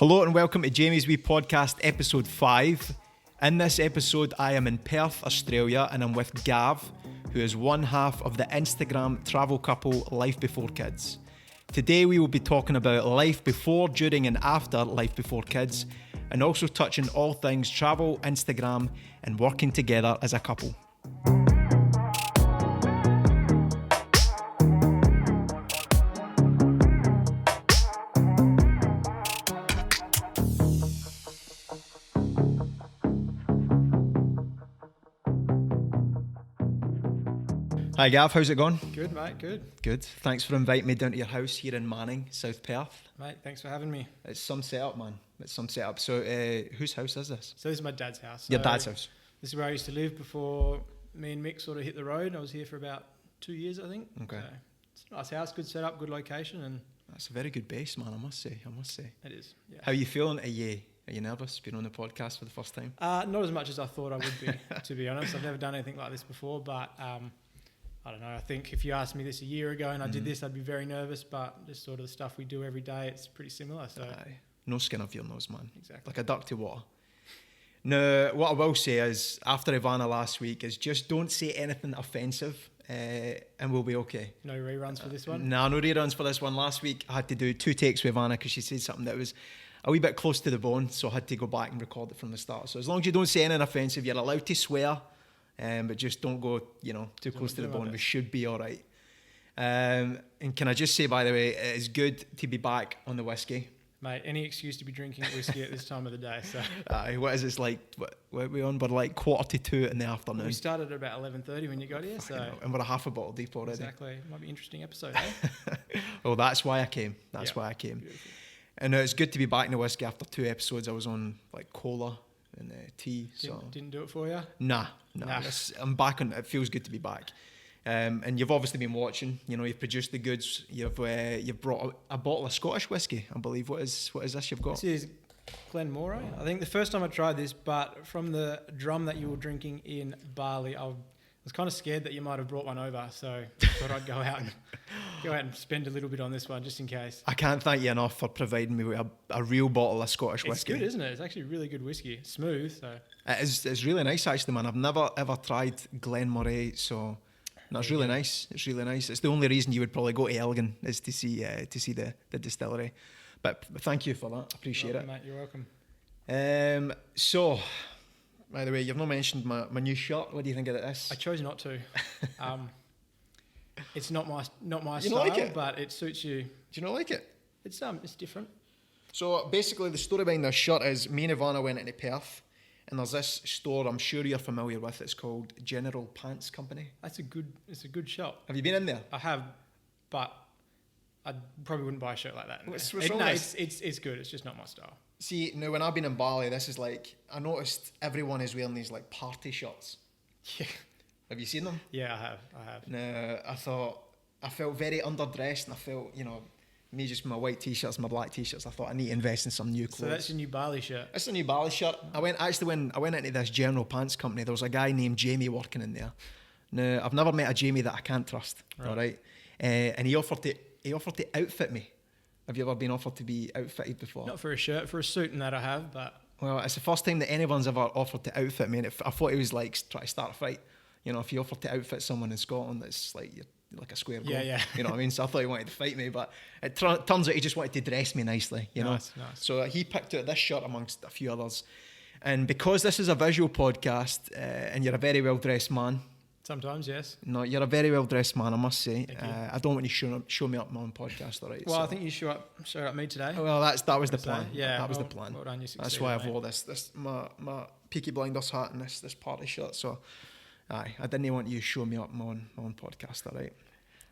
Hello and welcome to Jamie's Wee Podcast, episode 5. In this episode, I am in Perth, Australia, and I'm with Gav, who is one half of the Instagram travel couple Life Before Kids. Today we will be talking about life before, during and after Life Before Kids, and also touching all things travel, Instagram, and working together as a couple. Hi Gav, how's it going? Good, mate, good. Good. Thanks for inviting me down to your house here in Manning, South Perth. Mate, thanks for having me. It's some setup, man. It's some setup. So, whose house is this? So this is my dad's house. Your dad's house. This is where I used to live before me and Mick sort of hit the road. I was here for about 2 years, I think. Okay. So it's a nice house, good setup, good location, and That's a very good base, man, I must say. it is. Yeah. How are you feeling? Are you nervous being on the podcast for the first time? Not as much as I thought I would be, to be honest. I've never done anything like this before, but I don't know. I think if you asked me this a year ago and I did this, I'd be very nervous, but just sort of the stuff we do every day, it's pretty similar. So No skin off your nose, man. Exactly. Like a duck to water. Now, what I will say is, after Ivana last week, is just don't say anything offensive and we'll be okay. No reruns for this one? No reruns for this one. Last week, I had to do 2 takes with Ivana because she said something that was a wee bit close to the bone, so I had to go back and record it from the start. So as long as you don't say anything offensive, you're allowed to swear, but just don't go, too close to the bone. We should be all right. And can I just say, by the way, it is good to be back on the whiskey. Mate, any excuse to be drinking whiskey at this time of the day. So what is it like? What are we on? We're like 1:45 in the afternoon. we started at about 11:30 when you got here. And we're a half a bottle deep already. Exactly. Might be an interesting episode, eh? Well, that's why I came. Why I came. Beautiful. And it's good to be back in the whiskey after 2 episodes. I was on like cola and tea. Didn't do it for you? Nah. I'm back on. It feels good to be back. And you've obviously been watching. You've produced the goods. You've brought a bottle of Scottish whiskey, I believe. What is this you've got? This is Glenmorangie. I think the first time I tried this, but from the drum that you were drinking in Bali, I was kind of scared that you might have brought one over, so I thought I'd go out and spend a little bit on this one just in case. I can't thank you enough for providing me with a real bottle of Scottish whiskey. It's good, isn't it? It's actually really good whiskey. It's smooth, so. It's really nice, actually, man. I've never ever tried Glenmorangie, so that's really nice. It's really nice. It's the only reason you would probably go to Elgin is to see the distillery. But thank you for that. I appreciate it. Mate, you're welcome. So, by the way, you've not mentioned my new shirt. What do you think of this? I chose not to. It's not my You style, don't like it? but it suits you. Do you not like it? It's different. So basically, the story behind this shirt is me and Ivana went into Perth, and there's this store I'm sure you're familiar with. It's called General Pants Company. It's a good shop. Have you been in there? I have, but I probably wouldn't buy a shirt like that. What's wrong with It's good. It's just not my style. See, now when I've been in Bali, this is like, I noticed everyone is wearing these like party shirts. Yeah. Have you seen them? Yeah, I have. No, I felt very underdressed, and I felt, me just my white t-shirts, my black t-shirts. I thought I need to invest in some new clothes. So that's your new Bali shirt. It's a new Bali shirt. When I went into this General Pants Company, there was a guy named Jamie working in there. Now, I've never met a Jamie that I can't trust. Right. All right, and he offered to outfit me. Have you ever been offered to be outfitted before? Not for a shirt, for a suit and that I have, but. Well, it's the first time that anyone's ever offered to outfit me, and I thought he was like trying to start a fight. If you offer to outfit someone in Scotland, it's like you're like a square goal. Yeah. You know what I mean? So I thought he wanted to fight me, but it turns out he just wanted to dress me nicely. Nice. So he picked out this shirt amongst a few others, and because this is a visual podcast, and you're a very well dressed man. Sometimes, yes. No, you're a very well dressed man, I must say. Thank you. I don't want you to show me up my own podcast, all right? Well, I think you showed up me today. Well, that was the plan. Yeah, that was the plan. Well done, you succeeded, That's why I've mate. wore this my Peaky Blinders hat and this party shirt. So, I didn't want you to show me up my own podcast, all right?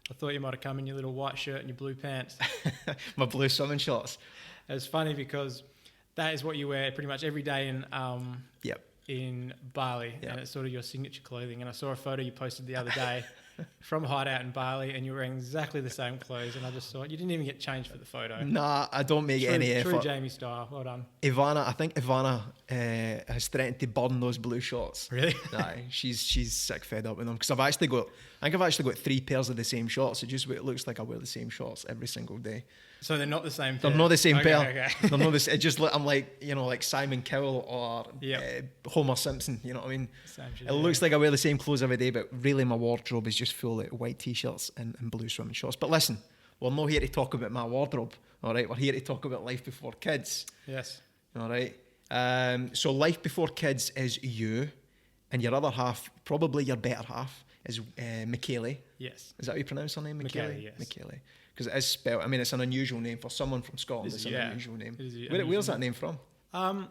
I thought you might have come in your little white shirt and your blue pants. My blue swimming shorts. It's funny because that is what you wear pretty much every day in Bali, and it's sort of your signature clothing. And I saw a photo you posted the other day from Hideout in Bali, and you were wearing exactly the same clothes. And I just thought you didn't even get changed for the photo. Nah, I don't make any effort. True Jamie style. Well done. I think Ivana has threatened to burn those blue shorts. Really? Nah, she's sick fed up with them because I've actually got 3 pairs of the same shorts. It looks like I wear the same shorts every single day. So they're not the same pair? They're not the same pair. Okay. They're not the, it just, I'm like, you know, like Simon Cowell or Homer Simpson, you know what I mean? It looks like I wear the same clothes every day, but really my wardrobe is just full of white t-shirts and blue swimming shorts. But listen, we're not here to talk about my wardrobe, all right? We're here to talk about life before kids. Yes. All right. So life before kids is you, and your other half, probably your better half, is Michaela. Yes. Is that how you pronounce her name? Michaela, yes. Michaela. Because it is spelled, I mean, it's an unusual name for someone from Scotland. It's an unusual name. Where's that name from? I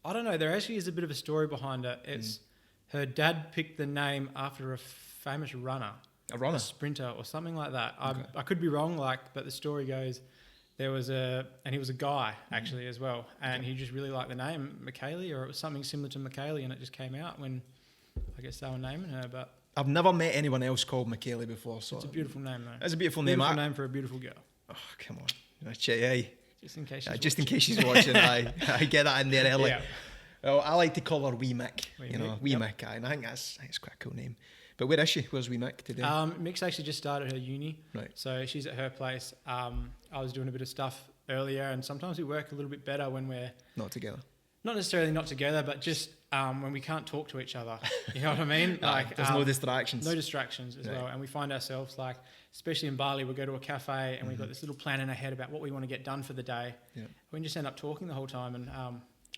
don't know. There actually is a bit of a story behind it. It's her dad picked the name after a famous runner. A runner? A sprinter or something like that. Okay. I could be wrong, but the story goes, and he was a guy actually as well. And he just really liked the name Michaela, or it was something similar to Michaela, and it just came out when I guess they were naming her. But I've never met anyone else called Michaela before. So it's a beautiful name, though. It's a beautiful name. Beautiful name for a beautiful girl. Oh, come on. Hey. Just in case she's watching. I get that in there early. Yeah. Well, I like to call her Wee Mick. Wee yep. Mick. And I think that's quite a cool name. But where is she? Where's Wee Mick today? Mick's actually just started her uni. Right. So she's at her place. I was doing a bit of stuff earlier, and sometimes we work a little bit better when we're not together. Not necessarily not together, but just when we can't talk to each other. You know what I mean? Like there's no distractions. No distractions as well. And we find ourselves like, especially in Bali, we go to a cafe and we've got this little plan in our head about what we want to get done for the day. Yeah. We just end up talking the whole time and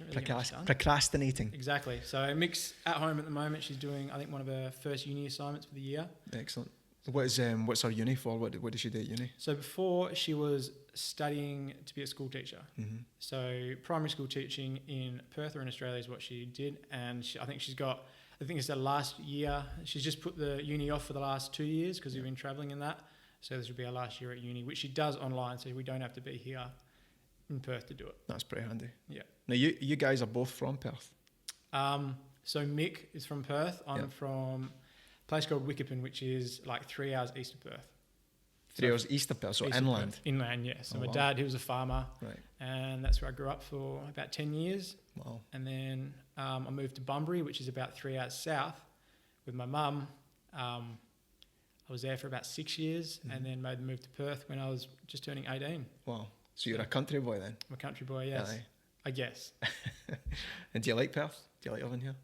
really procrastinating. Exactly. So Mick's at home at the moment. She's doing, I think, one of her first uni assignments for the year. Excellent. What's her uni for? What did she do at uni? So before she was studying to be a school teacher. Mm-hmm. So primary school teaching in Perth or in Australia is what she did. And I think it's the last year. She's just put the uni off for the last 2 years because we've been travelling in that. So this will be our last year at uni, which she does online. So we don't have to be here in Perth to do it. That's pretty handy. Yeah. Now you guys are both from Perth. So Mick is from Perth. I'm from a place called Wickerton, which is like 3 hours east of Perth. 3 hours east of Perth, so inland. Inland, yes. So my dad, he was a farmer, right, and that's where I grew up for about 10 years. Wow. And then I moved to Bunbury, which is about 3 hours south, with my mum. I was there for about 6 years, and then made the move to Perth when I was just turning 18. Wow. So you're a country boy then? I'm a country boy, yes. Aye. I guess. And do you like Perth? Do you like living here?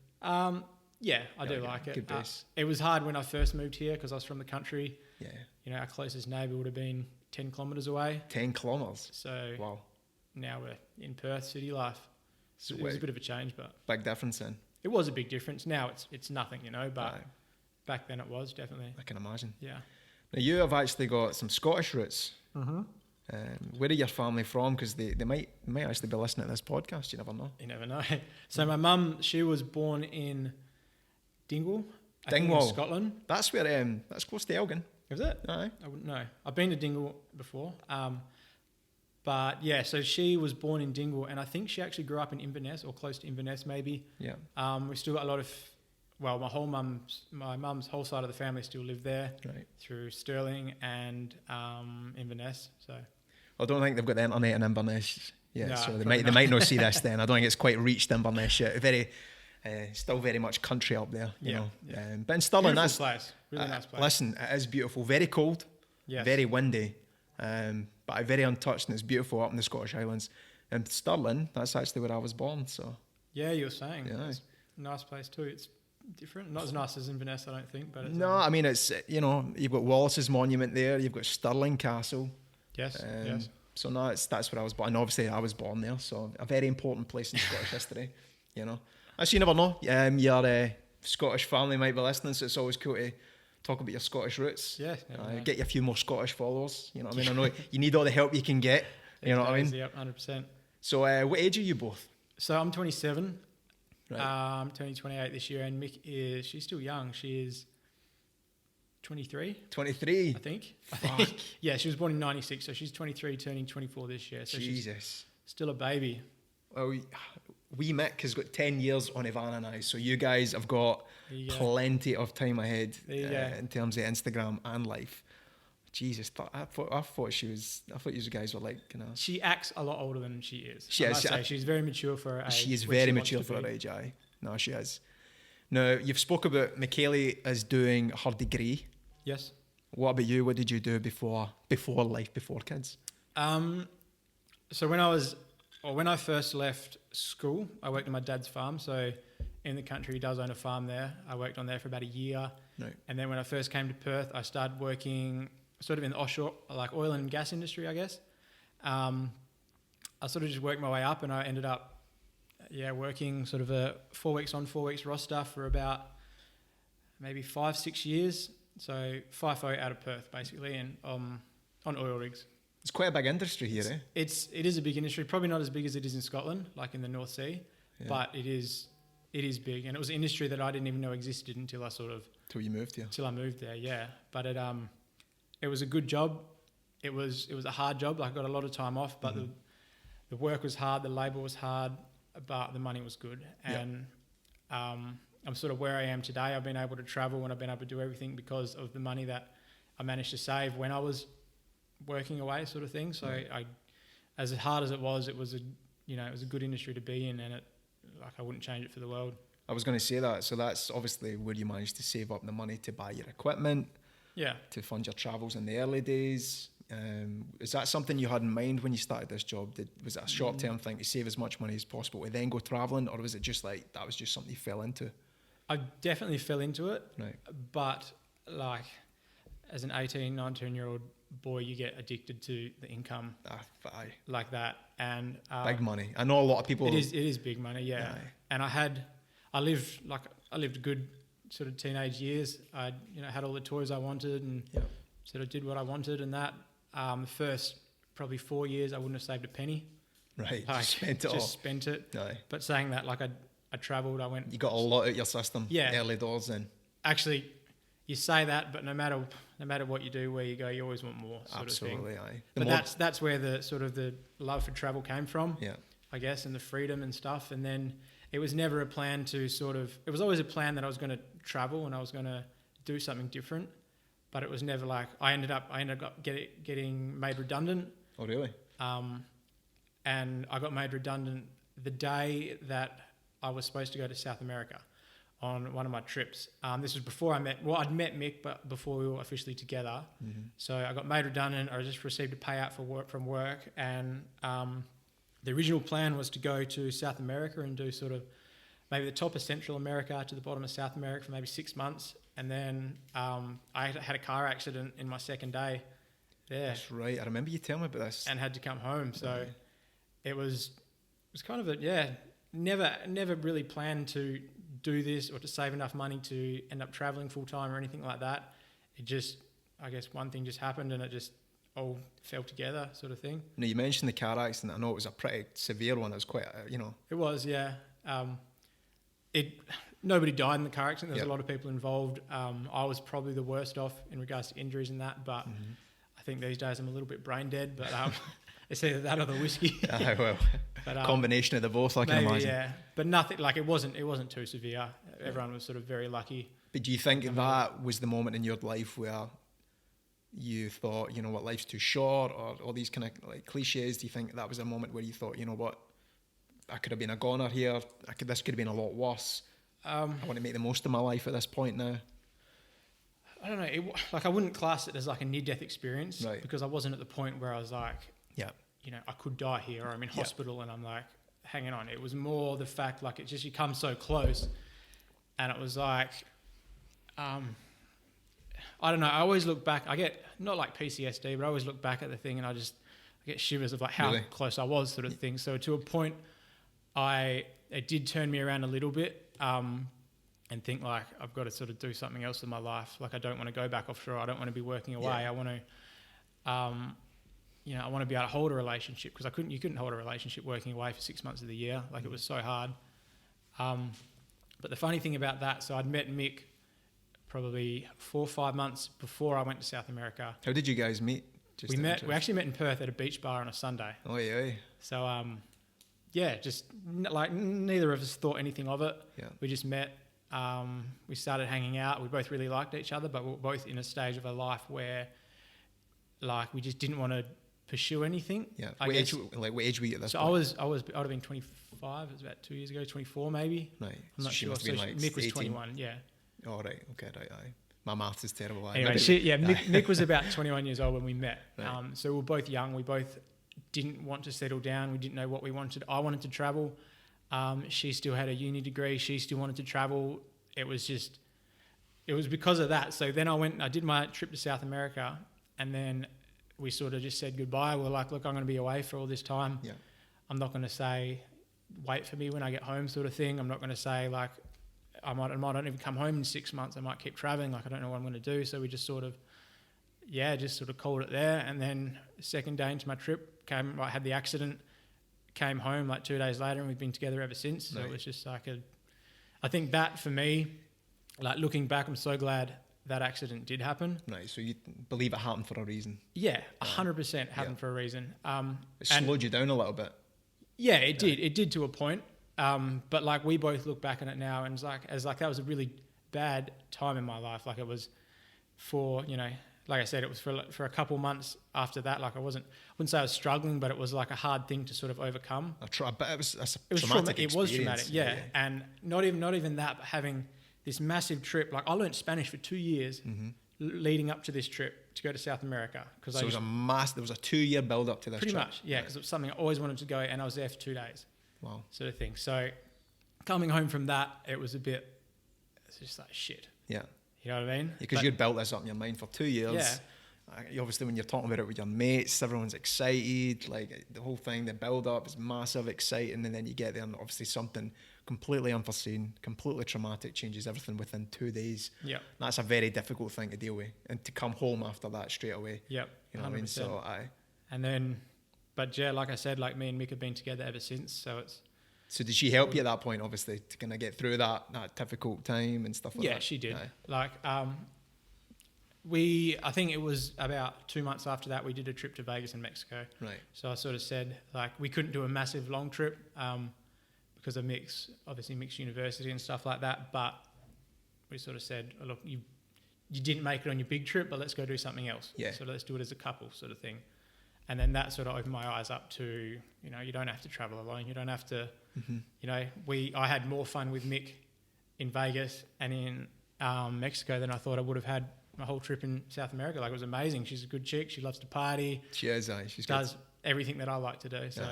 Yeah, I do like it. Good base. It was hard when I first moved here because I was from the country. Yeah. You know, our closest neighbour would have been 10 kilometres away. 10 kilometres? So wow. Now we're in Perth, city life. So it was a bit of a change, but... Big difference then? It was a big difference. Now it's nothing, you know, but back then it was, definitely. I can imagine. Yeah. Now you have actually got some Scottish roots. Mm-hmm. Where are your family from? Because they might actually be listening to this podcast. You never know. You never know. So my mum, she was born in Dingwall, in Scotland. That's where that's close to Elgin. Is it? Aye. I wouldn't know. I've been to Dingwall before. But yeah, so she was born in Dingwall, and I think she actually grew up in Inverness or close to Inverness, maybe. Yeah. We still got a lot of, well, my mum's whole side of the family still live there, right, through Stirling and Inverness. So. I don't think they've got the internet in Inverness. Yeah, no, so they might not see this then. I don't think it's quite reached Inverness yet. Still very much country up there, you know. Yeah. But in Stirling, that's place. Really nice place. Listen, it is beautiful. Very cold, very windy, but very untouched, and it's beautiful up in the Scottish Highlands. And Stirling, that's actually where I was born. So. Yeah, you were saying. Yeah. It's a nice place too. It's different, not as nice as Inverness, I don't think. But it's, I mean, it's you've got Wallace's monument there. You've got Stirling Castle. Yes. Yes. So that's where I was born. And obviously, I was born there. So a very important place in Scottish history. You know. Actually, you never know. Your Scottish family might be listening, so it's always cool to talk about your Scottish roots. Yeah. Get you a few more Scottish followers. You know what I mean? I know you need all the help you can get. You know what I mean? Yeah, 100%. So what age are you both? So I'm 27. Right. I'm turning 28 this year, and Mick she's still young. She is 23. 23? I think. Fuck. Yeah, she was born in 96, so she's 23, turning 24 this year. So Jesus. She's still a baby. Well, wee Mick has got 10 years on Ivana and I, so you guys have got plenty of time ahead in terms of Instagram and life. Jesus, I thought you guys were like, you know. She acts a lot older than she is. She's very mature for her age. She is very mature for her age, aye. No, she is. Now, you've spoke about Michaela as doing her degree. Yes. What about you? What did you do before life, before kids? So when I first left school, I worked on my dad's farm. So in the country, he does own a farm there. I worked on there for about a year. No. And then when I first came to Perth, I started working sort of in the offshore, like oil and gas industry, I guess. I sort of just worked my way up, and I ended up, working sort of a 4 weeks on, 4 weeks roster for about maybe 5-6 years. So FIFO out of Perth, basically, and on oil rigs. It's quite a big industry here, eh? It is a big industry, probably not as big as it is in Scotland, like in the North Sea, but it is big, and it was an industry that I didn't even know existed until Till you moved here. Till I moved there, yeah. But it was a good job. It was a hard job. Like, I got a lot of time off, but the work was hard, the labour was hard, but the money was good. And I'm sort of where I am today. I've been able to travel and I've been able to do everything because of the money that I managed to save when I was working away, sort of thing. So I, as hard as it was a good industry to be in, and I wouldn't change it for the world. I was going to say that. So that's obviously where you managed to save up the money to buy your equipment. Yeah. To fund your travels in the early days. Is that something you had in mind when you started this job? Was it a short-term thing to save as much money as possible to then go travelling, or was it just like that was just something you fell into? I definitely fell into it. Right. But like, as an 18, 19-year-old boy, you get addicted to the income like that. And big money. I know a lot of people. It is big money, yeah. And I lived a good sort of teenage years. I had all the toys I wanted and sort of did what I wanted, and that the first probably 4 years I wouldn't have saved a penny. Right. Just spent it. No. But saying that, like, I travelled, I went. You got a lot out your system. Yeah. Early doors then. Actually, you say that, but no matter what you do, where you go, you always want more. Absolutely, of thing. But that's where the sort of the love for travel came from. Yeah. I guess, and the freedom and stuff. And then it was never a plan to it was always a plan that I was going to travel and I was going to do something different. But it was never like, I ended up getting made redundant. Oh, really? And I got made redundant the day that I was supposed to go to South America on one of my trips. This was before I'd met Mick, but before we were officially together. Mm-hmm. So I got made redundant. I just received a payout from work. And the original plan was to go to South America and do sort of maybe the top of Central America to the bottom of South America for maybe 6 months. And then I had a car accident in my second day there. That's right. I remember you telling me about this. And had to come home. So it was kind of never really planned to do this or to save enough money to end up traveling full time or anything like that. It just, I guess one thing just happened and it just all fell together, sort of thing. Now, you mentioned the car accident. I know it was a pretty severe one. It was quite, It was, yeah. Nobody died in the car accident. There was a lot of people involved. I was probably the worst off in regards to injuries and that, but I think these days I'm a little bit brain dead, but it's either that or the whiskey. Well, but, combination of the both, I can imagine. Yeah, but nothing, like it wasn't too severe. Everyone was sort of very lucky. But do you think that was the moment in your life where you thought, you know what, life's too short, or all these kind of like cliches? Do you think that was a moment where you thought, you know what, I could have been a goner here. This could have been a lot worse. I want to make the most of my life at this point now. I don't know. I wouldn't class it as like a near-death experience, right? Because I wasn't at the point where I was like, I could die here, or I'm in hospital and I'm like hanging on. It was more the fact, like, it's just you come so close, and it was like, I don't know. I always look back. I get not like PTSD, but I always look back at the thing and I get shivers of like how close I was, sort of thing. So to a point, it did turn me around a little bit. And think like I've got to sort of do something else in my life. Like I don't want to go back offshore. I don't want to be working away. I want to, I want to be able to hold a relationship, because you couldn't hold a relationship working away for 6 months of the year. Like it was so hard. But the funny thing about that, so I'd met Mick probably 4 or 5 months before I went to South America. How did you guys meet? We actually met in Perth at a beach bar on a Sunday. Oh yeah. So just like neither of us thought anything of it. Yeah. We just met. We started hanging out. We both really liked each other, but we were both in a stage of our life where, like, we just didn't want to pursue anything. Yeah. What age were you at this point? So I'd have been 25. It was about 2 years ago, 24 maybe. Right. I'm not sure. So Mick was 18. 21. Yeah. Oh right. Okay. Right. Aye. My maths is terrible. Anyway, Mick was about 21 years old when we met. Right. So we were both young. We both didn't want to settle down. We didn't know what we wanted. I wanted to travel. She still had a uni degree. She still wanted to travel. It was because of that. So then I did my trip to South America, and then we sort of just said goodbye. We're like, look, I'm going to be away for all this time. Yeah. I'm not going to say, wait for me when I get home sort of thing. I'm not going to say like, I might not even come home in 6 months. I might keep traveling. Like, I don't know what I'm going to do. So we just sort of called it there. And then the second day into my trip, I had the accident, came home like 2 days later, and we've been together ever since. So it was just like I think that for me, like looking back, I'm so glad that accident did happen. Right. So you believe it happened for a reason? Yeah, 100% happened for a reason. It slowed you down a little bit. Yeah, it did. It did to a point. But like we both look back on it now, and it's like that was a really bad time in my life. Like it was for, like I said, it was for a couple months after that. Like I wouldn't say I was struggling, but it was like a hard thing to sort of overcome. But it was traumatic. It was traumatic, yeah. And not even that, but having this massive trip. Like I learned Spanish for 2 years leading up to this trip to go to South America. So there was a 2 year build up to this pretty trip. Pretty much, yeah, because it was something I always wanted to go, and I was there for 2 days. Wow. Sort of thing. So coming home from that, it's just like shit. Yeah. You know what I mean? Because you'd built this up in your mind for 2 years. Yeah. Obviously, when you're talking about it with your mates, everyone's excited. Like the whole thing, the build up is massive, exciting, and then you get there, and obviously something completely unforeseen, completely traumatic changes everything within 2 days. Yeah. That's a very difficult thing to deal with, and to come home after that straight away. Yep. You know 100%. What I mean? So And then, but yeah, like I said, like me and Mick have been together ever since. So did she help you at that point, obviously, to kind of get through that difficult time and stuff like that? Yeah, she did. Aye. Like, I think it was about 2 months after that, we did a trip to Vegas and Mexico. Right. So I sort of said, like, we couldn't do a massive long trip because of Mick's university and stuff like that. But we sort of said, oh, look, you didn't make it on your big trip, but let's go do something else. Yeah. So let's do it as a couple sort of thing. And then that sort of opened my eyes up to, you don't have to travel alone. You don't have to, I had more fun with Mick in Vegas and in Mexico than I thought I would have had my whole trip in South America. Like, it was amazing. She's a good chick. She loves to party. She is, she does everything that I like to do. So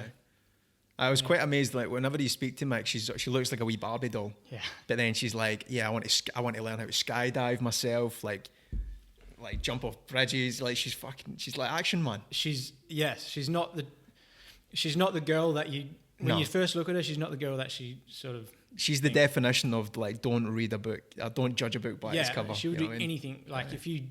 I was quite amazed. Like, whenever you speak to Mick, she looks like a wee Barbie doll. Yeah. But then she's like, yeah, I want to learn how to skydive myself. Like jump off bridges. Like she's like action man. She's not the girl that you when you first look at her. She's not the girl that she sort of. She's the definition of like, don't read a book, don't judge a book by its cover. She'll do anything. Like if you,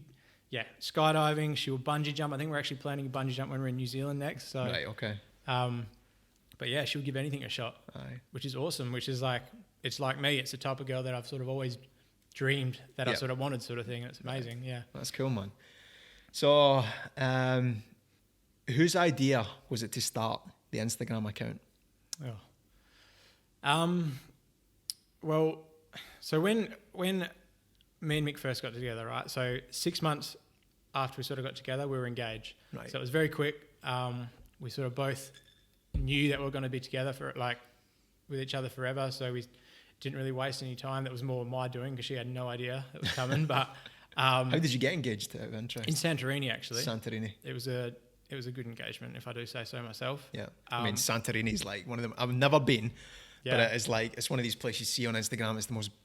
skydiving. She'll bungee jump. I think we're actually planning a bungee jump when we're in New Zealand next. So right, okay. But yeah, she'll give anything a shot. Aye. Which is awesome. Which is like, it's like me. It's the type of girl that I've sort of always dreamed that I sort of wanted, sort of thing. It's amazing. Yeah. That's cool, man. So, whose idea was it to start the Instagram account? Well, so when me and Mick first got together, right? So 6 months after we sort of got together, we were engaged. Right. So it was very quick. We sort of both knew that we were going to be together with each other forever. So we didn't really waste any time. That was more my doing because she had no idea it was coming. But how did you get engaged out of interest? In Santorini, actually. Santorini. It was a good engagement, if I do say so myself. Yeah. I mean, Santorini's like one of them. I've never been, but it's one of these places you see on Instagram.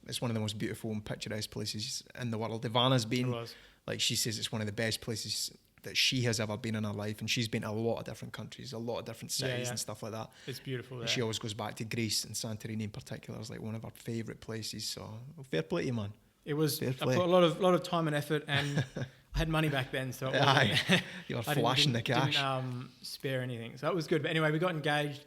It's one of the most beautiful and picturesque places in the world. Ivana's been, like, she says it's one of the best places that she has ever been in her life, and she's been to a lot of different countries, a lot of different cities and stuff like that. It's beautiful there. She always goes back to Greece, and Santorini in particular is like one of her favourite places. So fair play to you, man. It was. I put a lot of time and effort, and I had money back then, so it wasn't, you were flashing the cash. Didn't spare anything, so that was good. But anyway, we got engaged,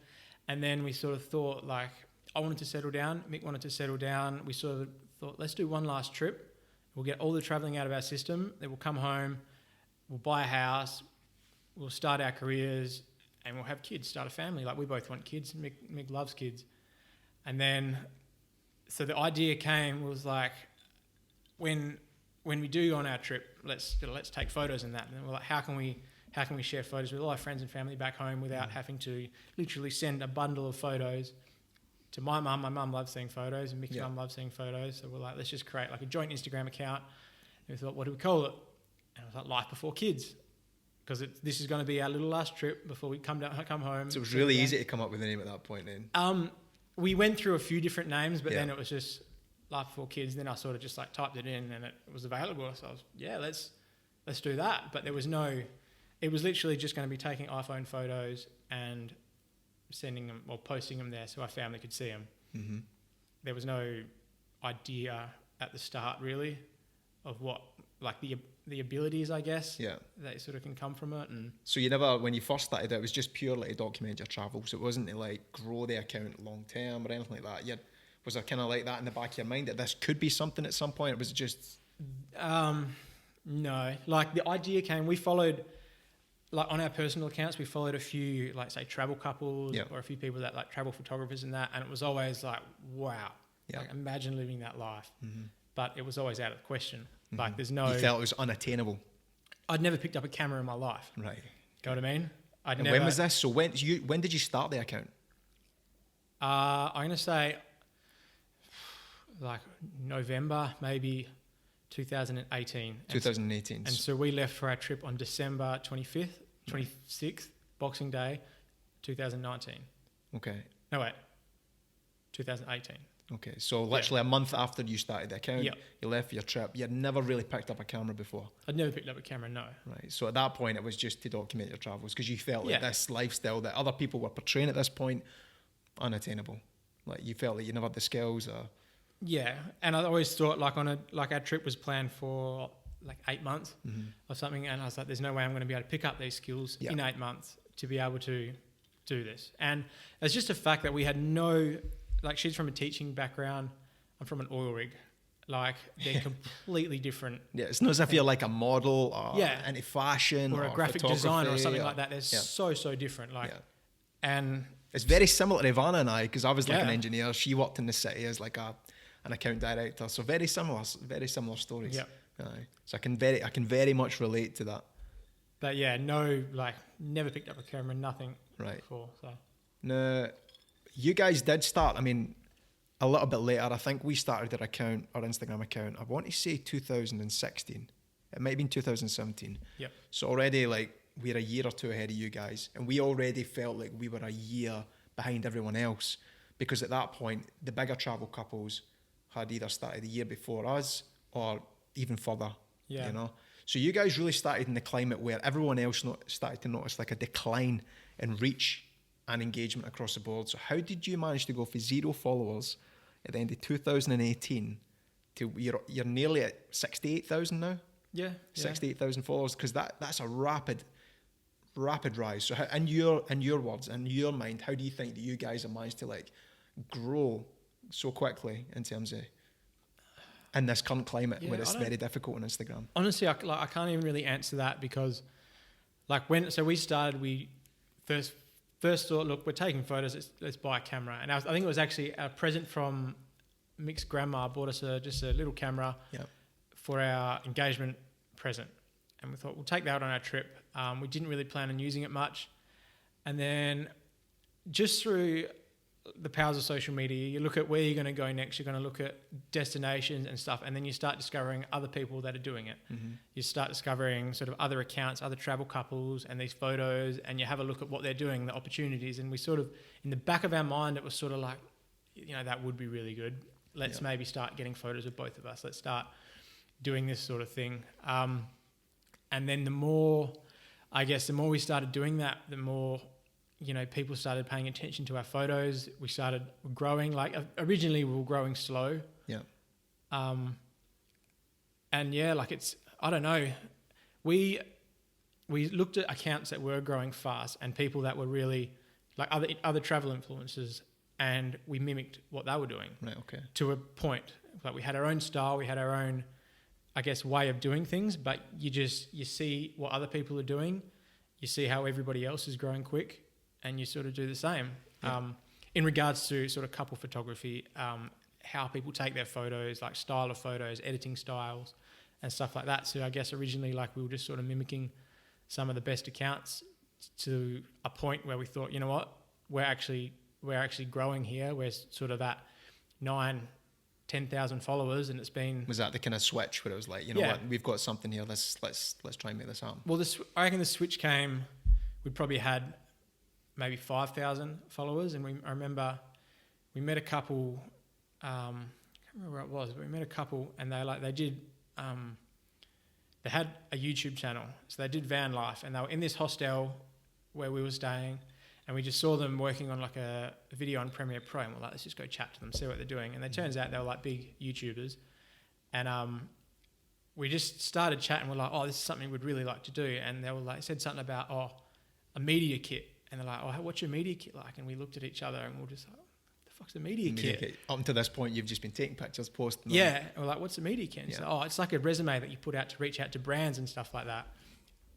and then we sort of thought, like, I wanted to settle down. Mick wanted to settle down. We sort of thought, let's do one last trip. We'll get all the travelling out of our system. Then we'll come home. We'll buy a house. We'll start our careers, and we'll have kids. Start a family. Like, we both want kids. Mick loves kids, and then so the idea was like, when we do go on our trip, let's take photos and that. And we're like, how can we share photos with all our friends and family back home without having to literally send a bundle of photos to my mum? My mum loves seeing photos, and Mick's mum loves seeing photos. So we're like, let's just create like a joint Instagram account, we thought, what do we call it? And I was like, Life Before Kids. Because this is going to be our little last trip before we come home. So it was really easy to come up with a name at that point then? We went through a few different names, but then it was just Life Before Kids. Then I sort of just like typed it in and it was available. So I was, let's do that. But there was it was literally just going to be taking iPhone photos and sending them or posting them there so our family could see them. Mm-hmm. There was no idea at the start really of what, like the abilities, I guess, that sort of can come from it. And so you never, when you first started, it was just purely to document your travels. It wasn't to like grow the account long term or anything like that. Was there kind of like that in the back of your mind that this could be something at some point? It was just no. Like the idea came. We followed, like on our personal accounts, we followed a few, like say travel couples or a few people that like travel photographers and that, and it was always like, wow, like imagine living that life. Mm-hmm. But it was always out of the question. Mm-hmm. Like there's no... You felt it was unattainable? I'd never picked up a camera in my life. Right. Know what I mean? When was this? So when did you start the account? I'm going to say like November, maybe 2018. 2018. And so we left for our trip on December 26th, Boxing Day, 2019. Okay. No, wait. 2018. Okay, so literally a month after you started the account, you left for your trip. You had never really picked up a camera before. I'd never picked up a camera, no. Right, so at that point it was just to document your travels because you felt like this lifestyle that other people were portraying at this point, unattainable. Like you felt like you never had the skills or... Yeah, and I always thought like our trip was planned for like 8 months or something, and I was like, there's no way I'm going to be able to pick up these skills in 8 months to be able to do this. And it's just a fact that we had no... Like she's from a teaching background, I'm from an oil rig. Like they're completely different. Yeah, it's not as if you're like a model or into fashion or a graphic designer or something like that. They're so different. Like, and it's very similar to Ivana and I, because I was like an engineer. She worked in the city as like an account director. So very similar stories. Yeah. So I can very much relate to that. But never picked up a camera, nothing before. So no. You guys did start, I mean, a little bit later. I think we started our Instagram account, I want to say 2016. It might have been 2017. Yep. So already, like, we're a year or two ahead of you guys. And we already felt like we were a year behind everyone else. Because at that point, the bigger travel couples had either started a year before us or even further, you know. So you guys really started in the climate where everyone else started to notice like a decline in reach and engagement across the board. So how did you manage to go for 0 followers at the end of 2018 to you're nearly at 68,000 now? Yeah. 68,000 followers, because that's a rapid rise. So how, in your words, in your mind, how do you think that you guys have managed to like grow so quickly in terms of in this current climate where it's very difficult on Instagram? Honestly, I can't even really answer that because like we started, we first thought, look, we're taking photos, let's buy a camera. And I think it was actually a present from Mick's grandma bought us just a little camera for our engagement present. And we thought, we'll take that on our trip. We didn't really plan on using it much. And then just through the powers of social media, you look at where you're going to go next, you're going to look at destinations and stuff, and then you start discovering other people that are doing it. Mm-hmm. You start discovering sort of other accounts, other travel couples and these photos, and you have a look at what they're doing, the opportunities, and we sort of, in the back of our mind, it was sort of like, you know, that would be really good. Let's maybe start getting photos of both of us. Let's start doing this sort of thing. And then the more we started doing that, the more... you know, people started paying attention to our photos. We started growing. Like originally, we were growing slow. Yeah. And like it's, I don't know. We looked at accounts that were growing fast and people that were really like other travel influencers, and we mimicked what they were doing. Right. Okay. To a point, like we had our own style, we had our own, I guess, way of doing things. But you see what other people are doing, you see how everybody else is growing quick. And you sort of do the same. In regards to sort of couple photography, how people take their photos, like style of photos, editing styles and stuff like that. So I guess originally like we were just sort of mimicking some of the best accounts to a point where we thought, you know what, we're actually growing here. We're sort of at 9 10,000 followers, and it's been... Was that the kind of switch where it was like, you know what, we've got something here, let's try and make this happen? Well, I reckon the switch came, we probably had maybe 5,000 followers, and I remember we met a couple, I can't remember where it was, but we met a couple, and they had a YouTube channel, so they did van life, and they were in this hostel where we were staying, and we just saw them working on like a video on Premiere Pro, and we're like, let's just go chat to them, see what they're doing. And it turns out they were like big YouTubers. And we just started chatting. We're like, oh, this is something we'd really like to do. And they were like, said something about, a media kit. And they're like, oh, what's your media kit like? And we looked at each other and we were just like, what the fuck's a media kit? Up to this point, you've just been taking pictures, posting them. Yeah. And we're like, what's a media kit? And it's like, it's like a resume that you put out to reach out to brands and stuff like that.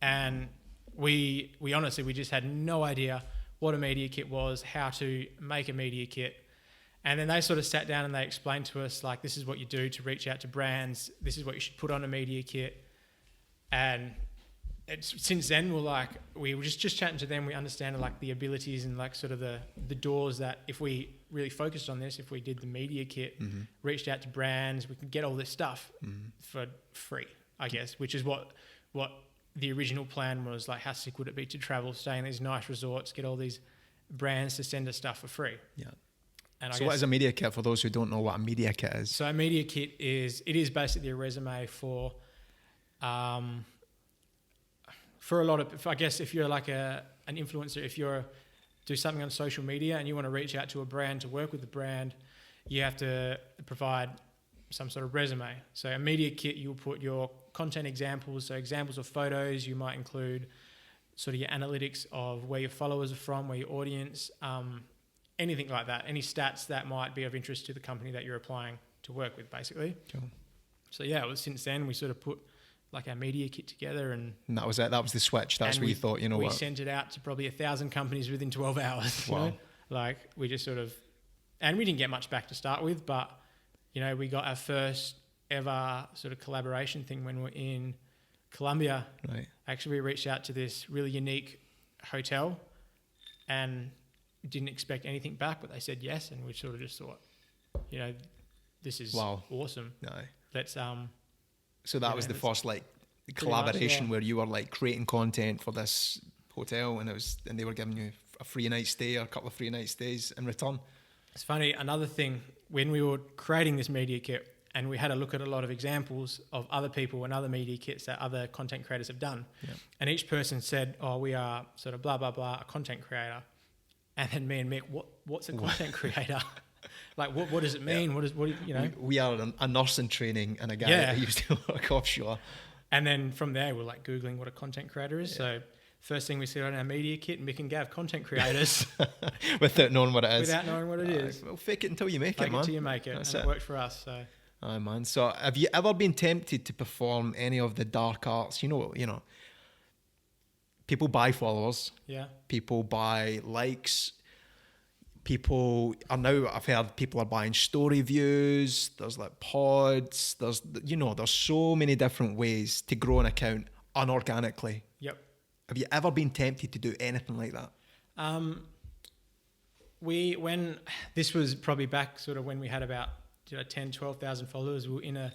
And we honestly, we just had no idea what a media kit was, how to make a media kit. And then they sort of sat down and they explained to us, like, this is what you do to reach out to brands. This is what you should put on a media kit. And since then, we were just chatting to them. We understand like the abilities and like sort of the doors that if we really focused on this, if we did the media kit, reached out to brands, we could get all this stuff for free, I guess, which is what the original plan was. Like, how sick would it be to travel, stay in these nice resorts, get all these brands to send us stuff for free? Yeah. And so what is a media kit for those who don't know what a media kit is? So a media kit is basically a resume for a lot of, I guess if you're like an influencer, if you're do something on social media and you want to reach out to a brand to work with the brand, you have to provide some sort of resume. So a media kit, you'll put your content examples, so examples of photos. You might include sort of your analytics of where your followers are from, where your audience, anything like that, any stats that might be of interest to the company that you're applying to work with, basically. Cool. So yeah, it was since then we sort of put like our media kit together, and that was it. That was the switch. That's where you thought, we sent it out to probably 1,000 companies within 12 hours. Wow. You know? Like we just sort of, and we didn't get much back to start with, but we got our first ever sort of collaboration thing when we were in Colombia. Right. Actually, we reached out to this really unique hotel and didn't expect anything back, but they said yes, and we sort of just thought, this is awesome. No. Let's So that was the first like collaboration where you were like creating content for this hotel, and they were giving you a free night stay or a couple of free night stays in return. It's funny, another thing, when we were creating this media kit and we had a look at a lot of examples of other people and other media kits that other content creators have done, and each person said, oh, we are sort of blah, blah, blah, a content creator. And then me and Mick, what's a content creator? Like, what does it mean? Yeah. We are a nurse in training and a guy that used to work offshore. And then from there, we're like Googling what a content creator is. Yeah. So first thing we see on our media kit, Mick and Gav, content creators. Without knowing what it is. Without knowing what it is. Well, fake it until you make it, man. Fake it until you make it. That's it. It worked for us. So. Oh, man. So have you ever been tempted to perform any of the dark arts? People buy followers. Yeah. People buy likes. People are now, I've heard people are buying story views. There's like pods. There's so many different ways to grow an account unorganically. Yep. Have you ever been tempted to do anything like that? When this was probably back sort of when we had about 10, 12,000 followers, we were in a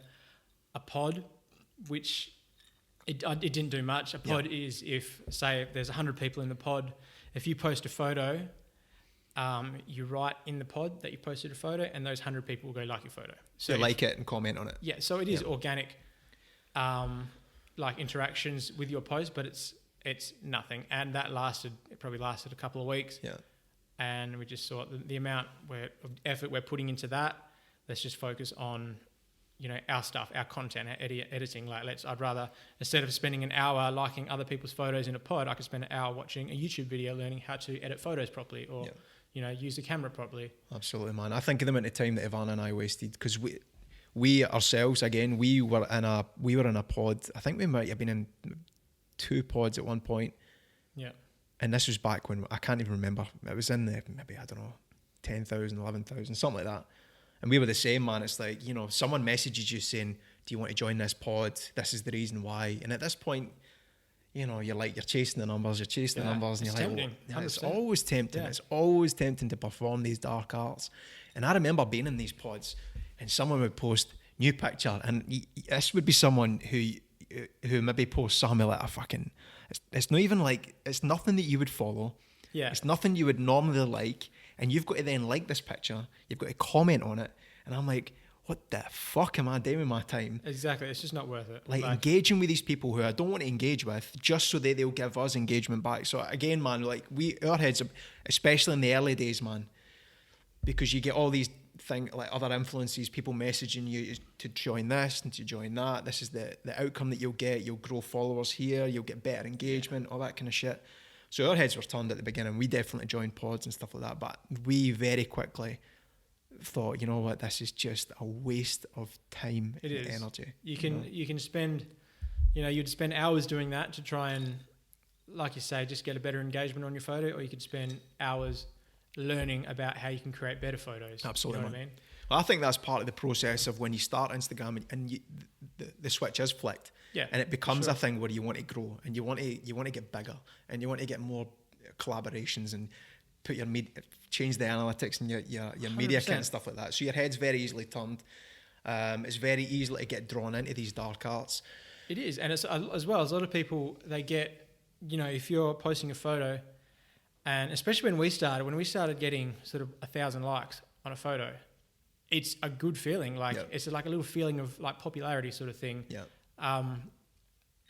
pod, which it didn't do much. A pod is if, say, there's 100 people in the pod, if you post a photo, you write in the pod that you posted a photo, and those 100 people will go like your photo. So they like it and comment on it. Yeah, so it is organic, like interactions with your post, but it's nothing. And that probably lasted a couple of weeks. Yeah. And we just thought the amount of effort we're putting into that, let's just focus on, our stuff, our content, our editing. Like I'd rather, instead of spending an hour liking other people's photos in a pod, I could spend an hour watching a YouTube video learning how to edit photos properly or, use the camera properly. Absolutely, man. I think of the amount of time that Ivana and I wasted, because we ourselves, again, we were in a pod. I think we might have been in 2 pods at one point. Yeah. And this was back when, I can't even remember. It was in the, maybe, 10,000, 11,000, something like that. And we were the same, man. It's like, someone messages you saying, do you want to join this pod? This is the reason why. And at this point, you're chasing the numbers, and you're tempting. Like, it's always tempting. Yeah. It's always tempting to perform these dark arts. And I remember being in these pods, and someone would post new picture, and this would be someone who maybe posts something like a fucking, it's not even like, it's nothing that you would follow. Yeah. It's nothing you would normally like, and you've got to then like this picture, you've got to comment on it, and I'm like, what the fuck am I doing with my time? Exactly, it's just not worth it. Like engaging with these people who I don't want to engage with, just so they'll give us engagement back. So again, man, like our heads, especially in the early days, man, because you get all these things like other influences, people messaging you to join this and to join that. This is the outcome that you'll get. You'll grow followers here. You'll get better engagement, all that kind of shit. So our heads were turned at the beginning. We definitely joined pods and stuff like that, but we very quickly thought, you know what, this is just a waste of time and energy. You can spend, you'd spend hours doing that to try and, like you say, just get a better engagement on your photo, or you could spend hours learning about how you can create better photos. Absolutely. You know what I mean? Well, I think that's part of the process of when you start Instagram and the switch is flicked. Yeah, and it becomes a thing where you want to grow and you want to get bigger and you want to get more collaborations and put your change the analytics and your media kit and stuff like that. So your head's very easily turned. It's very easy to get drawn into these dark arts. It is, and it's as well as a lot of people, they get, if you're posting a photo, and especially when we started getting sort of 1,000 likes on a photo, it's a good feeling. Like it's like a little feeling of like popularity sort of thing. Yeah.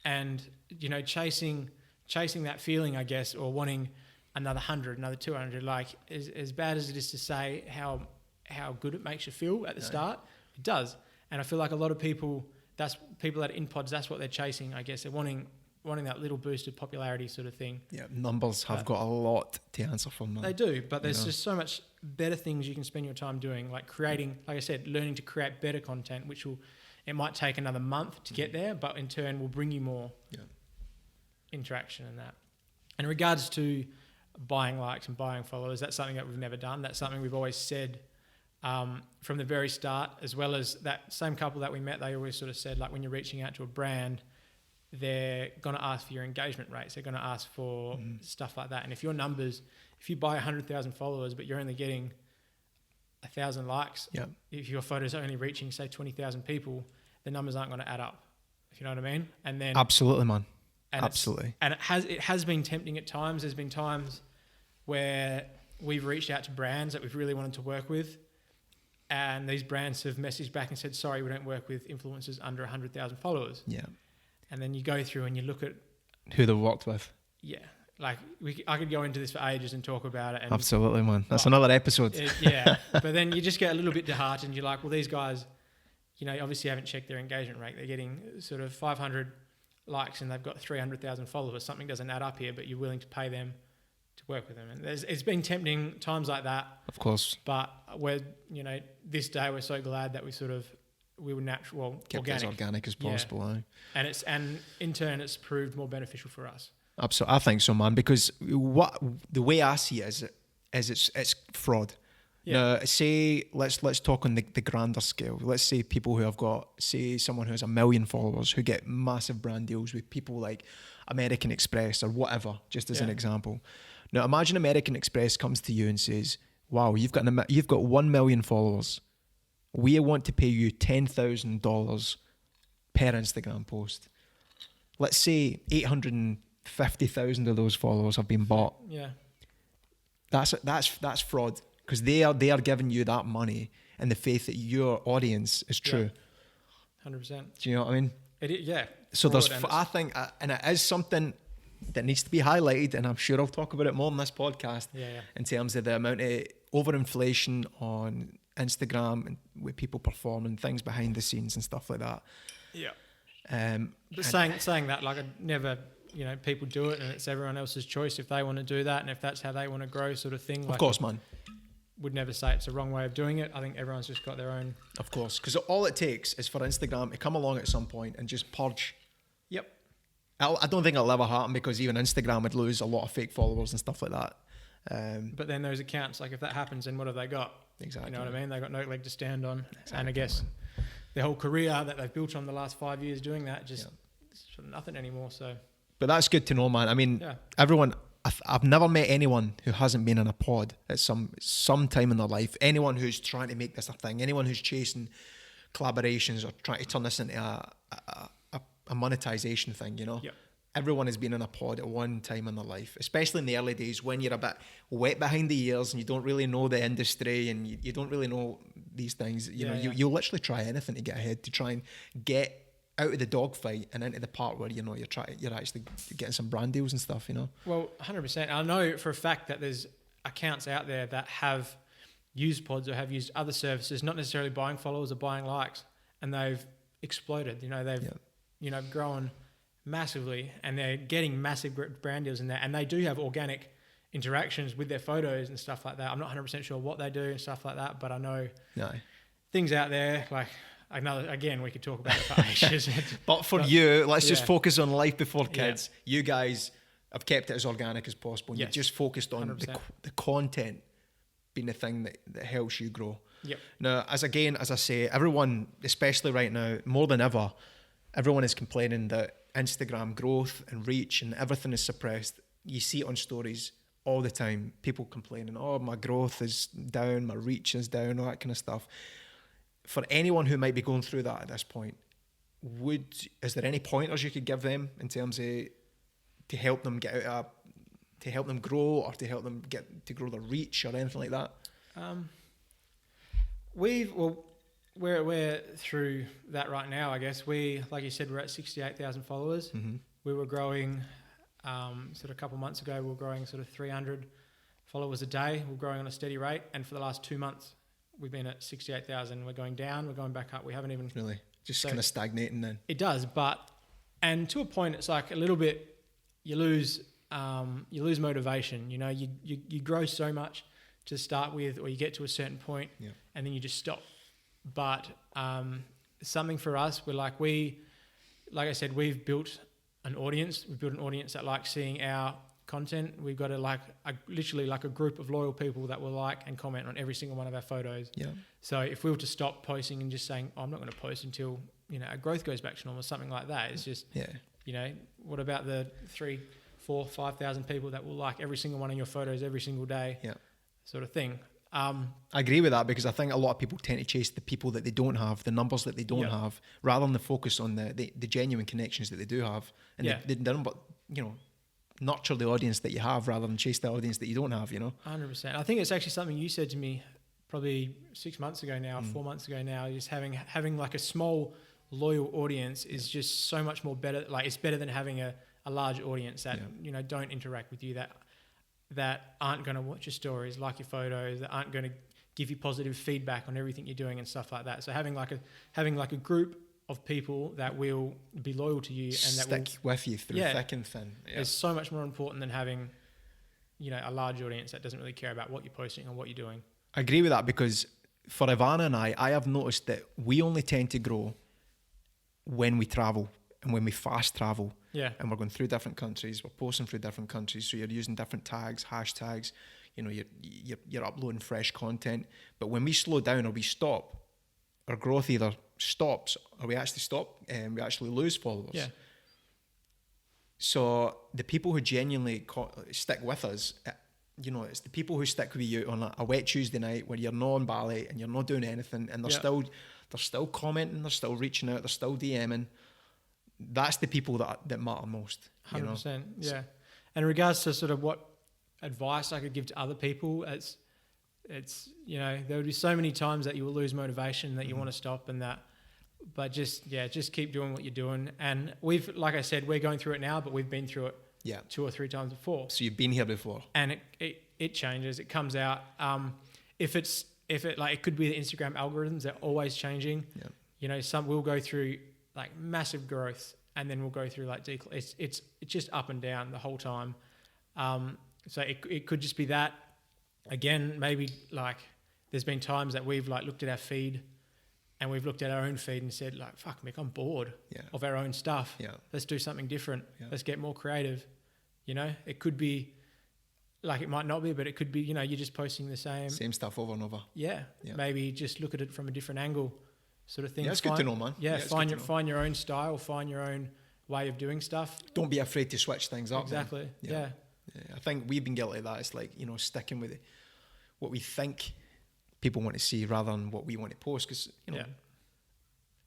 And chasing that feeling, I guess, or wanting another 100, another 200, like as bad as it is to say how good it makes you feel at the start, it does. And I feel like a lot of people, that's people that are in pods, that's what they're chasing, I guess. They're wanting that little boost of popularity sort of thing. Yeah, numbers have got a lot to answer from that. They do, but there's just so much better things you can spend your time doing, like creating, like I said, learning to create better content, it might take another month to get there, but in turn will bring you more interaction and that. And in regards to buying likes and buying followers, that's something that we've never done. That's something we've always said from the very start, as well as that same couple that we met, they always sort of said, like, when you're reaching out to a brand, they're going to ask for your engagement rates. They're going to ask for stuff like that. And if your numbers, if you buy 100,000 followers, but you're only getting 1,000 likes, if your photos are only reaching, say, 20,000 people, the numbers aren't going to add up, if you know what I mean. And then absolutely, man. And absolutely. And it has been tempting at times. There's been times where we've reached out to brands that we've really wanted to work with, and these brands have messaged back and said, sorry, we don't work with influencers under 100,000 followers. Yeah. And then you go through and you look at who they've worked with. Yeah. Like I could go into this for ages and talk about it. And absolutely, man. That's another episode. But then you just get a little bit disheartened. You're like, well, these guys, obviously haven't checked their engagement rate. They're getting sort of 500 likes and they've got 300,000 followers. Something doesn't add up here, but you're willing to pay them to work with them. And it's been tempting times like that. Of course. But this day we're so glad that we were natural, kept as organic as possible. And in turn, it's proved more beneficial for us. Absolutely, I think so, man. Because the way I see it is it's fraud. Now, say let's talk on the grander scale. Let's say people who have got, say, someone who has 1 million followers who get massive brand deals with people like American Express or whatever, just as an example. Now, imagine American Express comes to you and says, "Wow, you've got 1 million followers. We want to pay you $10,000 per Instagram post. Let's say 850,000 of those followers have been bought. Yeah, that's fraud, because they are giving you that money in the faith that your audience is true. 100%. Do you know what I mean? It is, yeah. So I think, and it is something that needs to be highlighted, and I'm sure I'll talk about it more in this podcast. In terms of the amount of overinflation on Instagram and with people performing things behind the scenes and stuff like that. But saying that, like, I'd never, people do it and it's everyone else's choice if they want to do that and if that's how they want to grow, sort of thing. Of course, man. Would never say it's a wrong way of doing it. I think everyone's just got their own. Of course, because all it takes is for Instagram to come along at some point and just purge. Yep. I don't think it'll ever happen, because even Instagram would lose a lot of fake followers and stuff like that. But then those accounts, like, if that happens, then what have they got? Exactly. You know what I mean? They got no leg to stand on. Exactly, and I guess their whole career that they've built on the last 5 years doing that, just sort of nothing anymore. So. But that's good to know, man. I mean, everyone, I've never met anyone who hasn't been in a pod at some time in their life. Anyone who's trying to make this a thing, anyone who's chasing collaborations or trying to turn this into a monetization thing, you know. Yep. Everyone has been in a pod at one time in their life, especially in the early days when you're a bit wet behind the ears and you don't really know the industry and you don't really know these things. You'll literally try anything to get ahead, to try and get out of the dogfight and into the part where, you know, you're actually getting some brand deals and stuff, you know. Well, 100%. I know for a fact that there's accounts out there that have used pods or have used other services, not necessarily buying followers or buying likes, and they've exploded. You know, they've grown massively, and they're getting massive brand deals in there, and they do have organic interactions with their photos and stuff like that. I'm not 100% sure what they do and stuff like that, but I know things out there, like again, we could talk about it for ages. But for you, let's just focus on life before kids. You guys have kept it as organic as possible. You've just focused on the content being the thing that helps you grow. Yep. Now, as I say, everyone, especially right now, more than ever, everyone is complaining that Instagram growth and reach and everything is suppressed. You see it on stories all the time. People complaining, oh, my growth is down, my reach is down, all that kind of stuff. For anyone who might be going through that at this point, is there any pointers you could give them in terms of to help them get out to help them grow or to help them get to grow their reach or anything like that? We're through that right now, I guess. Like you said, we're at 68,000 followers. Mm-hmm. We were growing, sort of a couple of months ago, we were growing sort of 300 followers a day. We're growing on a steady rate. And for the last 2 months, we've been at 68,000. We're going down, we're going back up. We haven't even... Really? Just kind of stagnating then? It does, and to a point, it's like a little bit, you lose motivation. You know, you grow so much to start with, or you get to a certain point and then you just stop. But something for us, like I said, we've built an audience. We've built an audience that likes seeing our content. We've got literally a group of loyal people that will like and comment on every single one of our photos. Yeah. So if we were to stop posting and just saying, I'm not going to post until, you know, our growth goes back to normal or something like that, it's just, you know, what about the 3,000, 4,000, 5,000 people that will like every single one of your photos every single day? Yeah. Sort of thing. I agree with that, because I think a lot of people tend to chase the people that they don't have, the numbers that they don't have, rather than the focus on the genuine connections that they do have, and they you know, nurture the audience that you have rather than chase the audience that you don't have, you know. 100%. I think it's actually something you said to me probably 6 months ago now, 4 months ago now. Just having like a small loyal audience is just so much more better. Like, it's better than having a large audience that you know, don't interact with you, that aren't going to watch your stories, like your photos, that aren't going to give you positive feedback on everything you're doing and stuff like that. So having a group of people that will be loyal to you and that stick with you through thick and thin. Yeah. Is so much more important than having, you know, a large audience that doesn't really care about what you're posting or what you're doing. I agree with that, because for Ivana and I have noticed that we only tend to grow when we travel and when we fast travel. Yeah. And we're going through different countries, we're posting through different countries, so you're using different tags, hashtags, you know, you're uploading fresh content. But when we slow down or we stop, our growth either stops or we actually stop and we actually lose followers. Yeah. So the people who genuinely stick with us, you know, it's the people who stick with you on a wet Tuesday night where you're not on Bali and you're not doing anything, and they're still commenting, they're still reaching out, they're still DMing. That's the people that matter most. 100%. Yeah. And in regards to sort of what advice I could give to other people, it's you know, there would be so many times that you will lose motivation, that you want to stop, and that, but just keep doing what you're doing. And like I said, we're going through it now, but we've been through it 2 or 3 times before. So you've been here before. And it changes, it comes out. It could be the Instagram algorithms, they're always changing. Yeah. You know, some will go through like massive growth, and then we'll go through like it's just up and down the whole time. So it could just be that. Again, maybe like there's been times that we've like looked at our feed and we've looked at our own feed and said like, fuck Mick, I'm bored of our own stuff. Yeah. Let's do something different. Yeah. Let's get more creative. You know, it could be like, it might not be, but it could be, you know, you're just posting the same stuff over and over. Yeah. Maybe just look at it from a different angle, sort of thing. Yeah, it's good to know, man. Yeah, find your own style, find your own way of doing stuff. Don't be afraid to switch things up. Exactly. Yeah. I think we've been guilty of that. It's like, sticking with what we think people want to see rather than what we want to post. Because,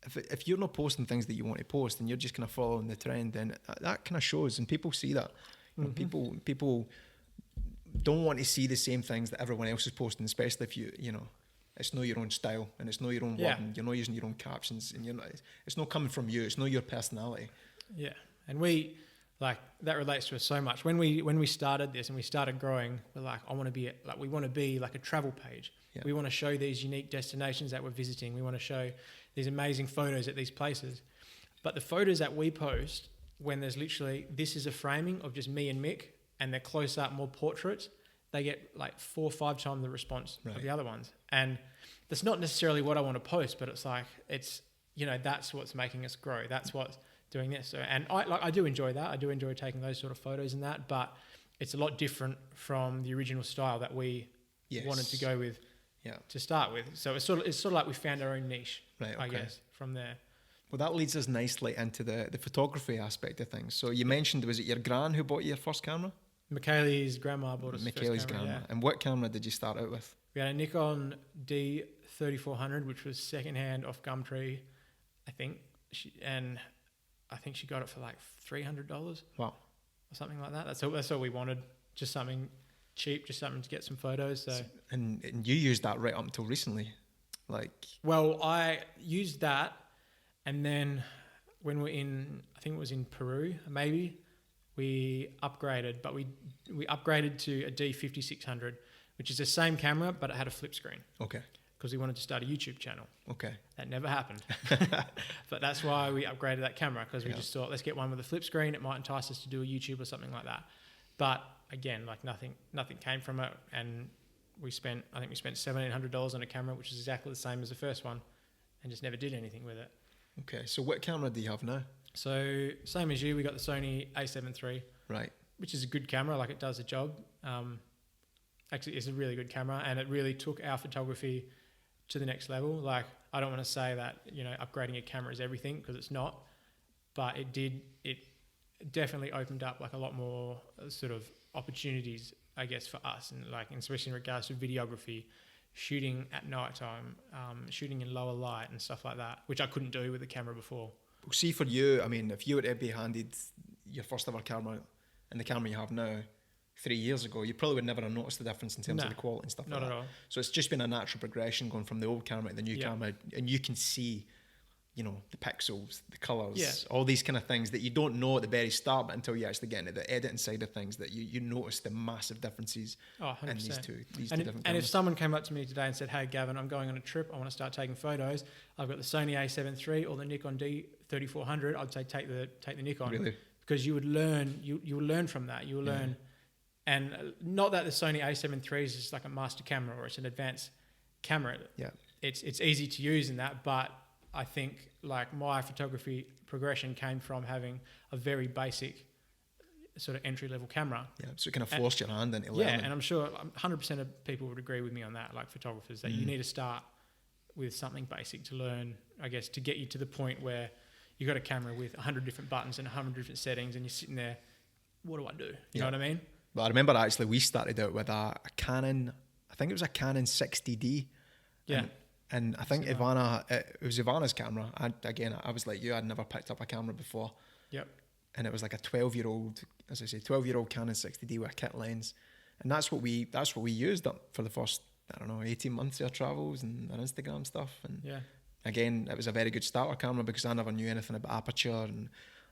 if you're not posting things that you want to post and you're just kind of following the trend, then that kind of shows, and people see that. People don't want to see the same things that everyone else is posting, especially if it's not your own style and it's not your own wording. You're not using your own captions, and it's not coming from you. It's not your personality. Yeah, and we that relates to us so much. When we started this and we started growing, we're like, we want to be like a travel page. Yeah. We want to show these unique destinations that we're visiting. We want to show these amazing photos at these places. But the photos that we post, when there's literally, this is a framing of just me and Mick, and they're close up, more portraits, they get like 4 or 5 times the response of the other ones. And that's not necessarily what I want to post, but it's like, that's what's making us grow. That's what's doing this. So, and I do enjoy that. I do enjoy taking those sort of photos and that, but it's a lot different from the original style that we wanted to go with to start with. So it's sort of like we found our own niche, I guess, from there. Well, that leads us nicely into the photography aspect of things. So you mentioned, was it your gran who bought you your first camera? Michaeli's grandma bought us Michaeli's first camera, grandma. And what camera did you start out with? We had a Nikon D3400, which was secondhand off Gumtree, I think. I think she got it for like $300. Wow. Or something like that. That's all we wanted. Just something cheap, just something to get some photos. So. And you used that right up until recently? Well, I used that, and then when we're in, I think it was in Peru, maybe, we upgraded, but we upgraded to a D5600, which is the same camera, but it had a flip screen. Okay. Because we wanted to start a YouTube channel. Okay. That never happened. But that's why we upgraded that camera, because we just thought, let's get one with a flip screen. It might entice us to do a YouTube or something like that. But again, like nothing came from it. And I think we spent $1,700 on a camera, which is exactly the same as the first one, and just never did anything with it. Okay. So what camera do you have now? So same as you, we got the Sony A7 III. Right. Which is a good camera, like it does the job. Actually, it's a really good camera, and it really took our photography to the next level. Like, I don't want to say that, upgrading a camera is everything, because it's not, but it definitely opened up like a lot more sort of opportunities, I guess, for us, and like, especially in regards to videography, shooting at nighttime, shooting in lower light and stuff like that, which I couldn't do with the camera before. Well, see, for you, I mean, if you were to be handed your first ever camera and the camera you have now 3 years ago, you probably would never have noticed the difference in terms of the quality and stuff like that. Not at all. So it's just been a natural progression going from the old camera to the new camera, and you can see, the pixels, the colours, all these kind of things that you don't know at the very start, but until you actually get into the editing side of things, that you notice the massive differences in these two different cameras. And if someone came up to me today and said, hey, Gavin, I'm going on a trip, I want to start taking photos, I've got the Sony A7 III or the Nikon D3400, I'd say take the Nikon. Really? Because you would learn, you will learn from that. You will learn. And not that the Sony A7 III is just like a master camera or it's an advanced camera. Yeah. It's easy to use in that, but I think like my photography progression came from having a very basic sort of entry-level camera. Yeah, so it kind of forced your hand into learning. Yeah, and I'm sure 100% of people would agree with me on that, like photographers, that you need to start with something basic to learn, I guess, to get you to the point where you got a camera with 100 different buttons and 100 different settings and you're sitting there, what do I do? You know what I mean? But I remember actually we started out with a Canon, I think it was a Canon 60D. Yeah. And I think it was Ivana's camera. I was like you, I'd never picked up a camera before. Yep. And it was like a 12-year-old, as I say, 12-year-old Canon 60D with a kit lens. And that's what we used up for the first, 18 months of our travels and our Instagram stuff. And again, it was a very good starter camera because I never knew anything about aperture and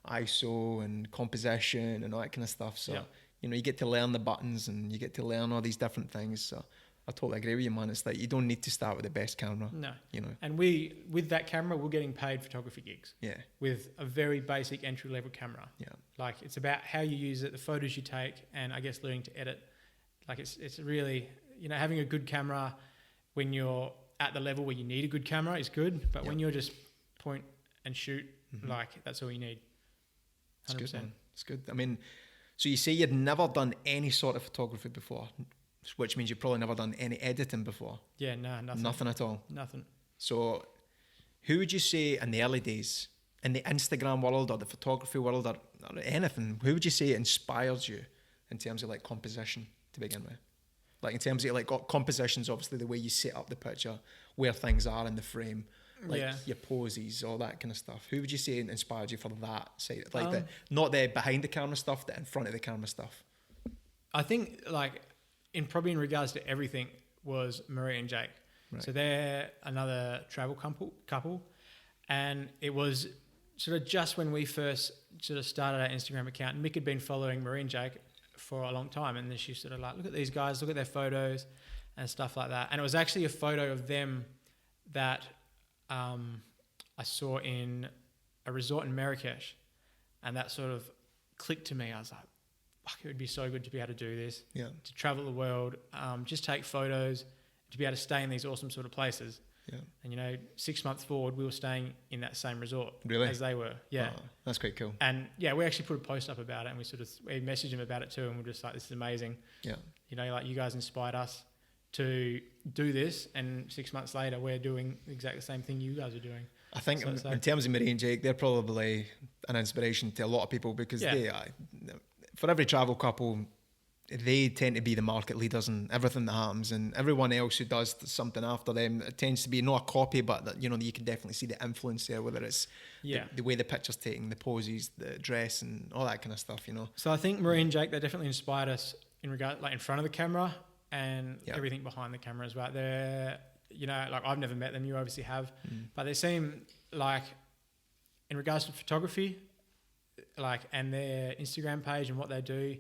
ISO and composition and all that kind of stuff. So, you get to learn the buttons and you get to learn all these different things. So I totally agree with you, man. It's like you don't need to start with the best camera. No. And with that camera, we're getting paid photography gigs. Yeah. With a very basic entry-level camera. Yeah. Like, it's about how you use it, the photos you take, and I guess learning to edit. Like, it's really, having a good camera when you're at the level where you need a good camera is good, but when you're just point and shoot, like, that's all you need. 100%. It's good, man. It's good. I mean, so you say you'd never done any sort of photography before, which means you've probably never done any editing before. Yeah, no, nothing. Nothing at all? Nothing. So who would you say in the early days, in the Instagram world or the photography world or anything, who would you say inspires you in terms of like composition to begin with? Like in terms of like compositions, obviously the way you set up the picture, where things are in the frame, like your poses, all that kind of stuff. Who would you say inspired you for that side? Like not the behind the camera stuff, the in front of the camera stuff. I think like in regards to everything was Marie and Jake. Right. So they're another travel couple, and it was sort of just when we first sort of started our Instagram account. Mick had been following Marie and Jake for a long time, and then she sort of like, look at these guys, look at their photos and stuff like that. And it was actually a photo of them that I saw in a resort in Marrakesh, and that sort of clicked to me. I was like, fuck, it would be so good to be able to do this, to travel the world, just take photos, to be able to stay in these awesome sort of places. Yeah. And, you know, 6 months forward, we were staying in that same resort as they were. Yeah. Oh, that's quite cool. And yeah, we actually put a post up about it, and we messaged them about it too. And we're just like, this is amazing. Yeah. You know, like, you guys inspired us to do this. And 6 months later, we're doing exactly the same thing you guys are doing. I think in terms of Marie and Jake, they're probably an inspiration to a lot of people, because they are, for every travel couple, they tend to be the market leaders in everything that happens, and everyone else who does something after them, it tends to be not a copy, but that, you know, you can definitely see the influence there, whether it's the way the picture's taken, the poses, the dress, and all that kind of stuff, you know. So I think Marie and Jake, they definitely inspired us in regard, like in front of the camera and everything behind the camera as well. They're, you know, like, I've never met them, you obviously have, but they seem like, in regards to photography, like, and their Instagram page and what they do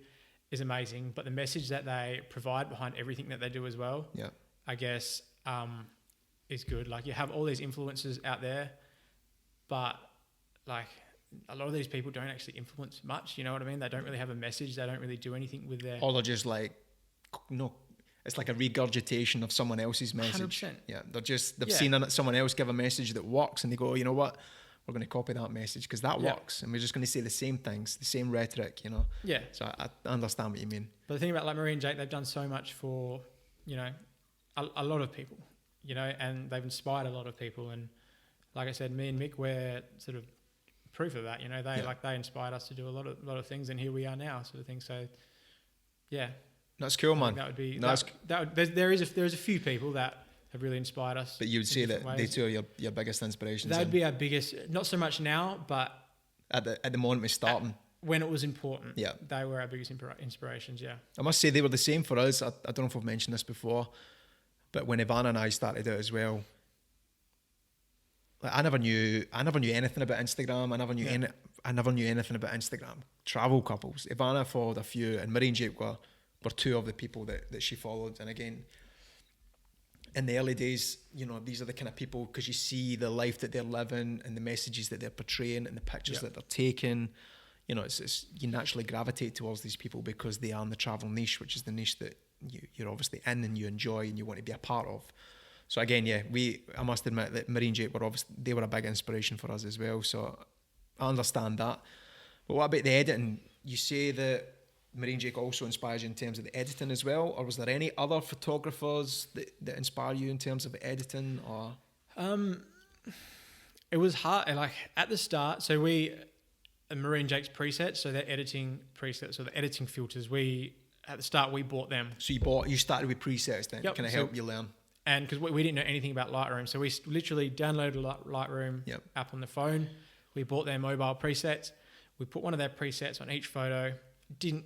is amazing, but the message that they provide behind everything that they do as well, I guess, is good. Like, you have all these influencers out there, but like, a lot of these people don't actually influence much, you know what I mean? They don't really have a message, they don't really do anything with their... Or they're just like, no, it's like a regurgitation of someone else's message. 100%. Yeah, they've seen someone else give a message that works, and they go, oh, you know what? We're going to copy that message because that works, and we're just going to say the same things, the same rhetoric, you know. Yeah. So I understand what you mean. But the thing about like Marie and Jake, they've done so much for, you know, a lot of people, you know, and they've inspired a lot of people. And like I said, me and Mick, we're sort of proof of that. You know, they inspired us to do a lot of things, and here we are now, sort of thing. So, yeah. That's cool, man. That would be there is a few people that have really inspired us. But you would say that they two are your biggest inspirations? That would be our biggest, not so much now, but... At the moment we're starting. When it was important. Yeah. They were our biggest inspirations, yeah. I must say they were the same for us. I don't know if I've mentioned this before, but when Ivana and I started out as well, like, I never knew anything about Instagram. I never knew anything about Instagram travel couples. Ivana followed a few, and Marie and Jake were two of the people that she followed. And again, in the early days, you know, these are the kind of people, because you see the life that they're living and the messages that they're portraying and the pictures that they're taking. You know, it's you naturally gravitate towards these people because they are in the travel niche, which is the niche that you're obviously in and you enjoy and you want to be a part of. So again, I must admit that Marie and Jake they were a big inspiration for us as well. So I understand that. But what about the editing? You say that Marie and Jake also inspires you in terms of the editing as well, or was there any other photographers that inspire you in terms of editing? Or it was hard, like at the start. So Marie and Jake's presets, so their editing presets, so the editing filters, at the start we bought them. So you started with presets then? Can I help you learn? And because we didn't know anything about Lightroom, so we literally downloaded Lightroom app on the phone. We bought their mobile presets. We put one of their presets on each photo. Didn't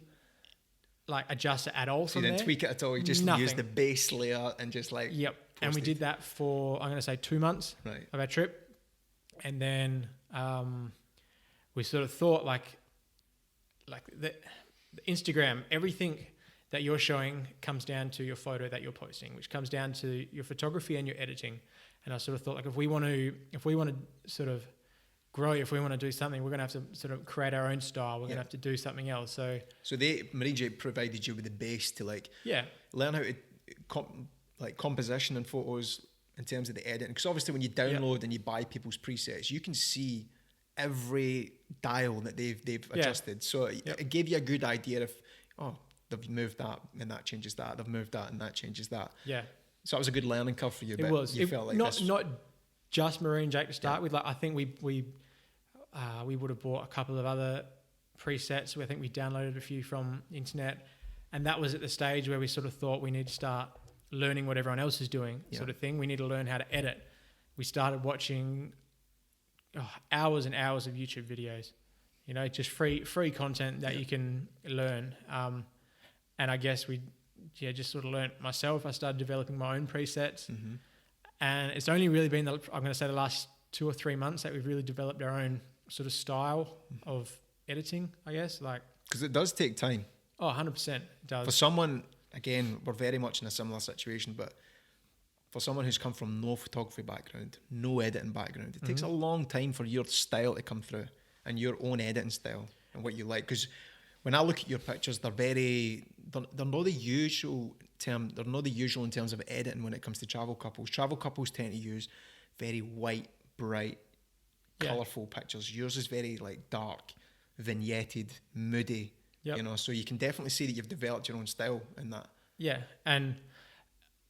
like adjust it at all. So you didn't tweak it at all. You just used the base layer and just like And we did that for, I'm going to say, 2 months of our trip, and then we sort of thought like the Instagram, everything that you're showing comes down to your photo that you're posting, which comes down to your photography and your editing. And I sort of thought, like, if we want to sort of grow, if we want to do something, we're going to have to sort of create our own style. We're going to have to do something else. So Marie and Jake provided you with the base to learn how to composition and photos in terms of the editing. Because obviously when you download and you buy people's presets, you can see every dial that they've adjusted. So it gave you a good idea of, they've moved that and that changes that. They've moved that and that changes that. Yeah. So that was a good learning curve for you. It was. You felt like not just Marie and Jake to start with. Like, I think we would have bought a couple of other presets. I think we downloaded a few from the internet, and that was at the stage where we sort of thought we need to start learning what everyone else is doing, sort of thing. We need to learn how to edit. We started watching hours and hours of YouTube videos, you know, just free content that you can learn. And I guess we just sort of learned myself. I started developing my own presets, and it's only really been, I'm going to say, the last 2 or 3 months that we've really developed our own sort of style of editing, I guess. Like, because it does take time. Oh, 100% it does. For someone, again, we're very much in a similar situation, but for someone who's come from no photography background, no editing background, it takes a long time for your style to come through and your own editing style and what you like. Because when I look at your pictures, they're not the usual in terms of editing when it comes to travel couples. Travel couples tend to use very white, bright, colourful pictures. Yours is very like dark, vignetted, moody. You know, so you can definitely see that you've developed your own style in that. Yeah, and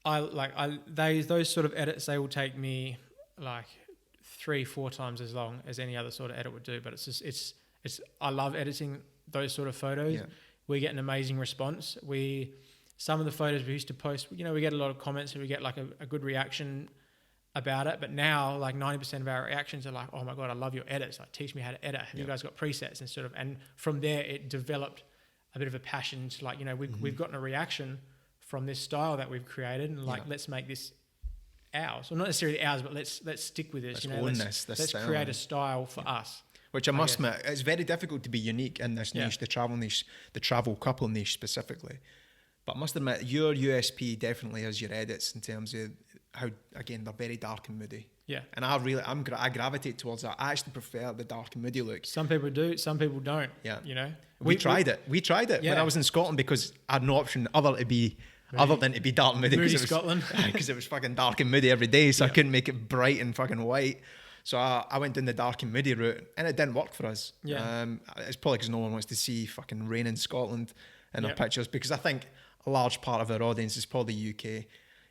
those sort of edits, they will take me like 3-4 times as long as any other sort of edit would do. But it's I love editing those sort of photos. Yeah. We get an amazing response. Some of the photos we used to post, you know, we get a lot of comments and we get like a good reaction about it. But now like 90% of our reactions are like, oh my God, I love your edits. Like, teach me how to edit. Have you guys got presets and from there it developed a bit of a passion to, like, you know, we've gotten a reaction from this style that we've created, and like, let's make this ours. Well, not necessarily ours, but let's stick with this. Let's create a style for us. Which I must admit, it's very difficult to be unique in this niche, the travel couple niche specifically. But I must admit, your USP definitely is your edits in terms of how, again, they're very dark and moody. Yeah. And I gravitate towards that. I actually prefer the dark and moody look. Some people do, some people don't. Yeah. You know? We tried it when I was in Scotland, because I had no option other than to be dark and moody. Moody Scotland. Because it was fucking dark and moody every day, so I couldn't make it bright and fucking white. So I went down the dark and moody route, and it didn't work for us. Yeah. It's probably because no one wants to see fucking rain in Scotland in their pictures, because I think a large part of our audience is probably UK.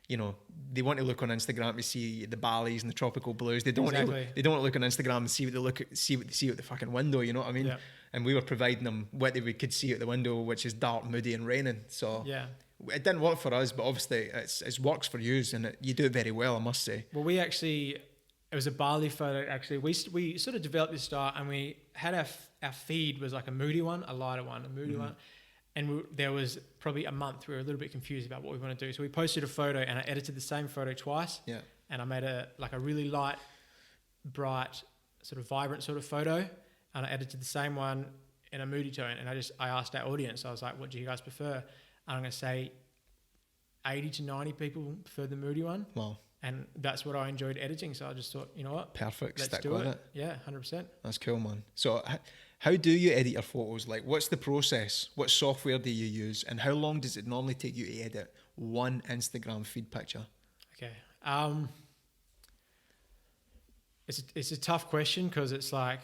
You know, they want to look on Instagram to see the Balis and the tropical blues. They don't want to look on Instagram and see what they see out the fucking window. You know what I mean? Yeah. And we were providing them what they could see out the window, which is dark, moody, and raining. So it didn't work for us, but obviously it works for you, and you do it very well, I must say. Well, it was a Bali photo. Actually, we sort of developed this style, and we had our feed was like a moody one, a lighter one, a moody one. And there was probably a month we were a little bit confused about what we want to do. So we posted a photo, and I edited the same photo twice. Yeah. And I made a really light, bright, sort of vibrant sort of photo. And I edited the same one in a moody tone. And I asked our audience, I was like, what do you guys prefer? And I'm going to say 80 to 90 people preferred the moody one. Wow. And that's what I enjoyed editing. So I just thought, you know what? Perfect. Let's stick with it. Yeah, 100%. That's cool, man. So how do you edit your photos? Like, what's the process? What software do you use? And how long does it normally take you to edit one Instagram feed picture? Okay. It's a tough question, because it's like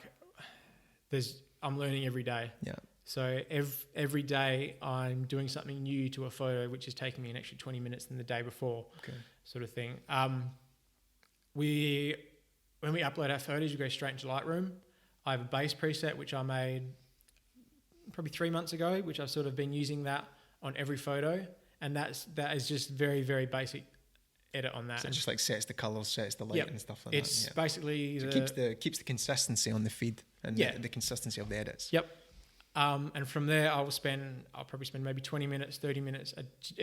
I'm learning every day. Yeah. So every day I'm doing something new to a photo, which is taking me an extra 20 minutes than the day before, sort of thing. When we upload our photos, we go straight into Lightroom. I have a base preset, which I made probably 3 months ago, which I've sort of been using that on every photo. And that is just very, very basic edit on that. So it just like sets the colours, sets the light and stuff like that. It's basically... So it keeps the consistency on the feed and the consistency of the edits. Yep. And from there, I'll probably spend maybe 20 minutes, 30 minutes,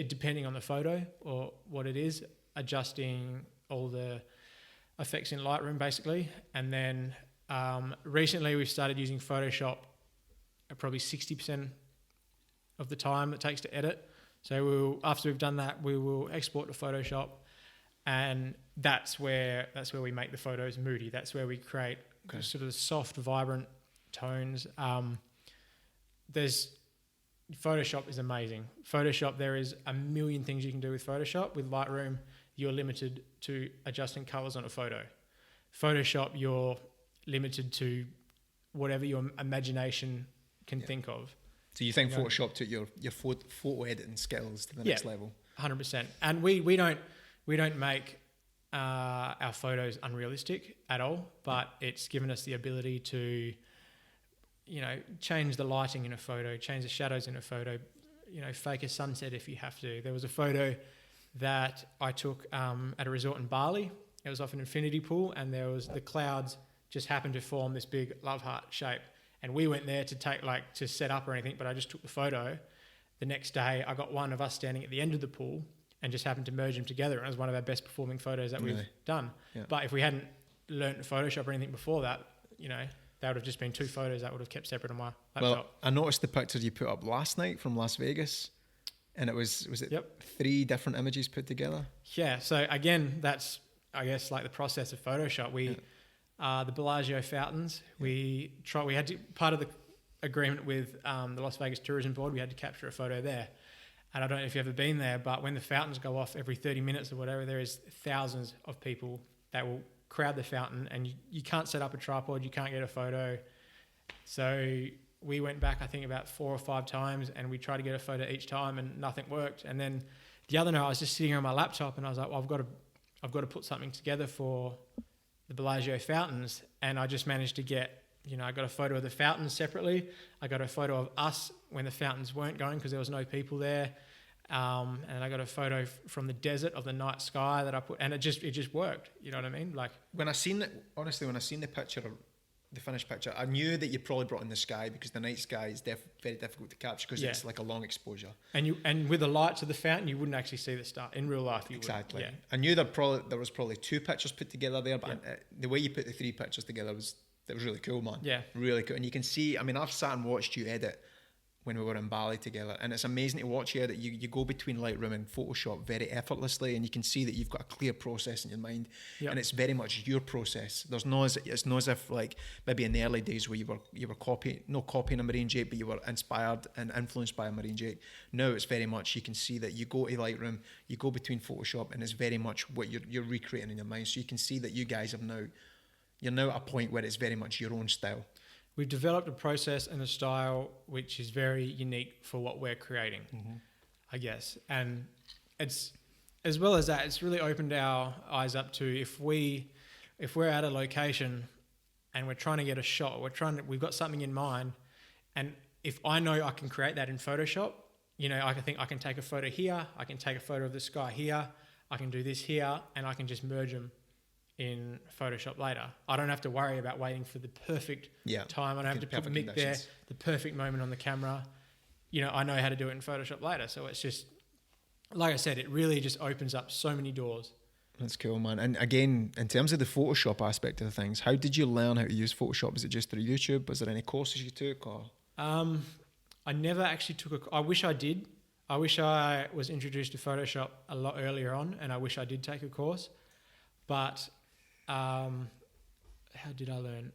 depending on the photo or what it is, adjusting all the effects in Lightroom, basically. And then recently we've started using Photoshop at probably 60% of the time it takes to edit. So after we've done that, we will export to Photoshop, and that's where we make the photos moody. That's where we create sort of soft, vibrant tones. Photoshop is amazing. Photoshop, there is a million things you can do with Photoshop. With Lightroom, you're limited to adjusting colors on a photo. Photoshop, you're limited to whatever your imagination can think of. So you think Photoshop took your photo editing skills to the next level? 100%. And we don't make our photos unrealistic at all, but it's given us the ability to change the lighting in a photo, change the shadows in a photo, fake a sunset if you have to. There was a photo that I took at a resort in Bali. It was off an infinity pool, and there was the clouds just happened to form this big love heart shape. And we went there to set up or anything, but I just took the photo. The next day, I got one of us standing at the end of the pool and just happened to merge them together. And it was one of our best performing photos that we've done. Yeah. But if we hadn't learned Photoshop or anything before that, that would have just been 2 photos that would have kept separate on my laptop. Well, I noticed the pictures you put up last night from Las Vegas, and it was it 3 different images put together? Yeah. So again, that's, I guess, like the process of Photoshop. The Bellagio fountains, we had to, part of the agreement with the Las Vegas Tourism Board, we had to capture a photo there. And I don't know if you've ever been there, but when the fountains go off every 30 minutes or whatever, there is thousands of people that will crowd the fountain, and you can't set up a tripod, you can't get a photo. So we went back, I think, about 4 or 5 times, and we tried to get a photo each time, and nothing worked. And then the other night, I was just sitting on my laptop, and I was like, well, I've got to put something together for the Bellagio fountains, and I just managed to get, I got a photo of the fountains separately. I got a photo of us when the fountains weren't going because there was no people there. And I got a photo from the desert of the night sky that I put, and it just worked. You know what I mean? Like when I seen the picture, the finished picture, I knew that you probably brought in the sky, because the night sky is very difficult to capture because it's like a long exposure. And with the lights of the fountain, you wouldn't actually see the star in real life. Exactly. Would. Yeah. I knew there was probably 2 pictures put together there, but the way you put the 3 pictures together was really cool, man. Yeah, really cool. And you can see, I've sat and watched you edit when we were in Bali together, and it's amazing to watch you that you go between Lightroom and Photoshop very effortlessly, and you can see that you've got a clear process in your mind, and it's very much your process. It's not as if like maybe in the early days where you were copying a marine jake, but you were inspired and influenced by a marine jake. Now it's very much, you can see that you go to Lightroom, you go between Photoshop, and it's very much what you're recreating in your mind. So you can see that you guys you're now at a point where it's very much your own style. We've developed a process and a style which is very unique for what we're creating, I guess. And it's, as well as that, it's really opened our eyes up to if we're at a location and we're trying to get a shot, we've got something in mind, and if I know I can create that in Photoshop, I can take a photo here, I can take a photo of the sky here, I can do this here, and I can just merge them in Photoshop later. I don't have to worry about waiting for the perfect time. I don't have to put the mic there, the perfect moment on the camera. I know how to do it in Photoshop later. So it's just, like I said, it really just opens up so many doors. That's cool, man. And again, in terms of the Photoshop aspect of things, how did you learn how to use Photoshop? Was it just through YouTube? Was there any courses you took? Or I never actually I wish I did. I wish I was introduced to Photoshop a lot earlier on, and I wish I did take a course. But how did I learn?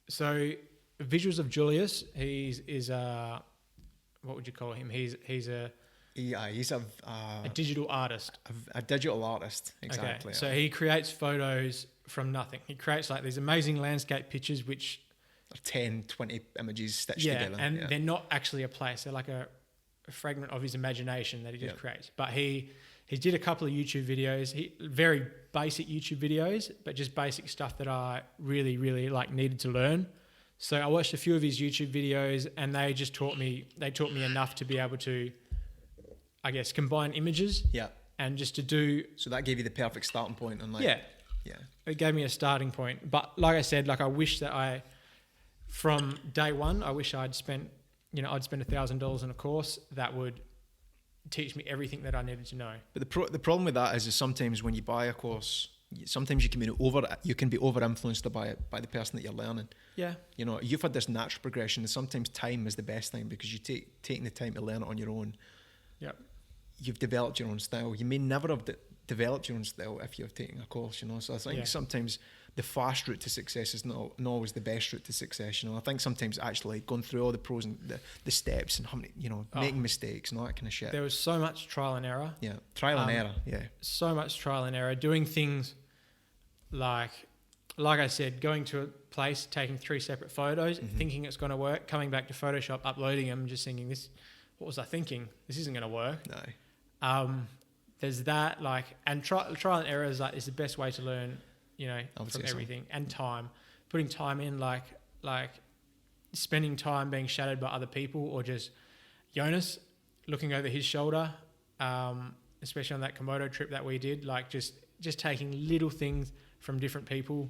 So Visuals of Julius, he's what would you call him? He's a digital artist. A digital artist, exactly. Okay. So he creates photos from nothing. He creates like these amazing landscape pictures which 10, 20 images stitched together. And they're not actually a place. They're like a fragment of his imagination that he just creates. But he did a couple of YouTube videos, very basic YouTube videos, but just basic stuff that I really, really needed to learn. So I watched a few of his YouTube videos, and they taught me enough to be able to, I guess, combine images. Yeah. And just to do. So that gave you the perfect starting point. And it gave me a starting point. But like I said, I wish that from day one, I wish I'd spent $1,000 on a course that would teach me everything that I needed to know. But the problem with that is sometimes when you buy a course, sometimes you can be over influenced by the person that you're learning. Yeah. You've had this natural progression, and sometimes time is the best thing, because you taking the time to learn it on your own. Yep. You've developed your own style. You may never have developed your own style if you've taken a course. So I think sometimes the fast route to success is not always the best route to success. I think sometimes actually going through all the pros and the steps and how many, making mistakes and all that kind of shit. There was so much trial and error. Yeah, trial and error. Yeah, so much trial and error. Doing things like I said, going to a place, taking 3 separate photos, thinking it's going to work, coming back to Photoshop, uploading them, just thinking what was I thinking? This isn't going to work. No. There's that, and trial and error is the best way to learn. From everything. And time, putting time in, spending time being shadowed by other people, or just Jonas looking over his shoulder, especially on that Komodo trip that we did, like just taking little things from different people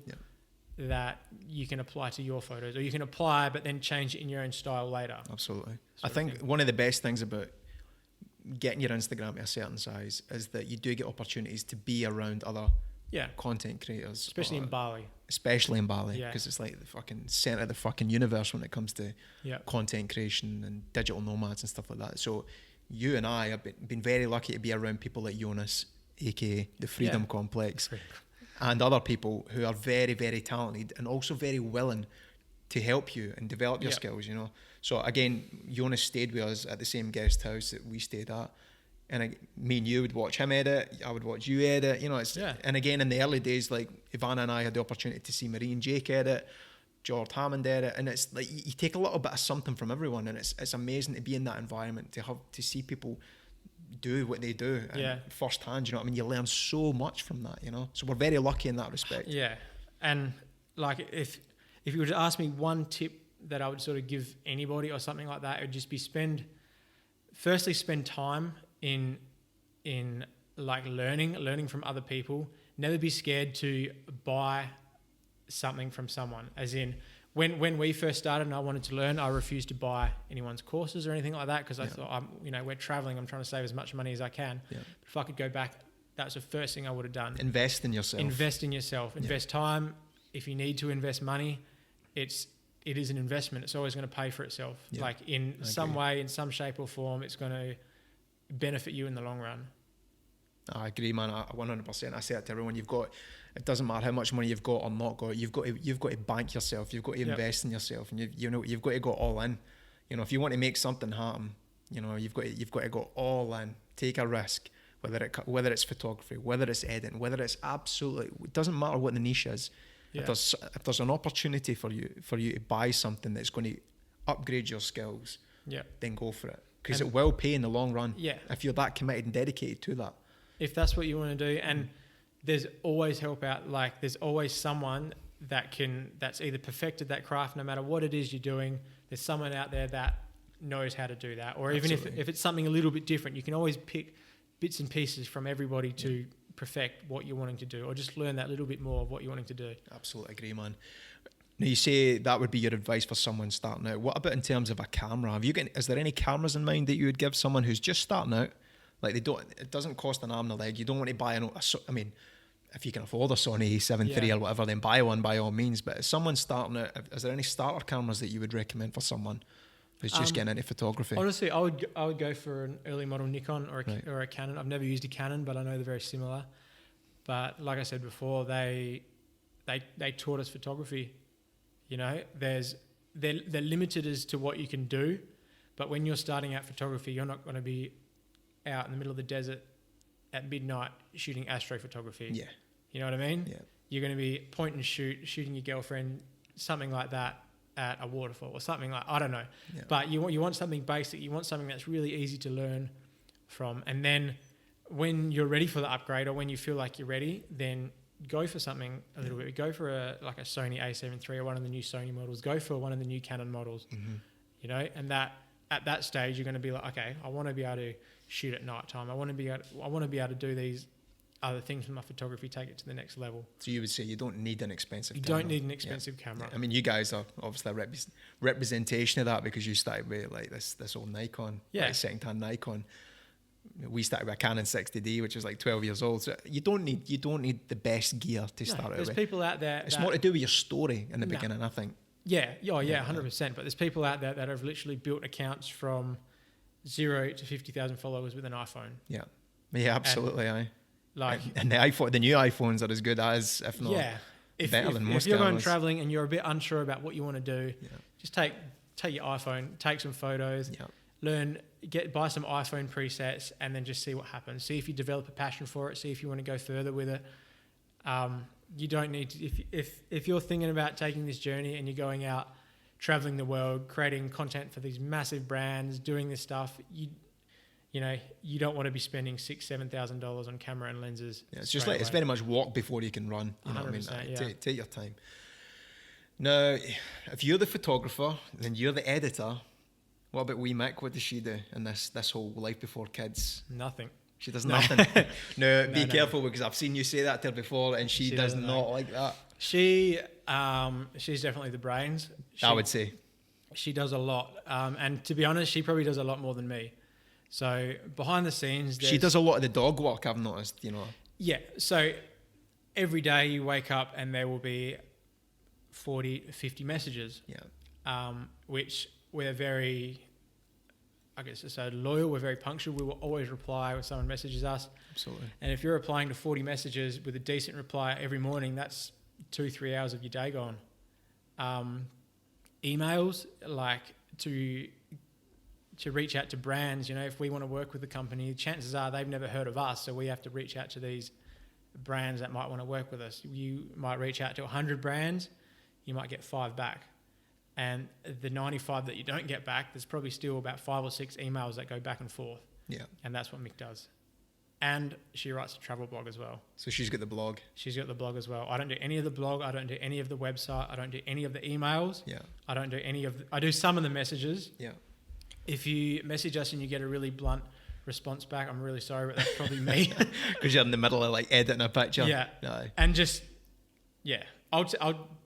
that you can apply to your photos, or you can apply but then change it in your own style later. Absolutely. I think one of the best things about getting your Instagram to a certain size is that you do get opportunities to be around other content creators. Especially in Bali. Because it's like the fucking centre of the fucking universe when it comes to content creation and digital nomads and stuff like that. So you and I have been very lucky to be around people like Jonas, aka the Freedom Complex, and other people who are very, very talented and also very willing to help you and develop your skills, you know. So again, Jonas stayed with us at the same guest house that we stayed at. And me and you would watch him edit, I would watch you edit, you know. And again, in the early days, like Ivana and I had the opportunity to see Marie and Jake edit, George Hammond edit, and it's like you take a little bit of something from everyone, and it's amazing to be in that environment, to see people do what they do firsthand, you know what I mean? You learn so much from that, you know. So we're very lucky in that respect. Yeah. And like if you were to ask me one tip that I would sort of give anybody or something like that, it would just be spend time in like learning from other people. Never be scared to buy something from someone. As in, when we first started and I wanted to learn, I refused to buy anyone's courses or anything like that, because I thought, we're traveling, I'm trying to save as much money as I can. But if I could go back, that's the first thing I would have done. Invest in yourself. Invest time. If you need to invest money, it is an investment. It's always going to pay for itself. Like in some way, in some shape or form, it's going to benefit you in the long run. I agree, man. 100%. I say it to everyone. It doesn't matter how much money you've got or not got. You've got to bank yourself. You've got to invest in yourself, and you've got to go all in. You know, if you want to make something happen, you know, you've got to go all in. Take a risk, whether it's photography, whether it's editing, whether it's it doesn't matter what the niche is. If there's an opportunity for you to buy something that's going to upgrade your skills, then go for it, because it will pay in the long run. If you're that committed and dedicated to that. If that's what you want to do, and there's always help out. Like there's always someone that's either perfected that craft, no matter what it is you're doing. There's someone out there that knows how to do that, or even if it's something a little bit different, you can always pick bits and pieces from everybody to perfect what you're wanting to do, or just learn that little bit more of what you're wanting to do. Absolutely agree, man. Now you say that would be your advice for someone starting out. What about in terms of a camera? Is there any cameras in mind that you would give someone who's just starting out? Like it doesn't cost an arm and a leg. You don't want to buy if you can afford a Sony A7 III or whatever, then buy one by all means. But if someone's starting out, is there any starter cameras that you would recommend for someone who's just getting into photography? Honestly, I would go for an early model Nikon or a Canon. I've never used a Canon, but I know they're very similar. But like I said before, they taught us photography. You know, they're limited as to what you can do, but when you're starting out photography, you're not going to be out in the middle of the desert at midnight shooting astrophotography. Yeah. You know what I mean? Yeah. You're going to be point and shooting your girlfriend, something like that, at a waterfall or something like, I don't know. Yeah. But you want something basic. You want something that's really easy to learn from. And then when you're ready for the upgrade, or when you feel like you're ready, then go for something a little bit. Go for a Sony A7 III or one of the new Sony models. Go for one of the new Canon models. Mm-hmm. You know, and that at that stage you're going to be like, okay, I want to be able to shoot at night time. I want to be able to do these other things with my photography, take it to the next level. So you would say you don't need an expensive camera. You don't need an expensive camera. Yeah. I mean, you guys are obviously a representation of that, because you started with like this old Nikon, like second-hand Nikon. We started with a Canon 60D, which is like 12 years old. So you don't need the best gear to start out with. There's people out there. It's more to do with your story in the beginning, I think. 100%. But there's people out there that have literally built accounts from 0 to 50,000 followers with an iPhone. Yeah, absolutely. And the new iPhones are as good as, if not better than most. If you're going traveling and you're a bit unsure about what you want to do, just take your iPhone, take some photos, buy some iPhone presets, and then just see what happens. See if you develop a passion for it. See if you want to go further with it. You don't need to, if you're thinking about taking this journey and you're going out traveling the world, creating content for these massive brands, doing this stuff, you don't want to be spending $6,000-$7,000 on camera and lenses. Yeah, it's just like, it's very much walk before you can run. You know what I mean? Take your time. Now, if you're the photographer, then you're the editor. What about wee Mick? What does she do in this whole life before kids? Nothing. She does nothing. No, be careful, because I've seen you say that to her before, and she does not like that. She's definitely the brains. I would say. She does a lot. And to be honest, she probably does a lot more than me. So behind the scenes... She does a lot of the dog work, I've noticed, you know. Yeah. So every day you wake up and there will be 40, 50 messages. Yeah. Which we're very... I guess so loyal, we're very punctual. We will always reply when someone messages us. Absolutely. And if you're replying to 40 messages with a decent reply every morning, that's 2-3 hours of your day gone. Emails, like to reach out to brands, you know, if we want to work with the company, chances are they've never heard of us, so we have to reach out to these brands that might want to work with us. You might reach out to 100 brands, you might get 5 back. And the 95 that you don't get back, there's probably still about 5 or 6 emails that go back and forth. Yeah. And that's what Mick does. And she writes a travel blog as well. So she's got the blog. She's got the blog as well. I don't do any of the blog. I don't do any of the website. I don't do any of the emails. Yeah. I don't do any of... I do some of the messages. Yeah. If you message us and you get a really blunt response back, I'm really sorry, but that's probably me. Because you're in the middle of like editing a picture. Yeah. No. And just... Yeah. I'll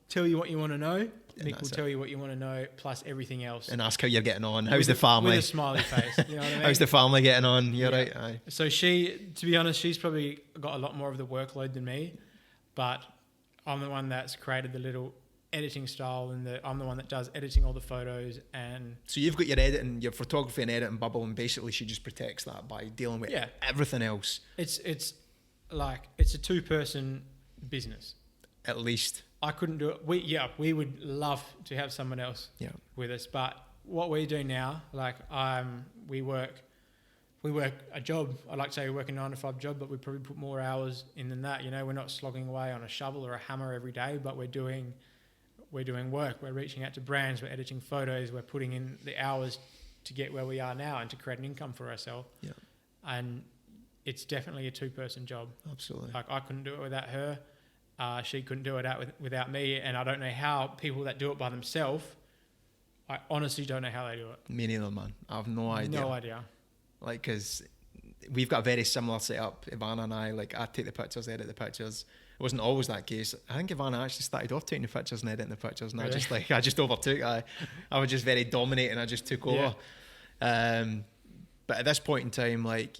tell you what you want to know. Mick will tell you what you want to know, plus everything else. And ask how you're getting on. How's the family? With a smiley face. You know what I mean? How's the family getting on? You're right. Aye. So to be honest, she's probably got a lot more of the workload than me, but I'm the one that's created the little editing style, and I'm the one that does editing all the photos. And so you've got your photography and editing bubble, and basically she just protects that by dealing with everything else. It's a 2-person business. At least. I couldn't do it. We would love to have someone else with us, but what we do now, like we work a job. I'd like to say we work a 9-to-5 job, but we probably put more hours in than that. You know, we're not slogging away on a shovel or a hammer every day, but we're doing work. We're reaching out to brands. We're editing photos. We're putting in the hours to get where we are now and to create an income for ourselves. Yeah, and it's definitely a 2-person job. Absolutely. Like I couldn't do it without her. She couldn't do it without me, and I don't know how people that do it by themselves, I honestly don't know how they do it. Me neither, man. I have no idea. No idea. Like, because we've got a very similar setup, Ivana and I. Like, I take the pictures, edit the pictures. It wasn't always that case. I think Ivana actually started off taking the pictures and editing the pictures, and really? I just overtook. I was just very dominating. I just took over. But at this point in time, like,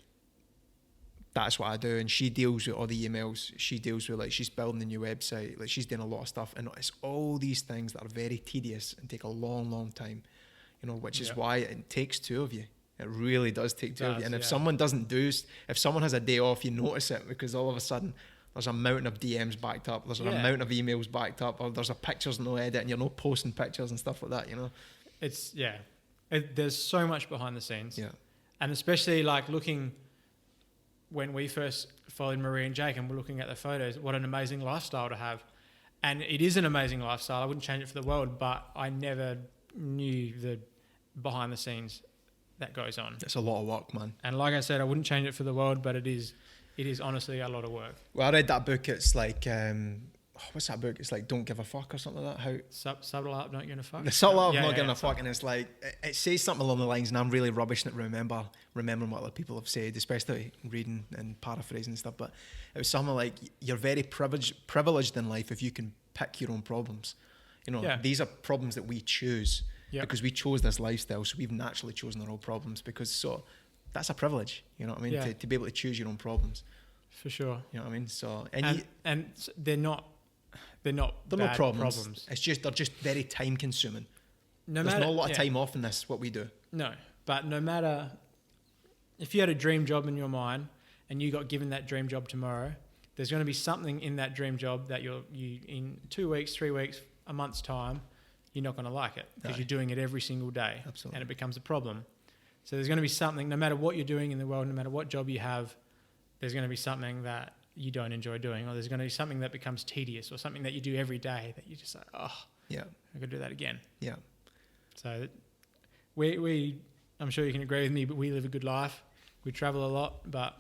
that's what I do, and she deals with all the emails. She deals with, like, she's building a new website, like she's doing a lot of stuff, and it's all these things that are very tedious and take a long time, you know, which is why it takes 2 of you. It really does take 2 of you. And if someone if someone has a day off, you notice it, because all of a sudden there's a mountain of DMs backed up, there's an amount of emails backed up, or there's a pictures no edit, and you're not posting pictures and stuff like that, you know. It's there's so much behind the scenes. Yeah. And especially like looking, when we first followed Marie and Jake and we're looking at the photos, what an amazing lifestyle to have. And it is an amazing lifestyle. I wouldn't change it for the world, but I never knew the behind the scenes that goes on. It's a lot of work, man. And like I said, I wouldn't change it for the world, but it is honestly a lot of work. Well, I read that book. It's like, what's that book? It's like Don't Give a Fuck or something like that. Subtle Art of Not Giving a Fuck. The Subtle Art of Not Giving a Fuck, and it's like, it says something along the lines, and I'm really rubbish at remembering what other people have said, especially reading and paraphrasing and stuff, but it was something like, you're very privileged in life if you can pick your own problems. You know, these are problems that we choose because we chose this lifestyle, so we've naturally chosen our own problems, so that's a privilege, you know what I mean, to be able to choose your own problems. For sure. You know what I mean? So and they're not bad problems. It's just, they're just very time consuming. There's not a lot of time off in this, what we do. No, but no matter, if you had a dream job in your mind and you got given that dream job tomorrow, there's going to be something in that dream job that you in 2 weeks, 3 weeks, a month's time, you're not going to like it because you're doing it every single day. Absolutely. And it becomes a problem. So there's going to be something, no matter what you're doing in the world, no matter what job you have, there's going to be something that you don't enjoy doing, or there's going to be something that becomes tedious, or something that you do every day that you just say, I could do that again. Yeah. So I'm sure you can agree with me, but we live a good life. We travel a lot, but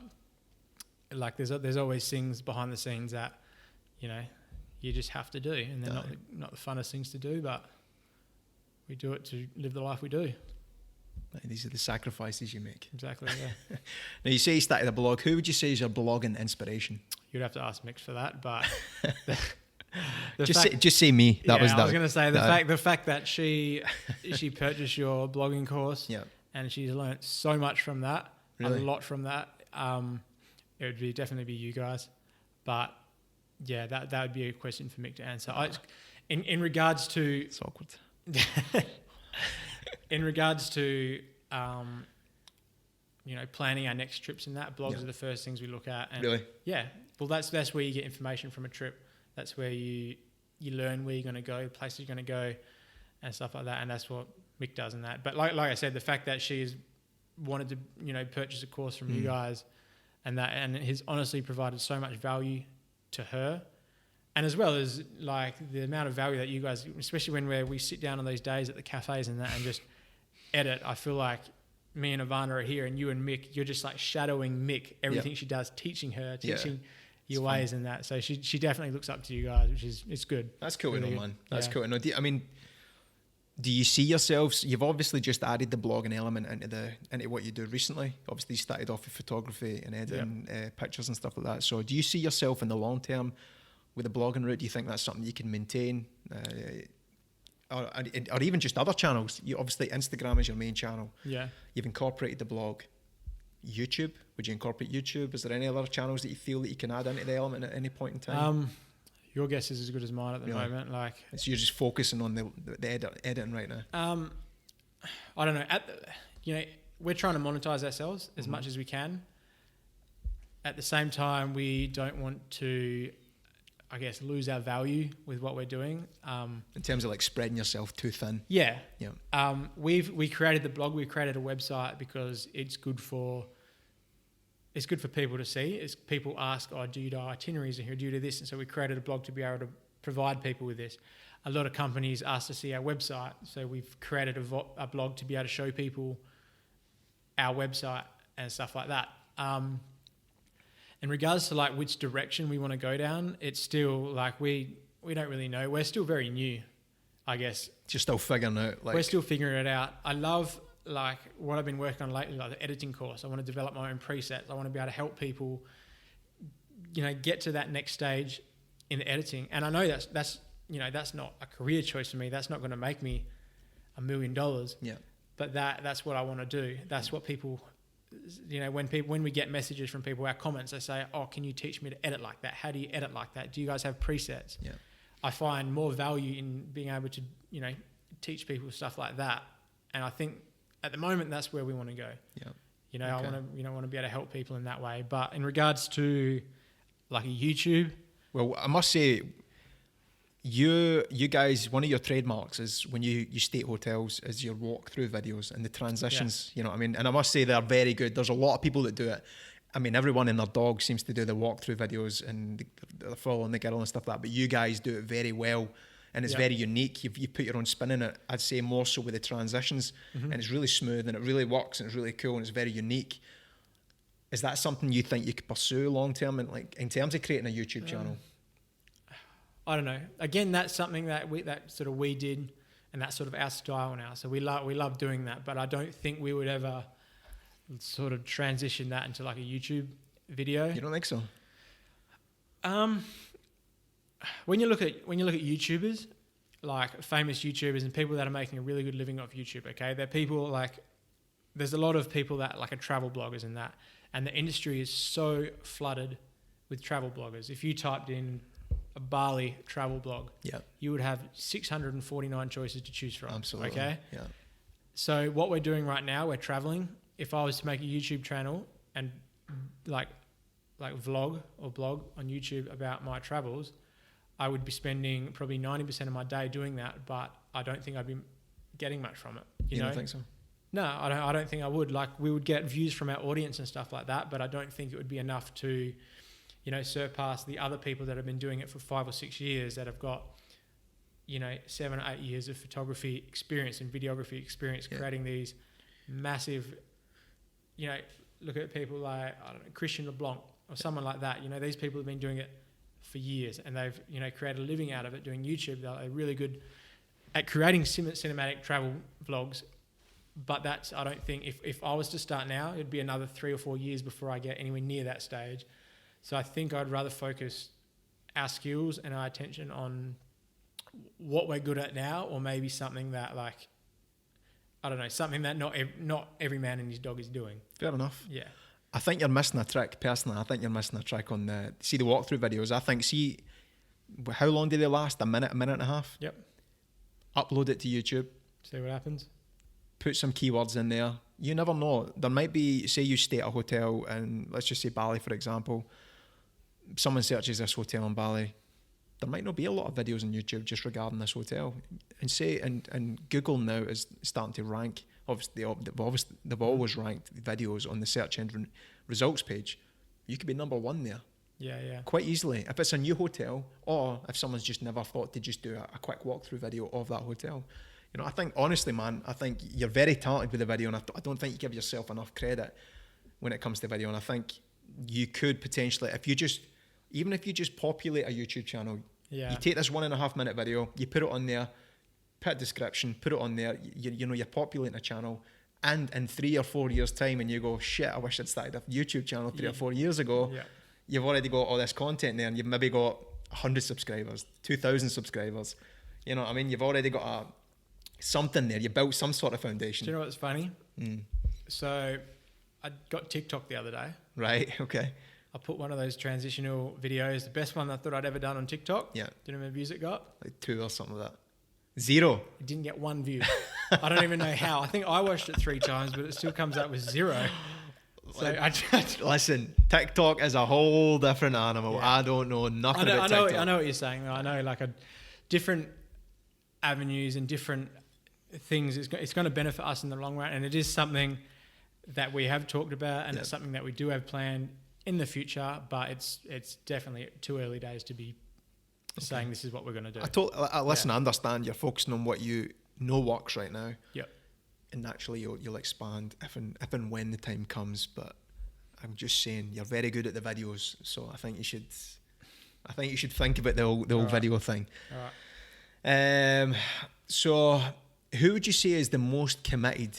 like there's always things behind the scenes that, you know, you just have to do, and they're not the funnest things to do, but we do it to live the life we do. These are the sacrifices you make. Exactly, yeah. Now, you say you started a blog. Who would you say is your blogging inspiration? You'd have to ask Mick for that, but just say me. That was that. I was going to say the fact that she purchased your blogging course, and she's learnt so much from that, a lot from that. It would definitely be you guys, but yeah, that would be a question for Mick to answer. In regards to, it's awkward. In regards to, planning our next trips and that, blogs are the first things we look at. And really? Yeah. Well, that's where you get information from a trip. That's where you learn where you're going to go, places you're going to go, and stuff like that. And that's what Mick does in that. But like I said, the fact that she's wanted to, purchase a course from you guys, and it has honestly provided so much value to her. And as well as like the amount of value that you guys, especially when we sit down on those days at the cafes and that and just edit, I feel like me and Ivana are here and you and Mick, you're just like shadowing Mick, everything she does, teaching your ways and that. So she definitely looks up to you guys, it's good. That's cool to know, man. That's cool to know. Do you see yourselves, you've obviously just added the blogging element into what you do recently. Obviously you started off with photography and editing pictures and stuff like that. So do you see yourself in the long term with the blogging route? Do you think that's something you can maintain? Or even just other channels? Obviously Instagram is your main channel. Yeah. You've incorporated the blog. YouTube, would you incorporate YouTube? Is there any other channels that you feel that you can add into the element at any point in time? Your guess is as good as mine at the moment. Like, so you're just focusing on the editing right now? I don't know. We're trying to monetize ourselves as much as we can. At the same time, we don't want to, I guess, lose our value with what we're doing. In terms of like spreading yourself too thin. Yeah. We created the blog. We created a website because it's good for people to see. People ask, do you do itineraries and do you do this? And so we created a blog to be able to provide people with this. A lot of companies ask to see our website. So we've created a blog to be able to show people our website and stuff like that. In regards to like which direction we want to go down, it's still like we don't really know. We're still very new, I guess. Just still figuring it out. We're still figuring it out. I love like what I've been working on lately, like the editing course. I want to develop my own presets. I want to be able to help people, get to that next stage in the editing. And I know that's not a career choice for me. That's not going to make me $1 million. Yeah. But that's what I want to do. That's what people, when we get messages from people, our comments, they say, can you teach me to edit like that? How do you edit like that? Do you guys have presets? Yeah. I find more value in being able to, teach people stuff like that. And I think at the moment, that's where we want to go. Yeah. I want to be able to help people in that way. But in regards to like a YouTube. Well, I must say, you guys, one of your trademarks is when you stay at hotels is your walkthrough videos and the transitions, you know what I mean? And I must say they're very good. There's a lot of people that do it. I mean, everyone and their dog seems to do the walkthrough videos and they're following the girl and stuff like that, but you guys do it very well. And it's very unique. You put your own spin in it. I'd say more so with the transitions. And it's really smooth and it really works and it's really cool and it's very unique. Is that something you think you could pursue long term in terms of creating a YouTube channel? I don't know. Again, that's something that we did, and that's sort of our style now. So we love doing that, but I don't think we would ever sort of transition that into like a YouTube video. You don't think so? When you look at YouTubers, like famous YouTubers and people that are making a really good living off YouTube, okay, they're people like, there's a lot of people that like are travel bloggers and that, and the industry is so flooded with travel bloggers. If you typed in a Bali travel blog, you would have 649 choices to choose from. Absolutely. Okay. Yeah. So what we're doing right now, we're traveling. If I was to make a YouTube channel and like vlog or blog on YouTube about my travels, I would be spending probably 90% of my day doing that, but I don't think I'd be getting much from it. You know? Don't think so? No, I don't think I would. Like, we would get views from our audience and stuff like that, but I don't think it would be enough to, surpass the other people that have been doing it for 5 or 6 years that have got, 7 or 8 years of photography experience and videography experience, creating these massive, look at people like, I don't know, Christian LeBlanc or someone like that. These people have been doing it for years, and they've created a living out of it doing YouTube. They're really good at creating cinematic travel vlogs. But I don't think if I was to start now, it'd be another 3 or 4 years before I get anywhere near that stage. So I think I'd rather focus our skills and our attention on what we're good at now, or maybe something that something that not every man and his dog is doing. Fair enough. Yeah. I think you're missing a trick, personally. I think you're missing a trick on the walkthrough videos. I think, how long do they last? A minute and a half? Yep. Upload it to YouTube. See what happens. Put some keywords in there. You never know. There might be, say you stay at a hotel and let's just say Bali, for example. Someone searches this hotel in Bali. There might not be a lot of videos on YouTube just regarding this hotel. And Google now is starting to rank. Obviously, they've always ranked videos on the search engine results page. You could be number one there. Yeah. Quite easily. If it's a new hotel, or if someone's just never thought to just do a quick walkthrough video of that hotel. I think, honestly, man, I think you're very talented with the video, and I don't think you give yourself enough credit when it comes to video. And I think you could potentially, if you just populate a YouTube channel, you take this 1.5 minute video, you put it on there, put a description, put it on there, you're populating a channel, and in 3 or 4 years' time, and you go, shit, I wish I'd started a YouTube channel 3 or 4 years ago. Yeah. You've already got all this content there, and you've maybe got 100 subscribers, 2,000 subscribers. You know what I mean? You've already got something there. You built some sort of foundation. Do you know what's funny? So I got TikTok the other day. Right, okay. I put one of those transitional videos, the best one I thought I'd ever done on TikTok. Yeah. Do you know how many views it got? Like 2 or something like that. 0. It didn't get 1 view. I don't even know how. I think I watched it 3 times, but it still comes up with 0. So listen, TikTok is a whole different animal. Yeah. I don't know nothing about TikTok. I know what you're saying. I know different avenues and different things. It's going to benefit us in the long run, and it is something that we have talked about, and it's something that we do have planned in the future. But it's definitely too early days to be saying this is what we're going to do. Listen, I understand you're focusing on what you know works right now. Yep. And naturally you'll expand if and when the time comes. But I'm just saying you're very good at the videos, so I think you should think about the old video thing. All right. So who would you say is the most committed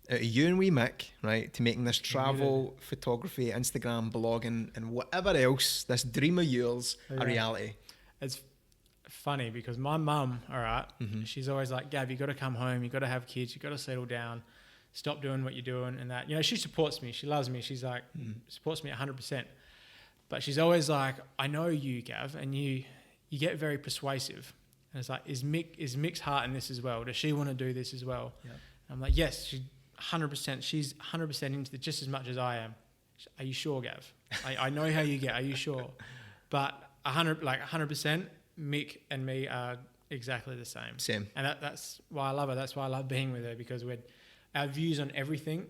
out of you and wee Mick, right, to making this travel, photography, Instagram, blogging, and whatever else, this dream of yours, a reality? It's funny because my mum, all right, she's always like, Gav, you got to come home, you got to have kids, you got to settle down, stop doing what you're doing, and that. She supports me, she loves me, she's like, supports me 100%. But she's always like, I know you, Gav, and you get very persuasive. And it's like, is Mick's heart in this as well? Does she want to do this as well? Yeah. I'm like, yes, she's 100%. She's 100% into it just as much as I am. Are you sure, Gav? I know how you get. Are you sure? But 100%, Mick and me are exactly the same. Same. And that's why I love her. That's why I love being with her, because our views on everything,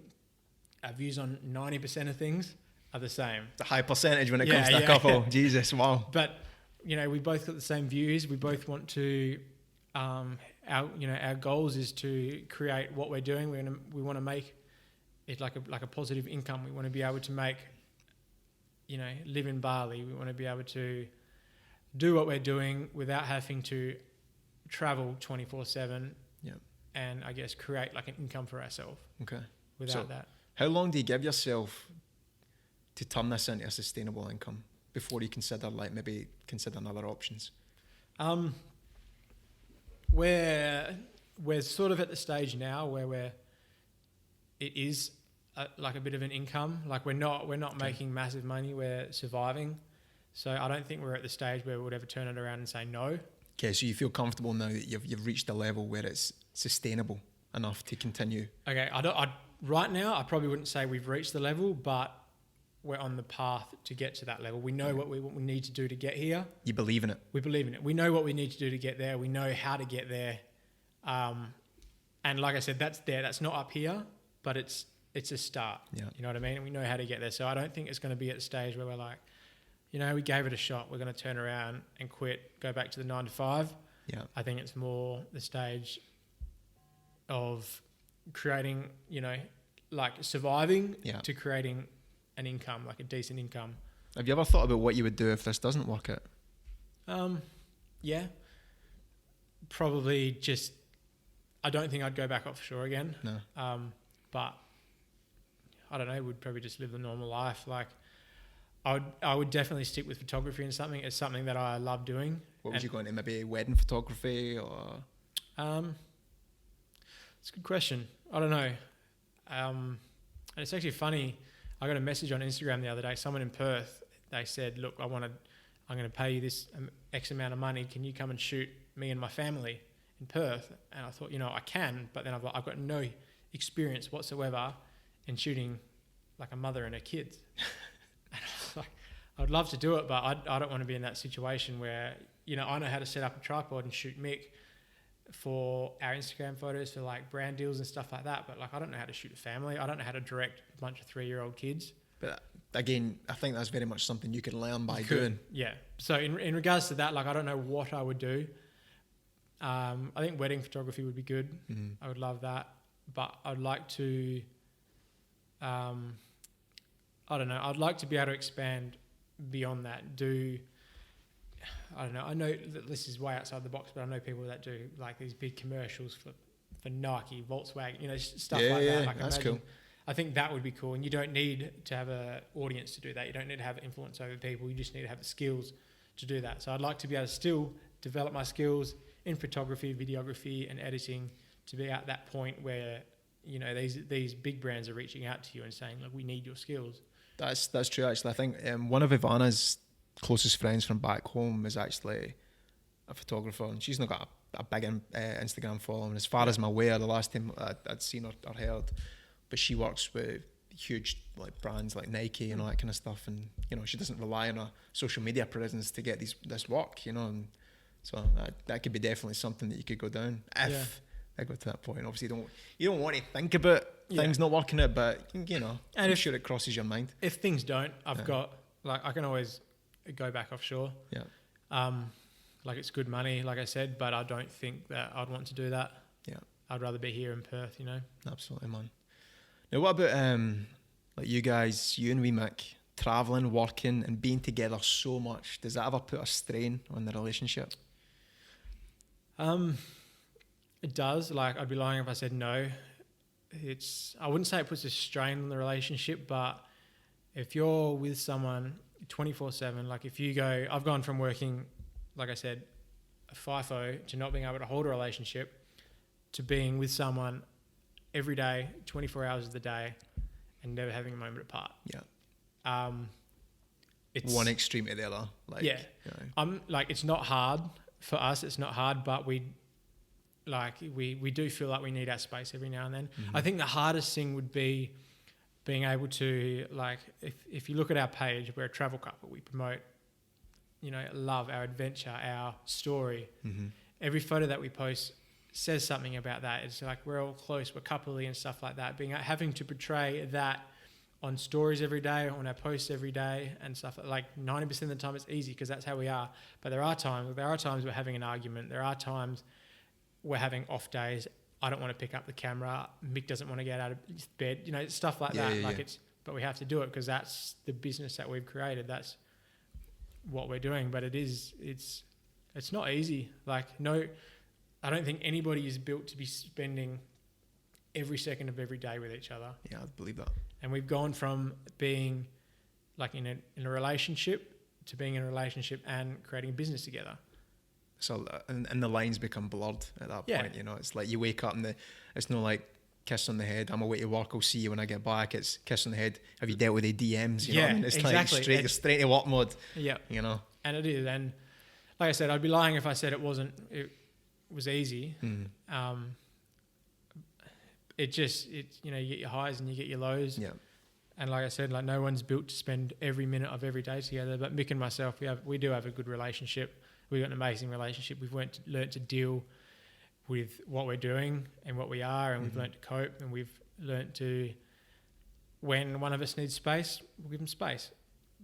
our views on 90% of things are the same. It's a high percentage when it comes to a couple. Yeah. Jesus, wow. But we both got the same views. We both want to, our goals is to create what we're doing. We want to make it like a positive income. We want to be able to make, live in Bali. We want to be able to do what we're doing without having to travel 24/7. Yeah. And I guess create like an income for ourselves. Okay. Without that. How long do you give yourself to turn this into a sustainable income before you consider other options? We're sort of at the stage now where it is like a bit of an income. Like we're not making massive money. We're surviving. So I don't think we're at the stage where we would ever turn it around and say no. Okay, so you feel comfortable now that you've reached a level where it's sustainable enough to continue. Okay, right now I probably wouldn't say we've reached the level, but we're on the path to get to that level. We know what we need to do to get here. You believe in it? We believe in it. We know what we need to do to get there. We know how to get there. And like I said, that's there. That's not up here, but it's a start. Yeah. You know what I mean? And we know how to get there. So I don't think it's going to be at the stage where we're like, we gave it a shot. We're going to turn around and quit, go back to the 9 to 5. Yeah. I think it's more the stage of creating, like surviving to creating an income, like a decent income. Have you ever thought about what you would do if this doesn't work out? Yeah. Probably just, I don't think I'd go back offshore again. No. But I don't know, would probably just live the normal life. Like I would definitely stick with photography and something. It's something that I love doing. What would you go into? Maybe wedding photography or? It's a good question. I don't know. And it's actually funny. I got a message on Instagram the other day. Someone in Perth, they said, look, I'm going to pay you this X amount of money. Can you come and shoot me and my family in Perth? And I thought, I can, but then I've got no experience whatsoever in shooting like a mother and her kids. And I was like, I'd love to do it, but I don't want to be in that situation where, I know how to set up a tripod and shoot Mick for our Instagram photos for like brand deals and stuff like that. But like, I don't know how to shoot a family. I don't know how to direct a bunch of 3-year-old kids. But again, I think that's very much something you can learn by doing. Yeah. So in regards to that, like, I don't know what I would do. I think wedding photography would be good. Mm-hmm. I would love that. But I'd like to, I don't know. I'd like to be able to expand beyond that. I don't know. I know that this is way outside the box, but I know people that do like these big commercials for Nike, Volkswagen, stuff like that. Like, that's cool. I think that would be cool. And you don't need to have an audience to do that. You don't need to have influence over people. You just need to have the skills to do that. So I'd like to be able to still develop my skills in photography, videography, and editing to be at that point where, these big brands are reaching out to you and saying, look, we need your skills. That's true, actually. I think one of Ivana's closest friends from back home is actually a photographer, and she's not got a big Instagram following. As far as I'm aware, the last time I'd seen or heard, but she works with huge like brands like Nike and all that kind of stuff, and she doesn't rely on a social media presence to get this work, and so that could be definitely something that you could go down if I go to that point. Obviously, you don't want to think about things not working out, but and I'm sure it crosses your mind. If things don't, I've got like I can always go back offshore. Yeah. Like it's good money, like I said, but I don't think that I'd want to do that. Yeah. I'd rather be here in Perth, Absolutely, man. Now, what about like you guys, you and wee Mick, travelling, working, and being together so much? Does that ever put a strain on the relationship? It does. Like, I'd be lying if I said no. I wouldn't say it puts a strain on the relationship, but if you're with someone 24/7, like if you go, I've gone from working, like I said, a FIFO to not being able to hold a relationship to being with someone every day, 24 hours of the day, and never having a moment apart. Yeah. It's one extreme to the other. Like, yeah. Like, it's not hard for us. It's not hard, but we do feel like we need our space every now and then. Mm-hmm. I think the hardest thing would be being able to, like, if you look at our page, we're a travel couple. We promote, love, our adventure, our story. Mm-hmm. Every photo that we post says something about that. It's like we're all close, we're coupley and stuff like that. Having to portray that on stories every day, on our posts every day and stuff, like 90% of the time it's easy because that's how we are. But there are times we're having an argument. There are times we're having off days. I don't want to pick up the camera. Mick doesn't want to get out of his bed. Stuff like that. But we have to do it because that's the business that we've created. That's what we're doing. But it's not easy. Like, no, I don't think anybody is built to be spending every second of every day with each other. Yeah, I believe that. And we've gone from being like in a relationship to being in a relationship and creating a business together. So and the lines become blurred at that point. It's like you wake up and it's not like kiss on the head, I'm away to work, I'll see you when I get back. It's kiss on the head, have you dealt with the DMs? You know what I mean? It's exactly. Like straight to work mode. Yeah. And it is. And like I said, I'd be lying if I said it was easy. Mm. You get your highs and you get your lows. Yeah. And like I said, like no one's built to spend every minute of every day together. But Mick and myself, we do have a good relationship. We've got an amazing relationship. We've learnt to deal with what we're doing and what we are, and we've learnt to cope, and we've learnt to, when one of us needs space, we'll give them space.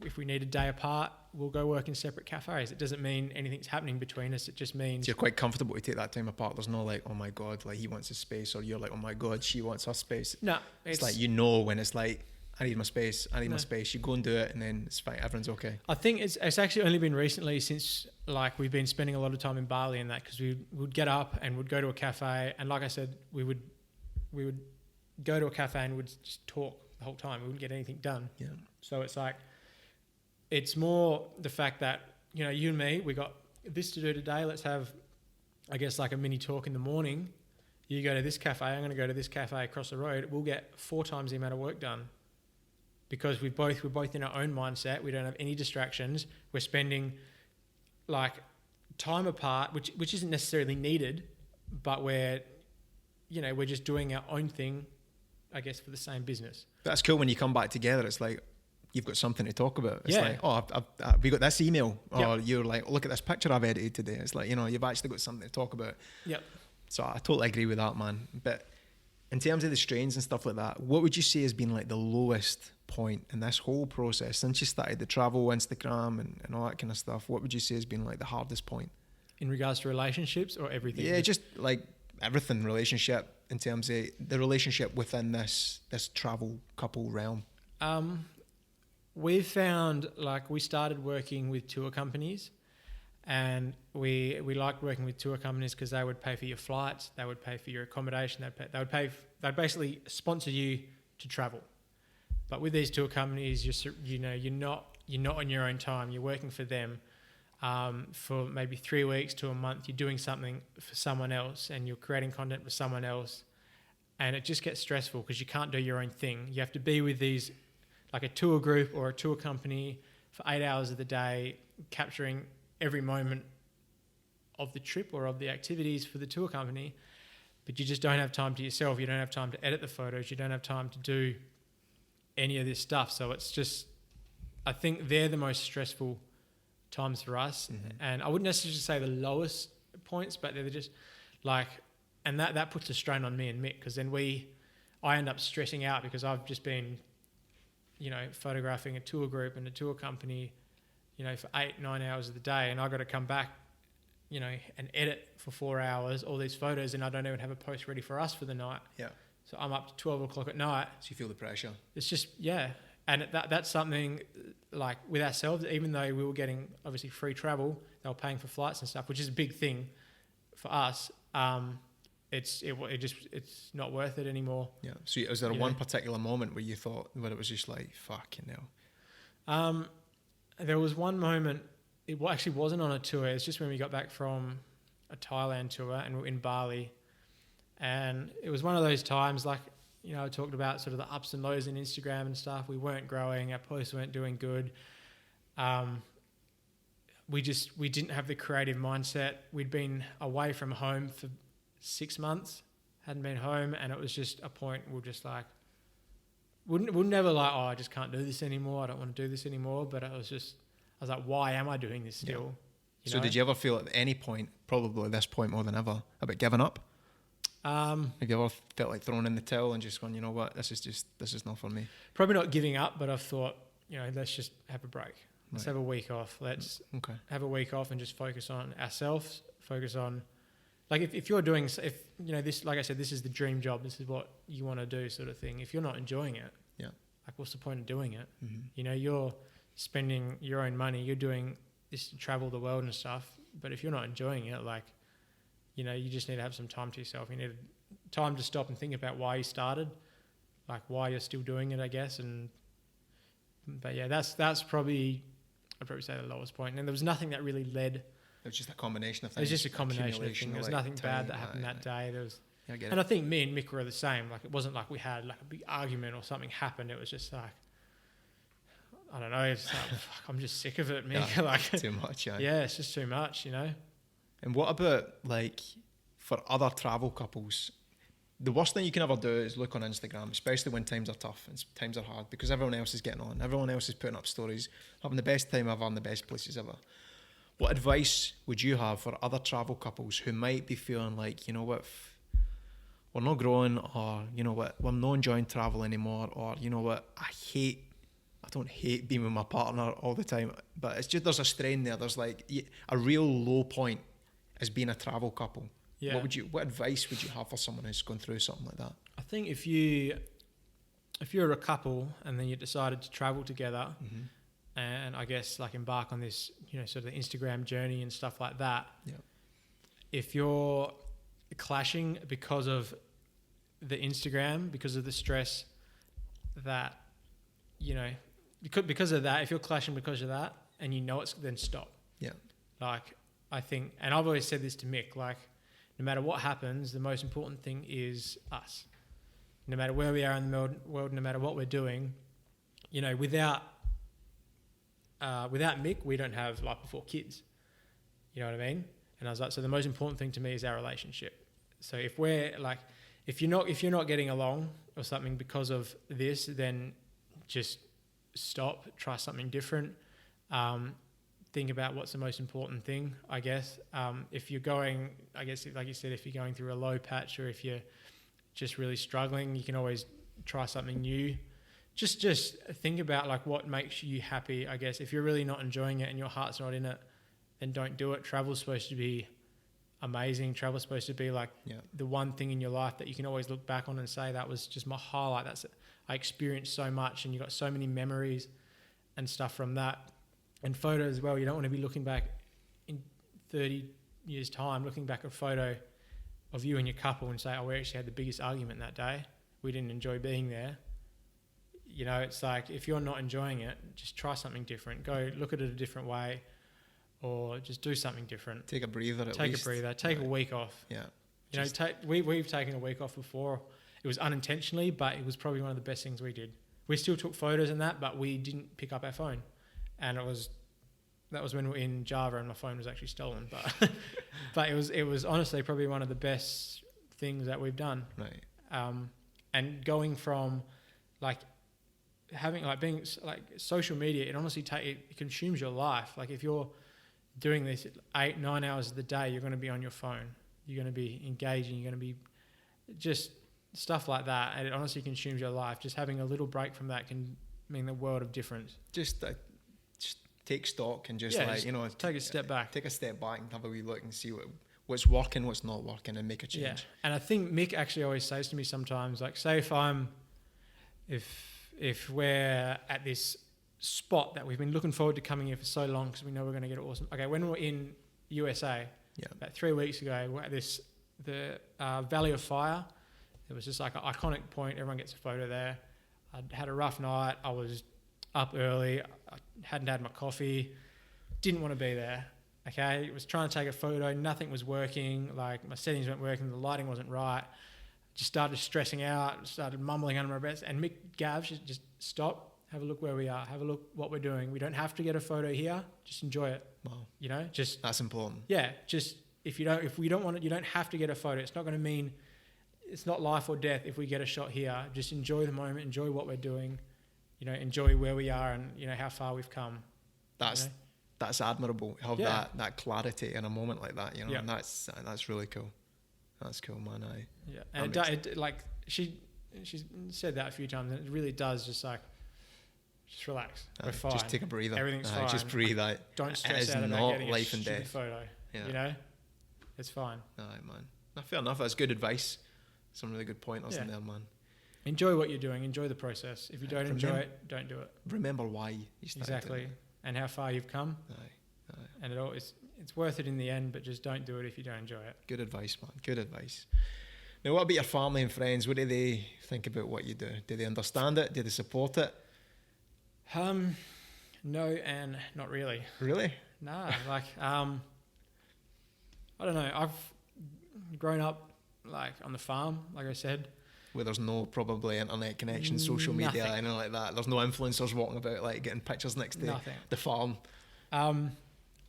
If we need a day apart, we'll go work in separate cafes. It doesn't mean anything's happening between us. It just means... So you're quite comfortable to take that time apart. There's no like, oh my God, like he wants his space, or you're like, oh my God, she wants her space. No. It's like, when it's like, I need my space. My space. You go and do it, and then it's fine. Everyone's okay. I think it's actually only been recently since like we've been spending a lot of time in Bali and that, because we would get up and would go to a cafe, and like I said, we would go to a cafe and would just talk the whole time. We wouldn't get anything done. Yeah. So it's like, it's more the fact that, you know, you and me, we got this to do today. Let's have, I guess, like a mini talk in the morning. You go to this cafe, I'm going to go to this cafe across the road. We'll get 4 times the amount of work done, because we're both in our own mindset. We don't have any distractions. We're spending like time apart, which isn't necessarily needed, but we're just doing our own thing, I guess, for the same business. That's cool when you come back together. It's like you've got something to talk about. It's like, oh, we got this email, or you're like, look at this picture I've edited today. It's like, you know, you've actually got something to talk about. Yep. So I totally agree with that, man. But in terms of the strains and stuff like that, what would you say has been like the lowest point in this whole process since you started the travel, Instagram and all that kind of stuff? What would you say has been like the hardest point? In regards to relationships or everything? Yeah, just like everything, relationship, in terms of the relationship within this travel couple realm. We've found, like, we started working with tour companies, and we liked working with tour companies because they would pay for your flights, they would pay for your accommodation, they'd basically sponsor you to travel. But with these tour companies, you're not on your own time. You're working for them for maybe 3 weeks to a month. You're doing something for someone else, and you're creating content for someone else, and it just gets stressful because you can't do your own thing. You have to be with these, like a tour group or a tour company, for 8 hours of the day, capturing every moment of the trip or of the activities for the tour company, but you just don't have time to yourself. You don't have time to edit the photos. You don't have time to do any of this stuff. So it's just, I think they're the most stressful times for us. Mm-hmm. And I wouldn't necessarily say the lowest points, but they're just like, and that puts a strain on me and Mick, because then I end up stressing out because I've just been, you know, photographing a tour group and a tour company, you know, for 8-9 hours of the day, and I got to come back, you know, and edit for 4 hours all these photos, and I don't even have a post ready for us for the night. Yeah. So I'm up to 12 o'clock at night. So you feel the pressure. It's just, yeah. And that's something, like, with ourselves, even though we were getting obviously free travel, they were paying for flights and stuff, which is a big thing for us. It's not worth it anymore. Yeah. So was there one particular moment where you thought, where it was just like, fucking hell? There was one moment, it actually wasn't on a tour. It's just when we got back from a Thailand tour and we were in Bali. And it was one of those times, like, you know, I talked about sort of the ups and lows in Instagram and stuff. We weren't growing. Our posts weren't doing good. We didn't have the creative mindset. We'd been away from home for 6 months, hadn't been home, and it was just a point we're just like, we're never like, oh, I just can't do this anymore. I don't want to do this anymore. But I was like, why am I doing this still? Yeah. So did you ever feel at any point, probably at this point more than ever, about giving up? Have you ever felt like throwing in the towel and just going, you know what, this is not for me? Probably not giving up, but I've thought, you know, let's just have a break. Let's have a week off. Let's have a week off and just focus on ourselves, focus on, like, if you're doing, if, you know, this, like I said, this is the dream job, this is what you want to do, sort of thing. If you're not enjoying it, like, what's the point of doing it? Mm-hmm. You know, you're spending your own money, you're doing this to travel the world and stuff, but if you're not enjoying it, like, you know, you just need to have some time to yourself. You need time to stop and think about why you started, like why you're still doing it, I guess. But yeah, that's probably, I'd probably say the lowest point. And there was nothing that really led. It was just a combination of things. It was just a combination of things. There was nothing bad that happened that day. There was, and I think me and Mick were the same. Like, it wasn't like we had like a big argument or something happened. It was just like, I don't know. It's like, fuck, I'm just sick of it, Mick. Yeah, like, too much. Yeah, it's just too much, you know. And what about, like, for other travel couples? The worst thing you can ever do is look on Instagram, especially when times are tough and times are hard, because everyone else is getting on. Everyone else is putting up stories, having the best time ever in the best places ever. What advice would you have for other travel couples who might be feeling like, you know what, we're not growing, or, you know what, we're not enjoying travel anymore, or, you know what, I don't hate being with my partner all the time, but it's just, there's a strain there. There's like a real low point as being a travel couple. Yeah. What advice would you have for someone who's going through something like that? I think if you if you're a couple and then you decided to travel together, and I guess like embark on this, sort of the Instagram journey and stuff like that. Yeah. If you're clashing because of the Instagram, because of the stress that, because of that, if you're clashing because of that and then stop. Yeah. Like, I think, and I've always said this to Mick, like, no matter what happens, the most important thing is us. No matter where we are in the world, no matter what we're doing, without Mick, we don't have life before kids. You know what I mean? And I was like, so the most important thing to me is our relationship. So if you're not getting along or something because of this, then just stop, try something different. Think about what's the most important thing, I guess. If you're going, I guess, like you said, if you're going through a low patch or if you're just really struggling, you can always try something new. Just think about like what makes you happy, I guess. If you're really not enjoying it and your heart's not in it, then don't do it. Travel's supposed to be amazing. Travel's supposed to be like the one thing in your life that you can always look back on and say, that was just my highlight. I experienced so much, and you got so many memories and stuff from that. And photos as well. You don't want to be looking back in 30 years' time, looking back at a photo of you and your couple and say, oh, we actually had the biggest argument that day. We didn't enjoy being there. It's like, if you're not enjoying it, just try something different. Go look at it a different way, or just do something different. Take a breather Take a week off. Yeah. We've taken a week off before. It was unintentionally, but it was probably one of the best things we did. We still took photos and that, but we didn't pick up our phone. And that was when we were in Java and my phone was actually stolen. But it was honestly probably one of the best things that we've done. Right. And going from like having like being like social media, it honestly it consumes your life. Like if you're doing this 8-9 hours of the day, you're going to be on your phone. You're going to be engaging. You're going to be just stuff like that. And it honestly consumes your life. Just having a little break from that can mean the world of difference. Just take stock and just take a step back. Take a step back and have a wee look and see what's working, what's not working, and make a change. Yeah. And I think Mick actually always says to me sometimes, like, say if we're at this spot that we've been looking forward to coming here for so long because we know we're going to get it awesome. Okay, when we were in USA, about 3 weeks ago, we're at the Valley of Fire. It was just like an iconic point. Everyone gets a photo there. I'd had a rough night. I was up early. I hadn't had my coffee. Didn't want to be there. Okay, I was trying to take a photo. Nothing was working. Like my settings weren't working. The lighting wasn't right. Just started stressing out. Started mumbling under my breath. And Gav, just stop. Have a look where we are. Have a look what we're doing. We don't have to get a photo here. Just enjoy it. Wow. That's important. Yeah. Just if we don't want it, you don't have to get a photo. It's not going to mean. It's not life or death if we get a shot here. Just enjoy the moment. Enjoy what we're doing. Enjoy where we are and how far we've come. That's admirable. Have that clarity in a moment like that. And that's really cool. That's cool, man. And she said that a few times, and it really does just relax. We're fine. Just take a breather. Everything's fine. Just breathe out. Don't stress out about getting life and death photo. Yeah. It's fine. All right, man. Fair enough. That's good advice. Some really good pointers in there, man. Enjoy what you're doing. Enjoy the process. If you don't enjoy it, don't do it. Remember why you started. Exactly. And how far you've come. Aye. And it's worth it in the end, but just don't do it if you don't enjoy it. Good advice, man. Good advice. Now, what about your family and friends? What do they think about what you do? Do they understand it? Do they support it? No, and not really. Really? Nah. I don't know. I've grown up on the farm, like I said. Where there's no probably internet connection, social media, anything like that. There's no influencers walking about getting pictures next to the farm.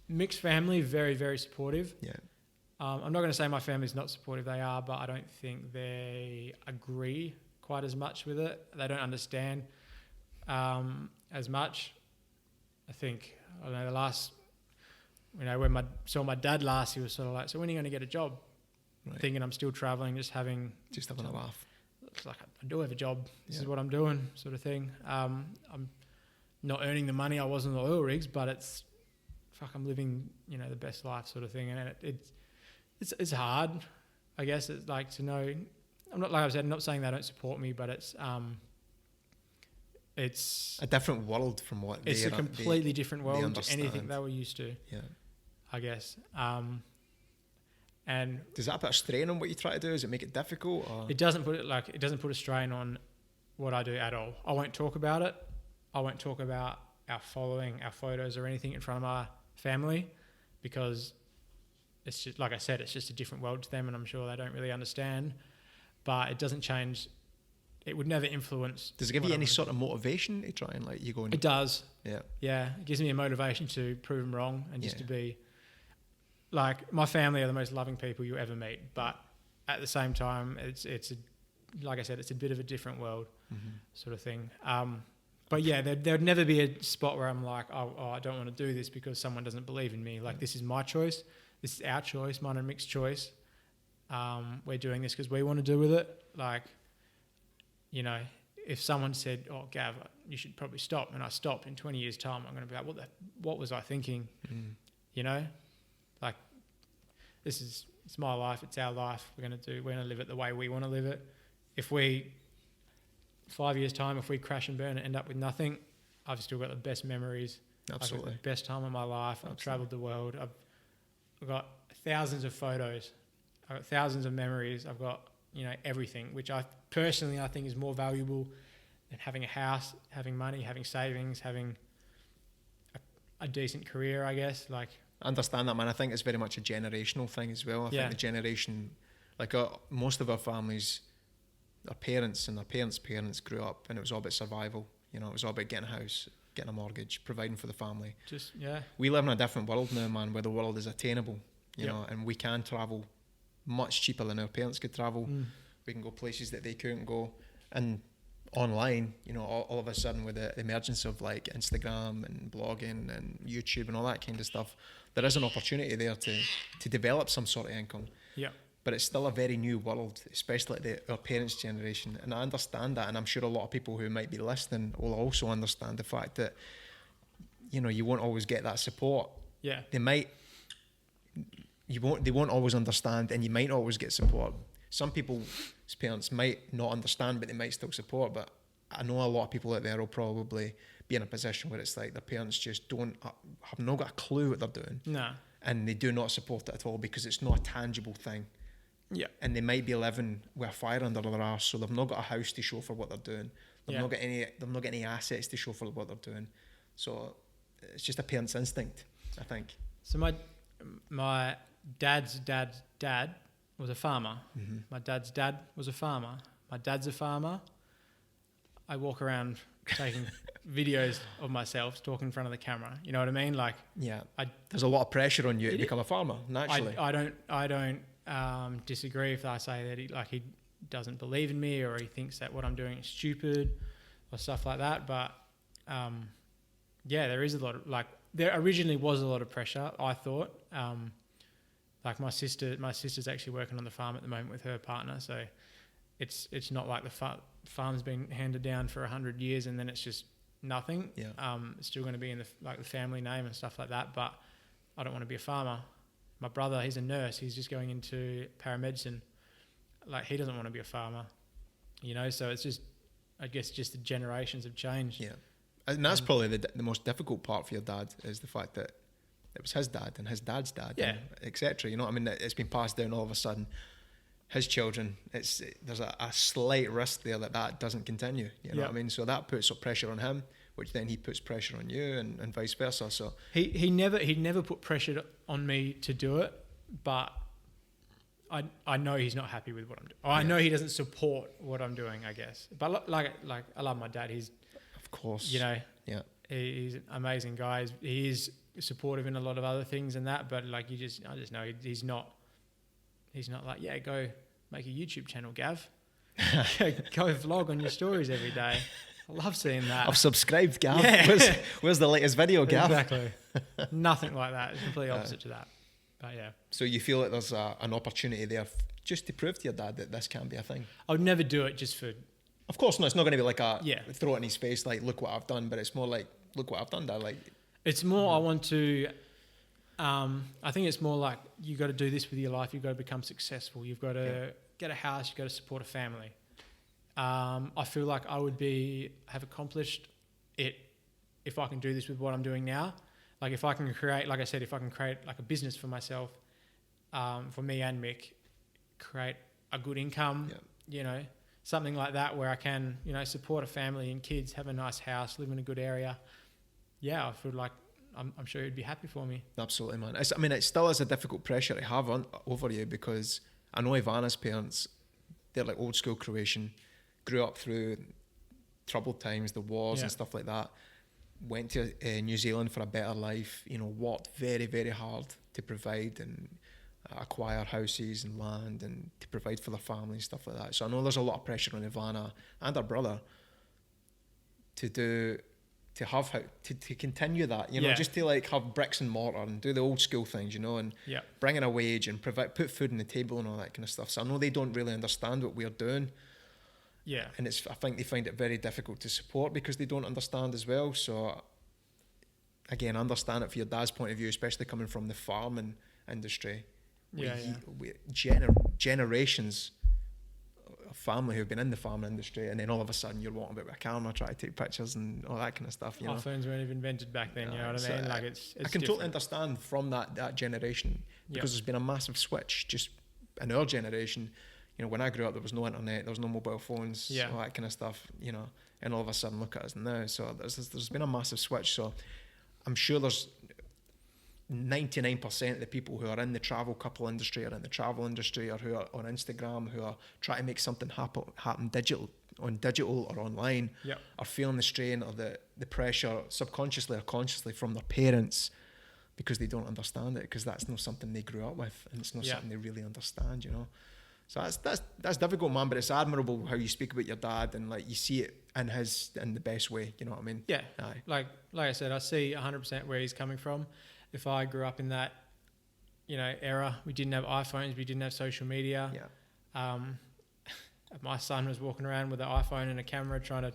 Mixed family, very, very supportive. Yeah. I'm not going to say my family's not supportive. They are, but I don't think they agree quite as much with it. They don't understand as much. I think, when I saw my dad last, he was sort of like, so when are you going to get a job? Right. Thinking I'm still traveling, just having a laugh. It's like, I do have a job. This is what I'm doing, sort of thing. I'm not earning the money I was on the oil rigs, but I'm living, the best life, sort of thing. And it's hard, I guess. It's to know. I'm not saying they don't support me, but it's it's a different world from what it's a completely different world to anything they were used to. Yeah, I guess. And does that put a strain on what you try to do? Does it make it difficult? Or? It doesn't put a strain on what I do at all. I won't talk about it. I won't talk about our following, our photos or anything in front of our family, because it's just, like I said, it's just a different world to them, and I'm sure they don't really understand. But it doesn't change. It would never influence. Does it give you any sort of motivation to try and like you go and... It does. Yeah. Yeah. It gives me a motivation to prove them wrong and just to be like, my family are the most loving people you ever meet. But at the same time, it's like I said, it's a bit of a different world sort of thing. But yeah, there would never be a spot where I'm like, oh, I don't want to do this because someone doesn't believe in me. Like, this is my choice. This is our choice, mine and Mick's choice. We're doing this because we want to do with it. Like, you know, if someone said, oh, Gav, you should probably stop, and I stop in 20 years' time, I'm going to be like, what was I thinking? You know? Like, it's my life, it's our life. We're going to live it the way we want to live it. If 5 years' time, if we crash and burn and end up with nothing, I've still got the best memories. Absolutely. I've got the best time of my life. Absolutely. I've travelled the world. I've got thousands of photos. I've got thousands of memories. I've got, you know, everything, which I think is more valuable than having a house, having money, having savings, having a decent career, I guess. Like, I understand that, man. I think it's very much a generational thing as well. I think the generation, like most of our families, our parents and their parents grew up and it was all about survival. You know, it was all about getting a house, getting a mortgage, providing for the family. We live in a different world now, man, where the world is attainable, you know, and we can travel much cheaper than our parents could travel. We can go places that they couldn't go. And online, you know, all of a sudden with the emergence of like Instagram and blogging and YouTube and all that kind of stuff, there is an opportunity there to develop some sort of income. Yeah. But it's still a very new world, especially like our parents' generation. And I understand that, and I'm sure a lot of people who might be listening will also understand the fact that, you know, you won't always get that support. Yeah. They won't always understand, and you might not always get support. Some people's parents might not understand, but they might still support. But I know a lot of people out there will probably be in a position where it's like their parents just have not got a clue what they're doing. No. And they do not support it at all because it's not a tangible thing. Yeah. And they might be living with a fire under their arse, so they've not got a house to show for what they're doing. They've not got any assets to show for what they're doing. So it's just a parent's instinct, I think. So my dad's dad was a farmer. My dad's dad was a farmer. My dad's a farmer. I walk around taking videos of myself talking in front of the camera. You know what I mean? Like, yeah, there's a lot of pressure on you to become a farmer. Naturally, I don't disagree if I say that he doesn't believe in me or he thinks that what I'm doing is stupid or stuff like that. But yeah, there is a lot of there originally was a lot of pressure. I thought my sister's actually working on the farm at the moment with her partner, so it's not like the farm's been handed down for 100 years and then it's just nothing. Yeah. It's still going to be in the family name and stuff like that. But I don't want to be a farmer. My brother, he's a nurse. He's just going into paramedicine. Like, he doesn't want to be a farmer, you know? So it's just, I guess, just the generations have changed. Yeah. And that's probably the most difficult part for your dad, is the fact that it was his dad and his dad's dad, etc. You know what I mean? It's been passed down all of a sudden. His children, there's a slight risk there that doesn't continue. You know what I mean? So that puts pressure on him, which then he puts pressure on you, and vice versa. So he never put pressure on me to do it, but I know he's not happy with what I'm doing. I know he doesn't support what I'm doing, I guess. But like I love my dad. He's, of course, you know, he's an amazing guy. He is supportive in a lot of other things and that, but I just know he's not. He's not like, yeah, go make a YouTube channel, Gav. Go vlog on your stories every day. I love seeing that. I've subscribed, Gav. Yeah. Where's the latest video, Gav? Exactly. Nothing like that. It's completely opposite to that. But yeah. So you feel like there's an opportunity there just to prove to your dad that this can be a thing? I would never do it just for... Of course not. It's not going to be like throw it in his face, like, look what I've done. But it's more like, look what I've done, Dad. Like, it's more, I want to... I think it's more like, you got to do this with your life. You've got to become successful. You've got to get a house. You've got to support a family. I feel like I would have accomplished it if I can do this with what I'm doing now. Like if I can create, like I said, if I can create like a business for myself, for me and Mick, create a good income, you know, something like that where I can, you know, support a family and kids, have a nice house, live in a good area. Yeah, I feel like I'm sure he'd be happy for me. Absolutely, man. I mean, it still is a difficult pressure to have over you, because I know Ivana's parents, they're like old school Croatian, grew up through troubled times, the wars and stuff like that, went to New Zealand for a better life, you know, worked very, very hard to provide and acquire houses and land and to provide for their family and stuff like that. So I know there's a lot of pressure on Ivana and her brother to continue that, you know, just to like have bricks and mortar and do the old school things, you know, and bring in a wage and put food on the table and all that kind of stuff. So I know they don't really understand what we're doing. Yeah. And I think they find it very difficult to support because they don't understand as well. So again, I understand it from your dad's point of view, especially coming from the farming industry. Generations of family who've been in the farming industry, and then all of a sudden you're walking about with a camera trying to take pictures and all that kind of stuff. You know, iPhones weren't even invented back then. You know what I mean? Like it's I can totally understand from that generation, because there's been a massive switch just in our generation. You know, when I grew up, there was no internet, there was no mobile phones, all that kind of stuff. You know, and all of a sudden, look at us now. So there's been a massive switch. So I'm sure there's 99% of the people who are in the travel couple industry or in the travel industry or who are on Instagram, who are trying to make something happen digital or online, are feeling the strain or the pressure subconsciously or consciously from their parents, because they don't understand it, because that's not something they grew up with, and it's not something they really understand, you know. So that's difficult, man, but it's admirable how you speak about your dad and like you see it in the best way, you know what I mean? Yeah. Aye. Like I said, I see 100% where he's coming from. If I grew up in that, you know, era, we didn't have iPhones, we didn't have social media. Yeah. My son was walking around with an iPhone and a camera trying to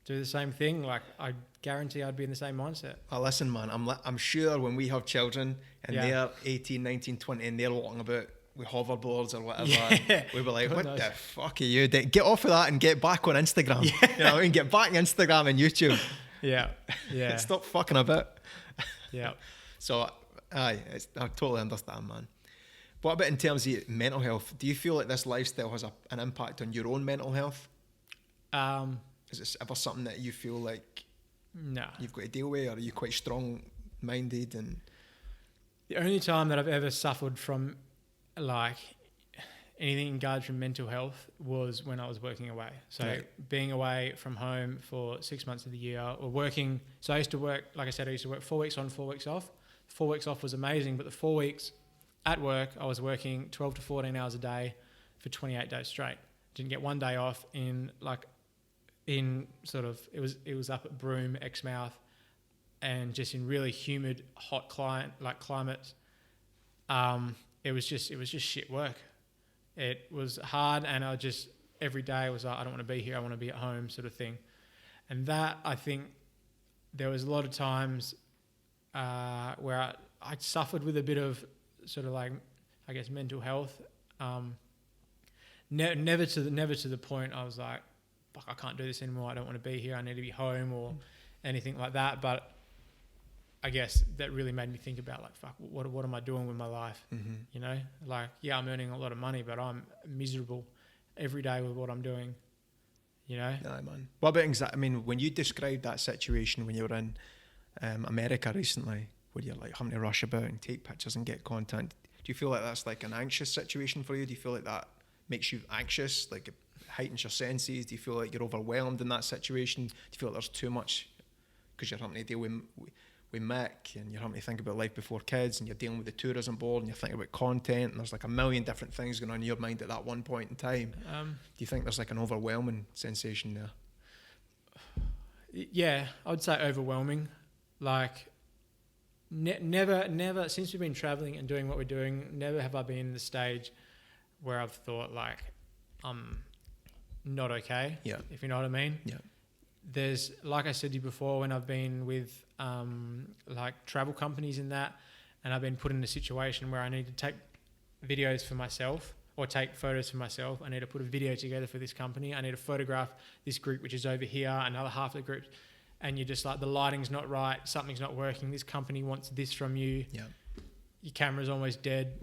do the same thing. Like, I guarantee I'd be in the same mindset. Oh, listen, man, I'm sure when we have children and they're 18, 19, 20 and they're walking about with hoverboards or whatever, we were like, what the fuck are you doing? Get off of that and get back on Instagram. You know what I mean? Get back on Instagram and YouTube. Yeah. Stop fucking about. Yeah. So, I totally understand, man. What about in terms of mental health? Do you feel like this lifestyle has an impact on your own mental health? Is it ever something that you feel like you've got to deal with, or are you quite strong-minded? And the only time that I've ever suffered from like anything in regards from mental health was when I was working away. So being away from home for 6 months of the year, or working. So I used to work, like I said, I used to work 4 weeks on, 4 weeks off. 4 weeks off was amazing, but the 4 weeks at work, I was working 12 to 14 hours a day for 28 days straight. Didn't get one day off it was up at Broome, Exmouth, and just in really humid, hot climate. It was just shit work. It was hard, and every day I was like, I don't want to be here, I want to be at home, sort of thing. And that, I think, there was a lot of times where I suffered with a bit of sort of like, I guess, mental health. Never to the point I was like, fuck, I can't do this anymore, I don't want to be here, I need to be home, or anything like that. But I guess that really made me think about, like, fuck, what am I doing with my life? Mm-hmm. You know, like, yeah, I'm earning a lot of money, but I'm miserable every day with what I'm doing, you know? No, man. What about when you described that situation when you were in America recently, where you're like having to rush about and take pictures and get content, do you feel like that's like an anxious situation for you? Do you feel like that makes you anxious, like it heightens your senses? Do you feel like you're overwhelmed in that situation? Do you feel like there's too much because you're having to deal with Mick, and you're having to think about life before kids, and you're dealing with the tourism board, and you're thinking about content, and there's like a million different things going on in your mind at that one point in time? Do you think there's like an overwhelming sensation there? Yeah, I would say overwhelming. Like, never since we've been traveling and doing what we're doing, never have I been in the stage where I've thought like I'm not okay. Yeah. If you know what I mean. Yeah. There's, like I said to you before, when I've been with like travel companies and that, and I've been put in a situation where I need to take videos for myself or take photos for myself. I need to put a video together for this company. I need to photograph this group, which is over here, another half of the group. And you're just like, the lighting's not right, something's not working. This company wants this from you. Yeah. Your camera's almost dead.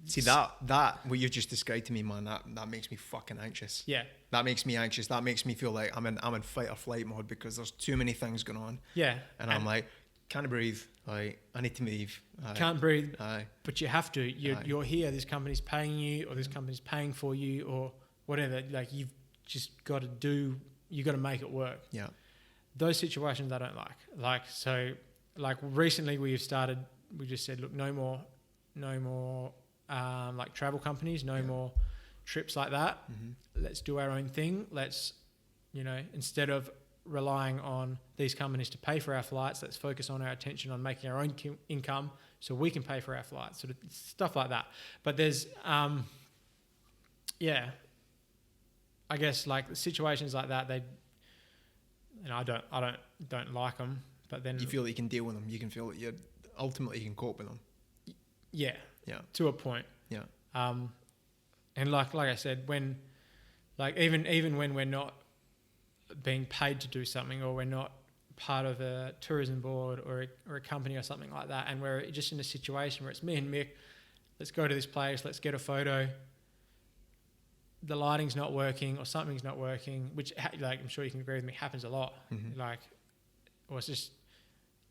See, that what you just described to me, man, that makes me fucking anxious. Yeah. That makes me anxious. That makes me feel like I'm in fight or flight mode because there's too many things going on. Yeah. And I'm like, can't breathe. Like, I need to move. Can't breathe. Aye. But you have to. You're here. This company's paying you, or this company's paying for you, or whatever. Like, you've just got to do. You got to make it work. Yeah. Those situations I don't like. Like recently we just said, look, no more like travel companies, no more trips like that. Mm-hmm. Let's do our own thing. Let's, instead of relying on these companies to pay for our flights, let's focus on our attention on making our own income so we can pay for our flights, sort of stuff like that. But there's, I guess like situations like that, I don't like them, but then you feel that you can deal with them. You can feel that you can cope with them. Yeah. Yeah. To a point. Yeah. And like I said, when, like even when we're not being paid to do something, or we're not part of a tourism board or a company or something like that, and we're just in a situation where it's me and Mick, let's go to this place, let's get a photo. The lighting's not working or something's not working, which, like, I'm sure you can agree with me, happens a lot. Mm-hmm. Like, or it's just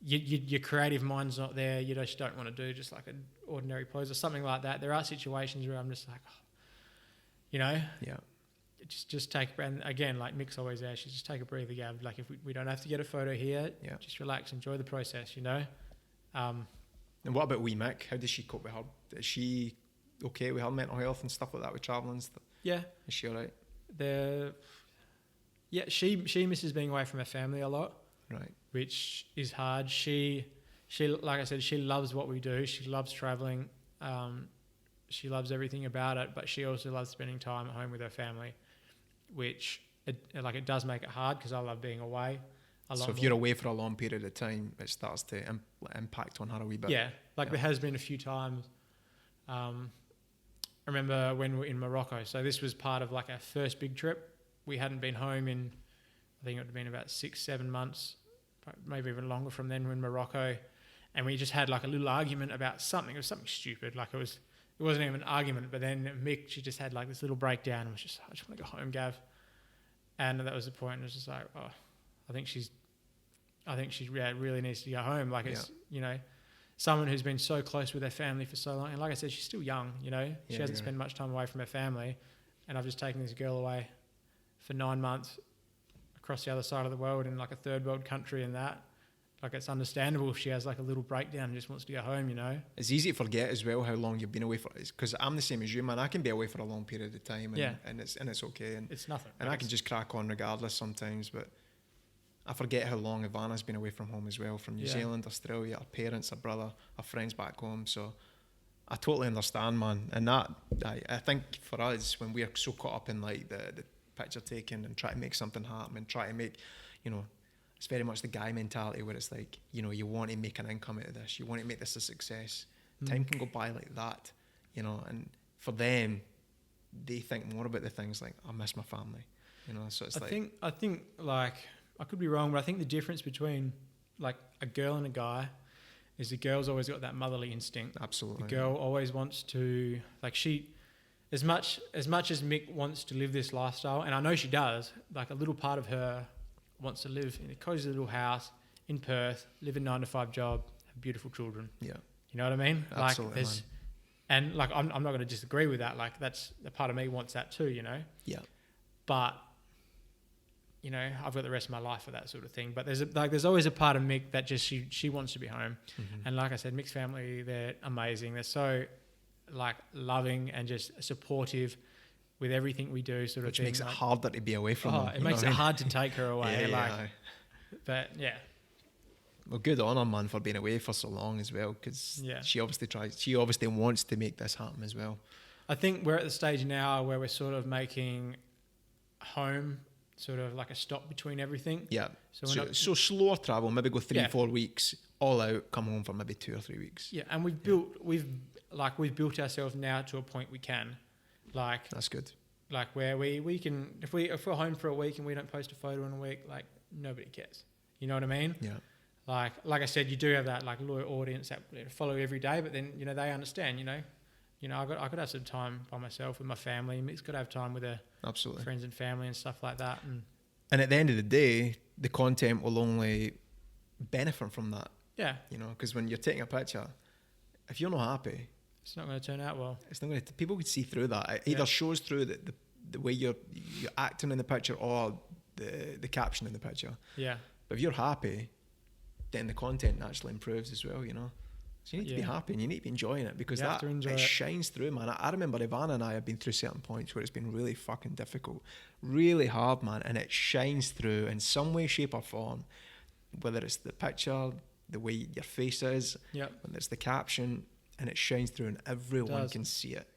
your creative mind's not there. You just don't want to do just like an ordinary pose or something like that. There are situations where I'm just like, yeah, just take a breath. And again, like Mick's always there. She's just take a breather, Gav. Like, if we don't have to get a photo here, just relax, enjoy the process, And what about wee Mick? How does she cope with her? Is she okay with her mental health and stuff like that with travelling and stuff? Yeah. Is she all right? She misses being away from her family a lot. Right. Which is hard. She like I said, she loves what we do. She loves traveling. She loves everything about it, but she also loves spending time at home with her family, which it does make it hard because I love being away. So if you're away for a long period of time, it starts to impact on her a wee bit. Yeah. There has been a few times. I remember when we were in Morocco. So this was part of like our first big trip. We hadn't been home in, I think it would have been about 6-7 months, maybe even longer from then. We're in Morocco, and we just had like a little argument about something. It was something stupid. Like it wasn't even an argument. But then Mick, she just had like this little breakdown and was just, I just want to go home, Gav. And that was the point. It was just like, I think she really needs to go home. Like it's, someone who's been so close with their family for so long. And like I said, she's still young, She hasn't spent much time away from her family. And I've just taken this girl away for 9 months across the other side of the world in like a third world country, and that. Like, it's understandable if she has like a little breakdown and just wants to go home, It's easy to forget as well how long you've been away for. Because I'm the same as you, man. I can be away for a long period of time and it's okay. And it's nothing. And I can just crack on regardless sometimes, but I forget how long Ivana's been away from home as well, from New Zealand, Australia, her parents, her brother, her friends back home. So I totally understand, man. And that, I think for us, when we're so caught up in like the picture taking and try to make something happen and try to make, it's very much the guy mentality where it's like, you want to make an income out of this. You want to make this a success. Time can go by like that, and for them, they think more about the things like, I miss my family, so it's I think like, I could be wrong, but I think the difference between like a girl and a guy is the girl's always got that motherly instinct. Absolutely. The girl always wants to, like, as much as Mick wants to live this lifestyle, and I know she does, like a little part of her wants to live in a cozy little house in Perth, live a 9-to-5 job, have beautiful children. Yeah. You know what I mean? Absolutely, like, and like, I'm not going to disagree with that. Like, that's a part of me wants that too, Yeah. But I've got the rest of my life for that sort of thing. But there's always a part of Mick that just she wants to be home. Mm-hmm. And like I said, Mick's family, they're amazing. They're so like loving and just supportive with everything we do, sort of thing. Which makes it harder to be away from them. It makes it hard to take her away. But yeah. Well, good on her, man, for being away for so long as well, because she obviously wants to make this happen as well. I think we're at the stage now where we're sort of making home sort of like a stop between everything. Yeah. So slower travel, maybe go 3-4 weeks, all out, come home for maybe 2 or 3 weeks. Yeah, and we've built ourselves now to a point we can. Like that's good. Like where we can, if we're home for a week and we don't post a photo in a week, like nobody cares. You know what I mean? Yeah. Like I said, you do have that like loyal audience that follow every day, but then they understand. I got to have some time by myself with my family. It's got to have time with absolutely friends and family and stuff like that. And at the end of the day, the content will only benefit from that. Yeah. Because when you're taking a picture, if you're not happy, it's not going to turn out well. It's not going to. People could see through that. It either shows through the way you're acting in the picture or the caption in the picture. Yeah. But if you're happy, then the content naturally improves as well. So you need to be happy and you need to be enjoying it, because it shines through, man. I remember Ivana and I have been through certain points where it's been really fucking difficult, really hard, man, and it shines through in some way, shape, or form. Whether it's the picture, the way your face is, whether it's the caption. And it shines through and everyone can see it,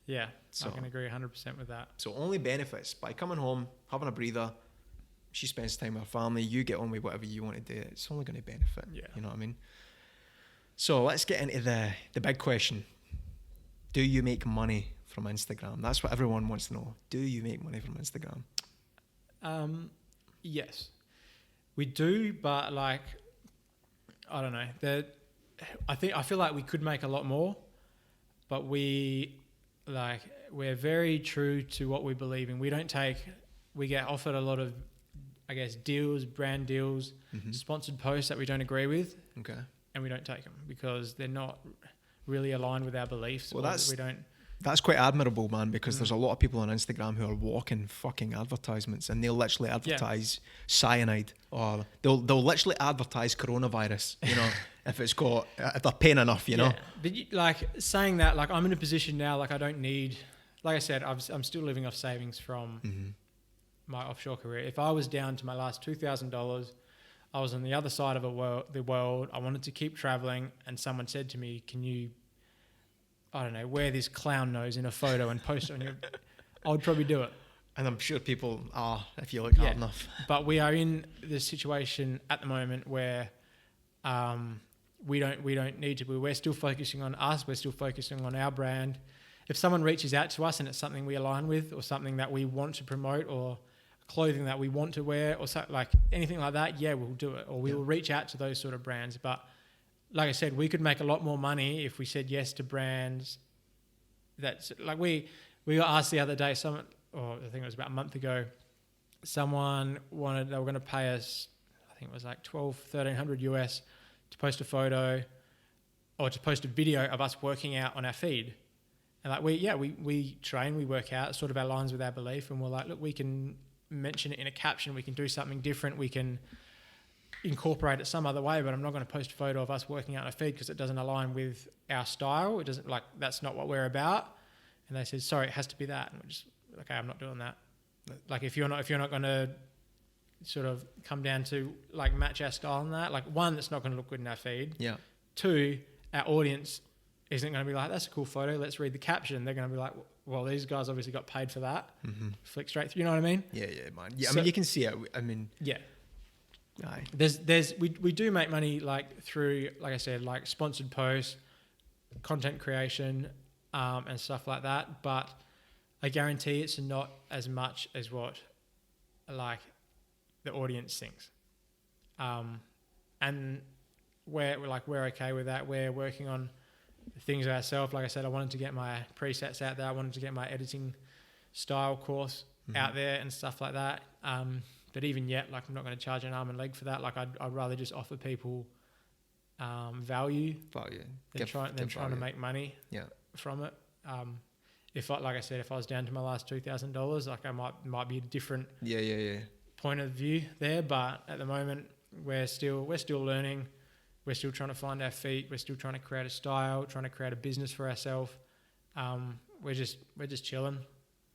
Yeah, so I can agree 100% with that. So only benefits by coming home, having a breather. She spends time with her family. You get on with whatever you want to do. It's only going to benefit. Yeah. You know what I mean? So let's get into the big question. Do you make money from Instagram? That's what everyone wants to know. Do you make money from Instagram? Yes, we do, but like, I don't know. I feel like we could make a lot more, but we're very true to what we believe in. We get offered a lot of, I guess, deals, brand deals, sponsored posts that we don't agree with. Okay. And we don't take them because they're not really aligned with our beliefs. Well, that's quite admirable, man, because there's a lot of people on Instagram who are walking fucking advertisements, and they'll literally advertise cyanide, or they'll literally advertise coronavirus, if they're paying enough, know. But saying that, like, I'm in a position now, like I don't need, like I said, I'm still living off savings from my offshore career. If I was down to my last $2,000, I was on the other side of the world, I wanted to keep traveling, and someone said to me, can you, I don't know, wear this clown nose in a photo and post it on your... I would probably do it. And I'm sure people are, if you look hard enough. But we are in this situation at the moment where we don't need to. We're still focusing on us. We're still focusing on our brand. If someone reaches out to us and it's something we align with, or something that we want to promote, or clothing that we want to wear, or so, like anything like that, we'll do it. Or we will reach out to those sort of brands. But like I said, we could make a lot more money if we said yes to brands. That's like we got asked the other day, I think it was about a month ago, they were going to pay us, I think it was like $1,300 US to post a photo or to post a video of us working out on our feed. And like we train, we work out, it sort of aligns with our belief, and we're like, look, we can mention it in a caption, we can do something different, we can incorporate it some other way, but I'm not going to post a photo of us working out on a feed because it doesn't align with our style. It doesn't, like, that's not what we're about. And they said, sorry, it has to be that. And we're just, okay, I'm not doing that. Like, if you're not going to sort of come down to like match our style on that, like, one, that's not going to look good in our feed. Yeah. Two, our audience isn't going to be like, that's a cool photo, let's read the caption. They're going to be like, well, these guys obviously got paid for that. Mm-hmm. Flick straight through, you know what I mean? Yeah, man. Yeah, so, I mean, you can see it. I mean... Yeah. Aye. We do make money, like, through, like I said, like sponsored posts, content creation, and stuff like that. But I guarantee it's not as much as what, like, the audience thinks. And we're okay with that. We're working on things ourselves. Like I said, I wanted to get my presets out there. I wanted to get my editing style course out there and stuff like that. But even yet, like, I'm not going to charge an arm and leg for that. Like, I'd rather just offer people value than trying to make money from it. If I was down to my last $2,000, like, I might be a different point of view there. But at the moment, we're still learning. We're still trying to find our feet. We're still trying to create a style, trying to create a business for ourselves. We're just chilling.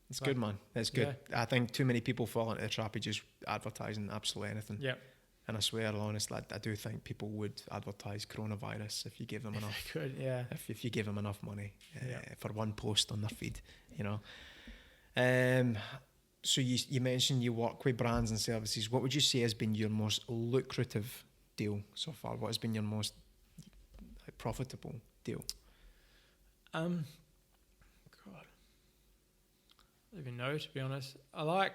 It's good, man. That's good. Yeah. I think too many people fall into the trap of just advertising absolutely anything. Yeah. And I swear, honestly, I do think people would advertise coronavirus if you give them enough. They could, yeah. If you give them enough money for one post on their feed, you know. So you mentioned you work with brands and services. What would you say has been your most lucrative deal so far? What has been your most profitable deal? don't even know, to be honest. I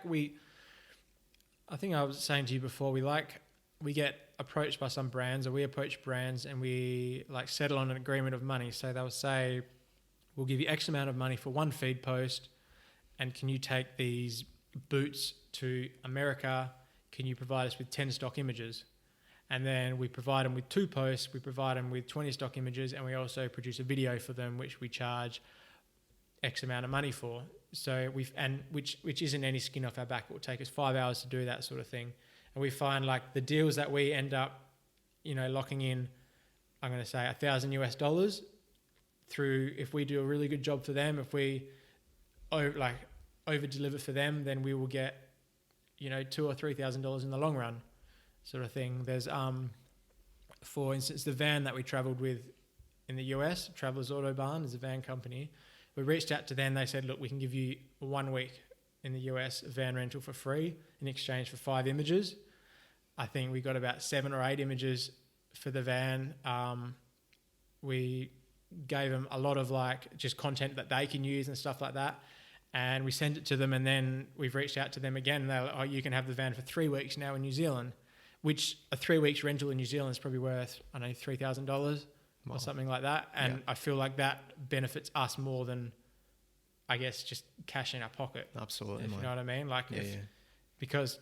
think I was saying to you before, we get approached by some brands, or we approach brands and we like settle on an agreement of money. So they'll say, we'll give you X amount of money for one feed post, and can you take these boots to America? Can you provide us with 10 stock images? And then we provide them with 2 posts, we provide them with 20 stock images, and we also produce a video for them, which we charge X amount of money for. So which isn't any skin off our back. It will take us 5 hours to do that sort of thing. And we find like the deals that we end up, locking in, I'm going to say $1,000 through, if we do a really good job for them, if we over deliver for them, then we will get, $2,000 or $3,000 in the long run, sort of thing. There's, for instance, the van that we travelled with in the US, Travelers Auto Barn is a van company. We reached out to them. They said, look, we can give you 1 week in the US van rental for free in exchange for 5 images. I think we got about 7 or 8 images for the van. We gave them a lot of just content that they can use and stuff like that. And we sent it to them, and then we've reached out to them again. And they're like, oh, you can have the van for 3 weeks now in New Zealand, which a 3 weeks rental in New Zealand is probably worth, I don't know, $3,000 or something like that. And I feel like that benefits us more than, I guess, just cash in our pocket. Absolutely. If you know what I mean? Because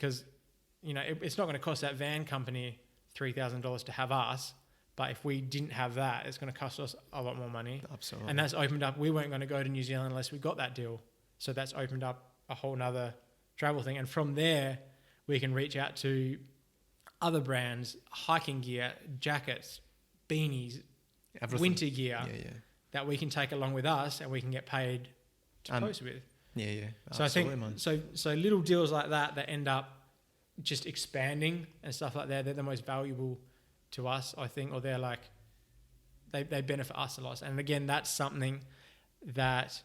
it's not going to cost that van company $3,000 to have us. But if we didn't have that, it's going to cost us a lot more money. Absolutely. And that's opened up. We weren't going to go to New Zealand unless we got that deal. So that's opened up a whole nother travel thing. And from there, we can reach out to other brands, hiking gear, jackets, beanies, everything. Winter gear that we can take along with us, and we can get paid to post with. Yeah. So absolutely, I think so little deals like that end up just expanding and stuff like that. They're the most valuable to us, I think, or they're like they benefit us a lot. And again, that's something that's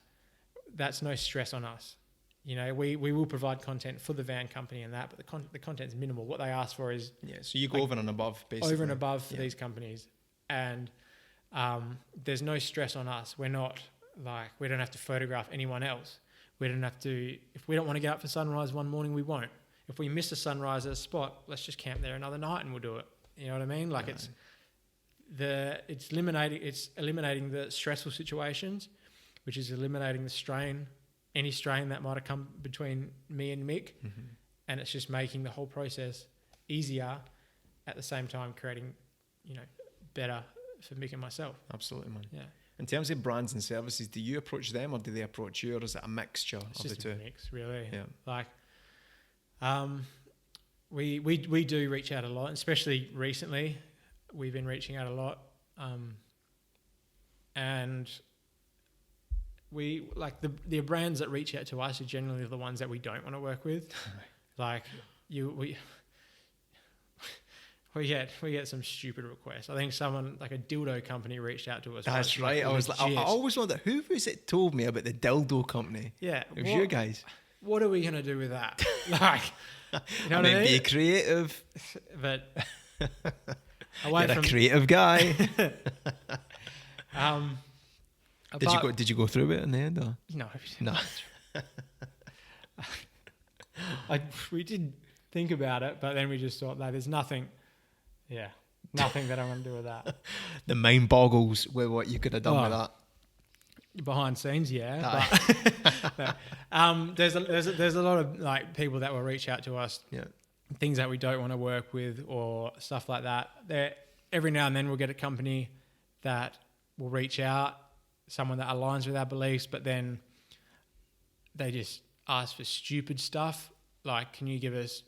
no stress on us. We will provide content for the van company and that, but the content's minimal. What they ask for is so you go over and above, basically. Over and above for these companies, and there's no stress on us. We're not we don't have to photograph anyone else. We don't have to. If we don't want to get up for sunrise one morning, we won't. If we miss a sunrise at a spot, let's just camp there another night and we'll do it. You know what I mean? It's eliminating the stressful situations, which is eliminating the strain, any strain that might have come between me and Mick, and it's just making the whole process easier, at the same time creating, better for Mick and myself. Absolutely, man. Yeah. In terms of brands and services, do you approach them or do they approach you, or is it a mixture of the two? It's just a mix, really. Yeah. We do reach out a lot, especially recently. We've been reaching out a lot, and we the brands that reach out to us are generally the ones that we don't want to work with. We get some stupid requests. I think someone like a dildo company reached out to us. That's right. I always wondered, who was it told me about the dildo company? Yeah, it was you guys. What are we gonna do with that? You know what I mean? Be creative, but you're a creative guy. Did you go through it in the end? Or? No. We did think about it, but then we just thought, there's nothing. Yeah, nothing that I'm going to do with that. The mind boggles with what you could have done with that. Behind scenes, yeah. But, there's a lot of people that will reach out to us. Yeah. Things that we don't want to work with or stuff like that. Every now and then we'll get a company that will reach out, someone that aligns with our beliefs, but then they just ask for stupid stuff. Like, can you give us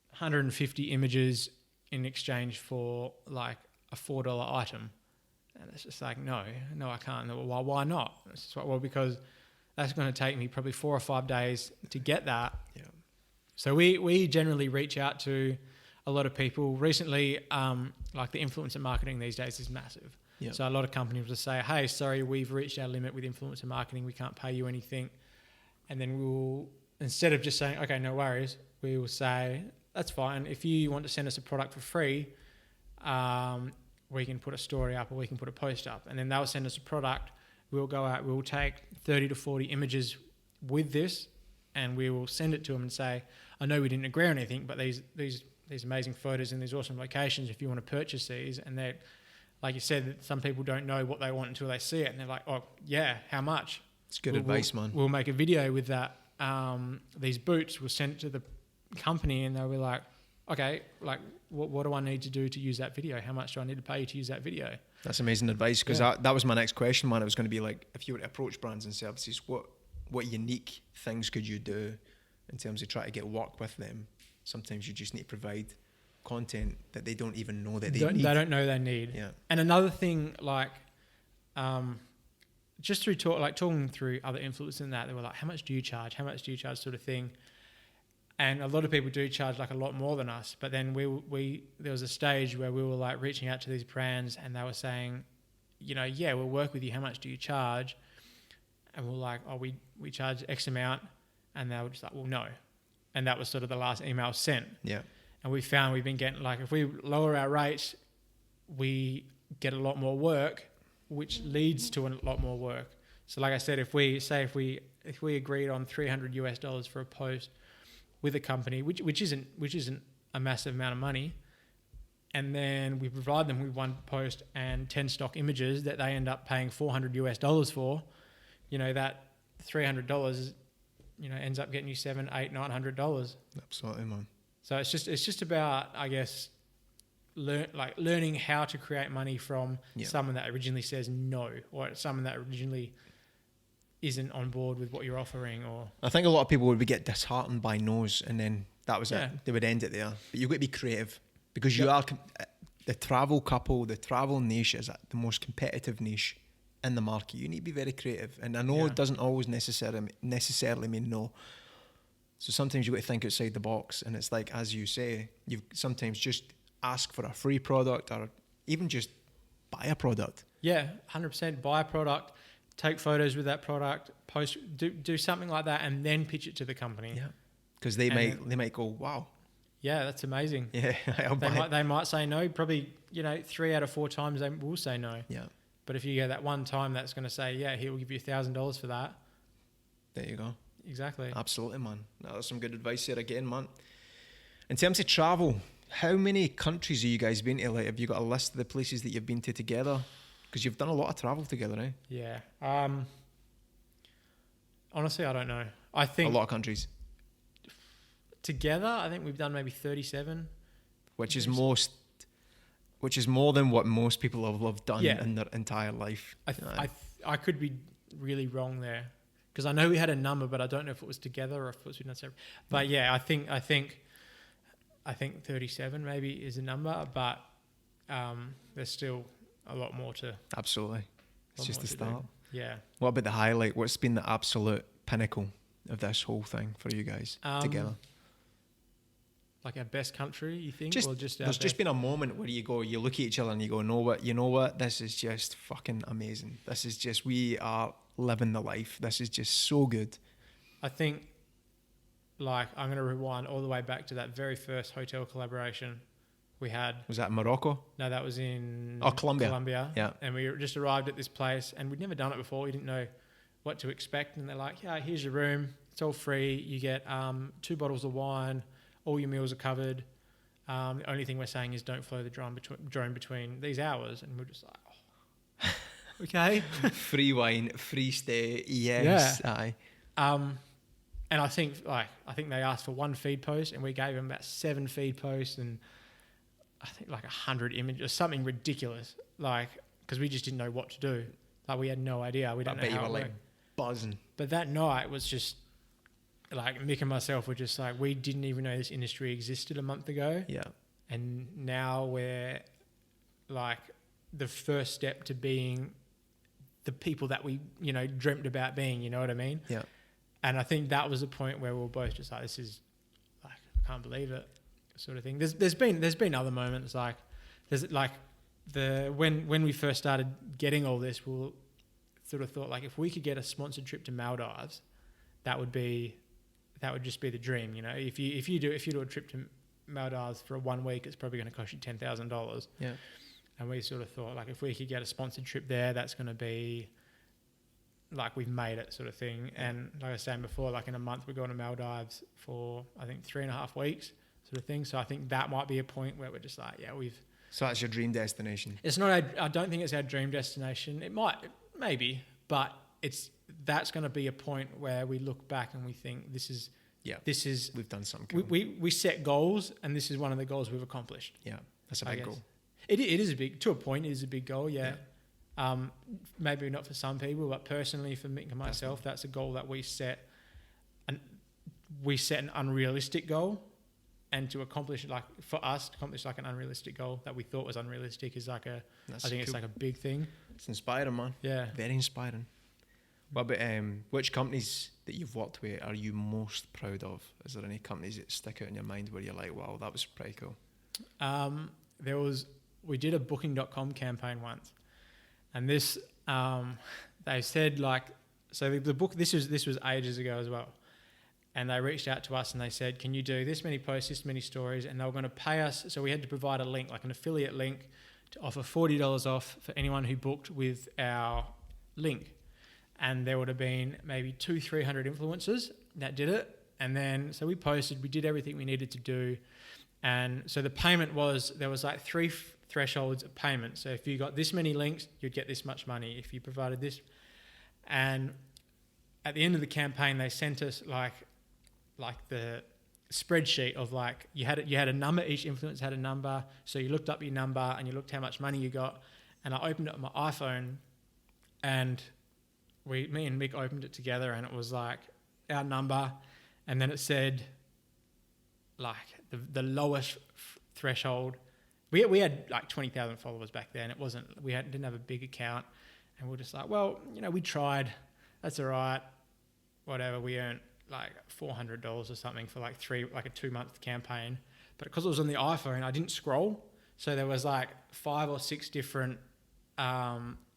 150 images in exchange for a $4 item? And it's just no, I can't. Well, why not? It's just because that's going to take me probably 4 or 5 days to get that. Yeah. So we generally reach out to a lot of people. Recently, the influencer marketing these days is massive. Yep. So a lot of companies will say, hey, sorry, we've reached our limit with influencer marketing. We can't pay you anything. And then we'll, instead of just saying, okay, no worries, we will say, that's fine. If you want to send us a product for free, we can put a story up or we can put a post up. And then they'll send us a product. We'll go out, we'll take 30 to 40 images with this and we will send it to them and say, I know we didn't agree on anything, but these amazing photos in these awesome locations, if you want to purchase these. And they're, like you said, some people don't know what they want until they see it, and they're like, oh yeah, how much? It's good advice, man. We'll make a video with that. These boots, we'll send it to the company, and they'll be like, okay, like what do I need to do to use that video? How much do I need to pay you to use that video? That's amazing advice, because that was my next question, man. It was going to be like, if you were to approach brands and services, what unique things could you do in terms of trying to get work with them? Sometimes you just need to provide content that they don't even know that they need. They don't know they need. Yeah. And another thing, like, just through talking through other influencers and that, they were like, how much do you charge? How much do you charge, sort of thing. And a lot of people do charge like a lot more than us. But then there was a stage where we were like reaching out to these brands, and they were saying, you know, yeah, we'll work with you. How much do you charge? And we're like, oh, we charge X amount. And they were just like, well, no. And that was sort of the last email sent. Yeah. And we found we've been getting, like, if we lower our rates, we get a lot more work, which leads to a lot more work. So like I said, if we agreed on $300 for a post with a company, which isn't a massive amount of money, and then we provide them with one post and 10 stock images that they end up paying $400 for, you know, that $300, you know, ends up getting you $700, $800, $900. Absolutely, man. So it's just about, I guess, learning how to create money from someone that originally says no, or someone that originally isn't on board with what you're offering. Or I think a lot of people would get disheartened by no's, and then that was it. They would end it there. But you've got to be creative, because you are the travel couple, the travel niche is the most competitive niche in the market. You need to be very creative, and I know it doesn't always necessarily mean no. So sometimes you've got to think outside the box, and it's like, as you say, you sometimes just ask for a free product, or even just buy a product. Yeah, 100%. Buy a product, take photos with that product, post, do something like that, and then pitch it to the company. Yeah, because they might go, wow. Yeah, that's amazing. Yeah, they might say no. Probably, you know, 3 out of 4 times they will say no. Yeah. But if you get that one time that's going to say, yeah, here, we'll give you $1,000 for that. There you go. Exactly. Absolutely, man. That's some good advice here again, man. In terms of travel, how many countries have you guys been to? Like, have you got a list of the places that you've been to together? Because you've done a lot of travel together, eh? Yeah. Honestly, I don't know. I think a lot of countries. Together, I think we've done maybe 37. Which is more than what most people have done in their entire life. I could be really wrong there, because I know we had a number, but I don't know if it was together or if it was done separate. But yeah, I think 37 maybe is a number, but there's still a lot more to. Absolutely, it's just the start. Yeah. What about the highlight? What's been the absolute pinnacle of this whole thing for you guys together? Like our best country, you think? There's just been a moment where you look at each other and you go, you know what? This is just fucking amazing. This is just, we are living the life. This is just so good. I think, like, I'm going to rewind all the way back to that very first hotel collaboration we had. Was that in Morocco? No, that was in Colombia. Yeah. And we just arrived at this place, and we'd never done it before. We didn't know what to expect. And they're like, yeah, here's your room. It's all free. You get 2 bottles of wine. All your meals are covered. The only thing we're saying is don't flow the drone between these hours. And we're just like, oh, okay. Free wine, free stay, yes. Yeah. Aye. And I think they asked for 1 feed post, and we gave them about 7 feed posts, and I think like 100 images, something ridiculous. Like, because we just didn't know what to do. Like, we had no idea. We didn't know how you were it like worked. buzzing. But that night was just, like, Mick and myself were just like, we didn't even know this industry existed a month ago. Yeah. And now we're like the first step to being the people that we, you know, dreamt about being, you know what I mean? Yeah. And I think that was a point where we were both just like, this is like, I can't believe it, sort of thing. There's been other moments, like there's like when we first started getting all this, we sort of thought, like, if we could get a sponsored trip to Maldives, that would just be the dream, you know. If you do a trip to Maldives for 1 week, it's probably going to cost you $10,000. Yeah. And we sort of thought, like, if we could get a sponsored trip there, that's going to be like we've made it sort of thing. And like I was saying before, like in a month we're going to Maldives for I think 3.5 weeks sort of thing. So I think that might be a point where we're just like, So that's your dream destination? It's not. I don't think it's our dream destination. It might, maybe, but that's going to be a point where we look back and we think this is we've done something. We set goals, and this is one of the goals we've accomplished. Yeah, that's a big goal. It is a big, to a point, it is a big goal. Yeah. Maybe not for some people, but personally for me and myself, that's a goal that we set. And we set an unrealistic goal, and to accomplish, like for us to accomplish like an unrealistic goal that we thought was unrealistic is like it's like a big thing. It's inspiring, man. Yeah, very inspiring. Well, but which companies that you've worked with are you most proud of? Is there any companies that stick out in your mind where you're like, wow, that was pretty cool? We did a Booking.com campaign once, and this they said like, so the book, this was ages ago as well, and they reached out to us and they said, can you do this many posts, this many stories, and they were going to pay us. So we had to provide a link, like an affiliate link, to offer $40 off for anyone who booked with our link. And there would have been maybe 200-300 influencers that did it. And then, so we posted, we did everything we needed to do. And so the payment there was like 3 thresholds of payment. So if you got this many links, you'd get this much money. If you provided this. And at the end of the campaign, they sent us like the spreadsheet of like, you had a number, each influencer had a number. So you looked up your number and you looked how much money you got. And I opened it on my iPhone, and me and Mick opened it together, and it was like our number, and then it said like the lowest threshold. We had like 20,000 followers back then. It wasn't, didn't have a big account, and we're just like, well, we tried. That's all right. Whatever. We earned like $400 or something for like a 2-month campaign, but because it was on the iPhone, I didn't scroll, so there was like 5 or 6 different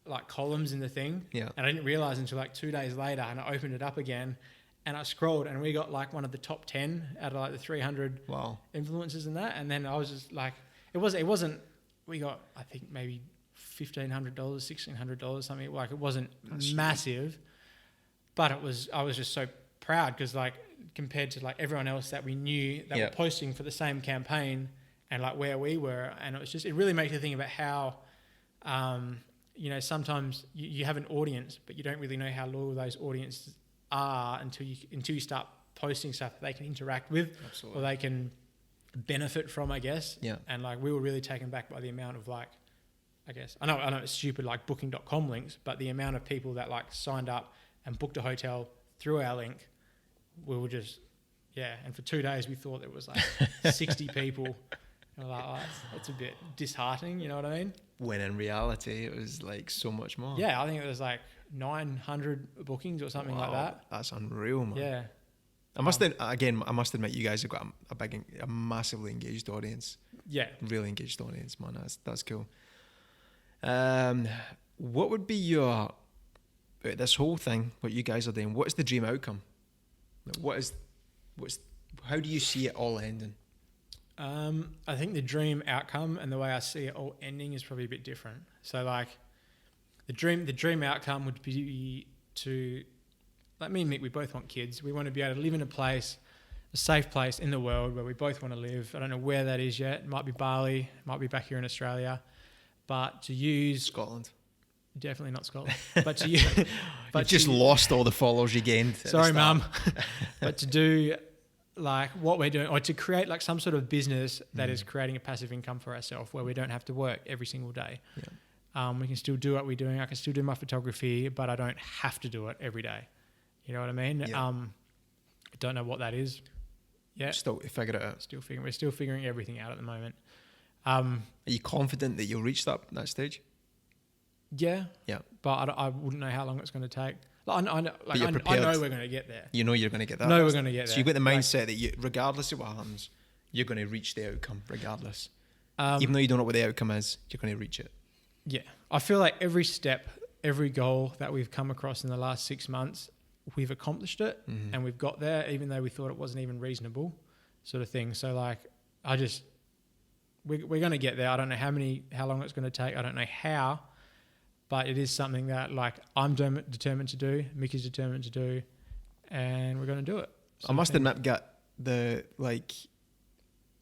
like columns in the thing. Yeah. And I didn't realize until like 2 days later, and I opened it up again and I scrolled, and we got like one of the top 10 out of like the 300 influencers in that. And then I was just like, it wasn't, we got, I think maybe $1,500, $1,600, something like, it wasn't massive, but I was just so proud, because like compared to like everyone else that we knew that were posting for the same campaign and like where we were. And it really makes you think about how, sometimes you have an audience, but you don't really know how loyal those audiences are until you start posting stuff that they can interact with. Absolutely. Or they can benefit from, I guess. Yeah. And like, we were really taken back by the amount of like, I guess, I know it's stupid, like Booking.com links, but the amount of people that like signed up and booked a hotel through our link, we were just, and for 2 days we thought it was like 60 people. And we're like, that's a bit disheartening, you know what I mean? When in reality, it was like so much more. Yeah, I think it was like 900 bookings or something like that. That's unreal, man. Yeah. I must admit, you guys have got a massively engaged audience. Yeah. Really engaged audience, man. That's cool. What would be this whole thing, what you guys are doing, what is the dream outcome? How do you see it all ending? I think the dream outcome and the way I see it all ending is probably a bit different. So like the dream outcome would be to, like me and Mick, we both want kids. We want to be able to live in a safe place in the world where we both want to live. I don't know where that is yet. It might be Bali, it might be back here in Australia, but to use Scotland. Definitely not Scotland. But to use, you've just lost all the followers you gained. Sorry, Mum. But to do like what we're doing, or to create like some sort of business that is creating a passive income for ourselves, where we don't have to work every single day. Yeah. We can still do what we're doing. I can still do my photography, but I don't have to do it every day. You know what I mean? Yeah. I don't know what that is. Yeah. Still figure it out. We're still figuring everything out at the moment. Are you confident that you'll reach that stage? Yeah. Yeah. But I wouldn't know how long it's going to take. I know we're going to get there. You know you're going to get that. No, we're going to get there. So you've got the mindset that regardless of what happens, you're going to reach the outcome regardless. Even though you don't know what the outcome is, you're going to reach it. Yeah. I feel like every step, every goal that we've come across in the last 6 months, we've accomplished it and we've got there, even though we thought it wasn't even reasonable, sort of thing. So like, we're going to get there. I don't know how long it's going to take. I don't know how, But it is something that like I'm determined to do, Mick is determined to do, and we're going to do it. I must admit,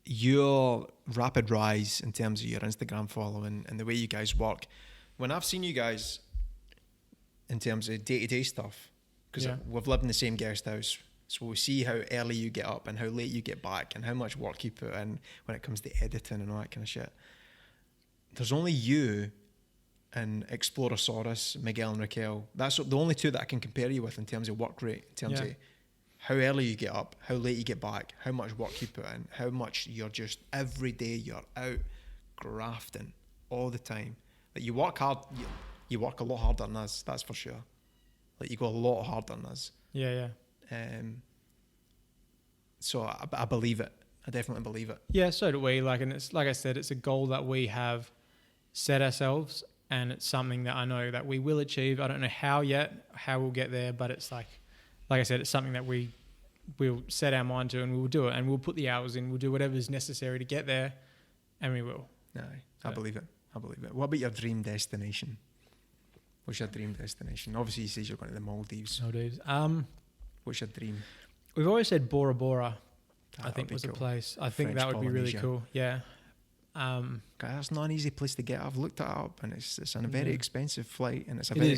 your rapid rise in terms of your Instagram following and the way you guys work. When I've seen you guys in terms of day-to-day stuff, because we've lived in the same guest house, so we see how early you get up and how late you get back and how much work you put in when it comes to editing and all that kind of shit. There's only you and Explorosaurus, Miguel and Raquel. That's the only two that I can compare you with in terms of work rate, in terms of how early you get up, how late you get back, how much work you put in, how much you're just every day you're out grafting all the time. Like you work hard, you work a lot harder than us, that's for sure. Like you go a lot harder than us. Yeah. So I believe it. I definitely believe it. Yeah, so do we. Like, and it's like I said, it's a goal that we have set ourselves, and it's something that I know that we will achieve. I don't know how we'll get there, but it's like I said, it's something that we'll set our mind to, and we'll do it, and we'll put the hours in. We'll do whatever is necessary to get there, and we will. No, I believe it. What about your dream destination? What's your dream destination? Obviously, you say you're going to the Maldives. What's your dream? We've always said Bora Bora. I think was cool. A place. I think that would be really cool. Yeah. That's not an easy place to get. I've looked it up, and it's a very expensive flight, and it's a very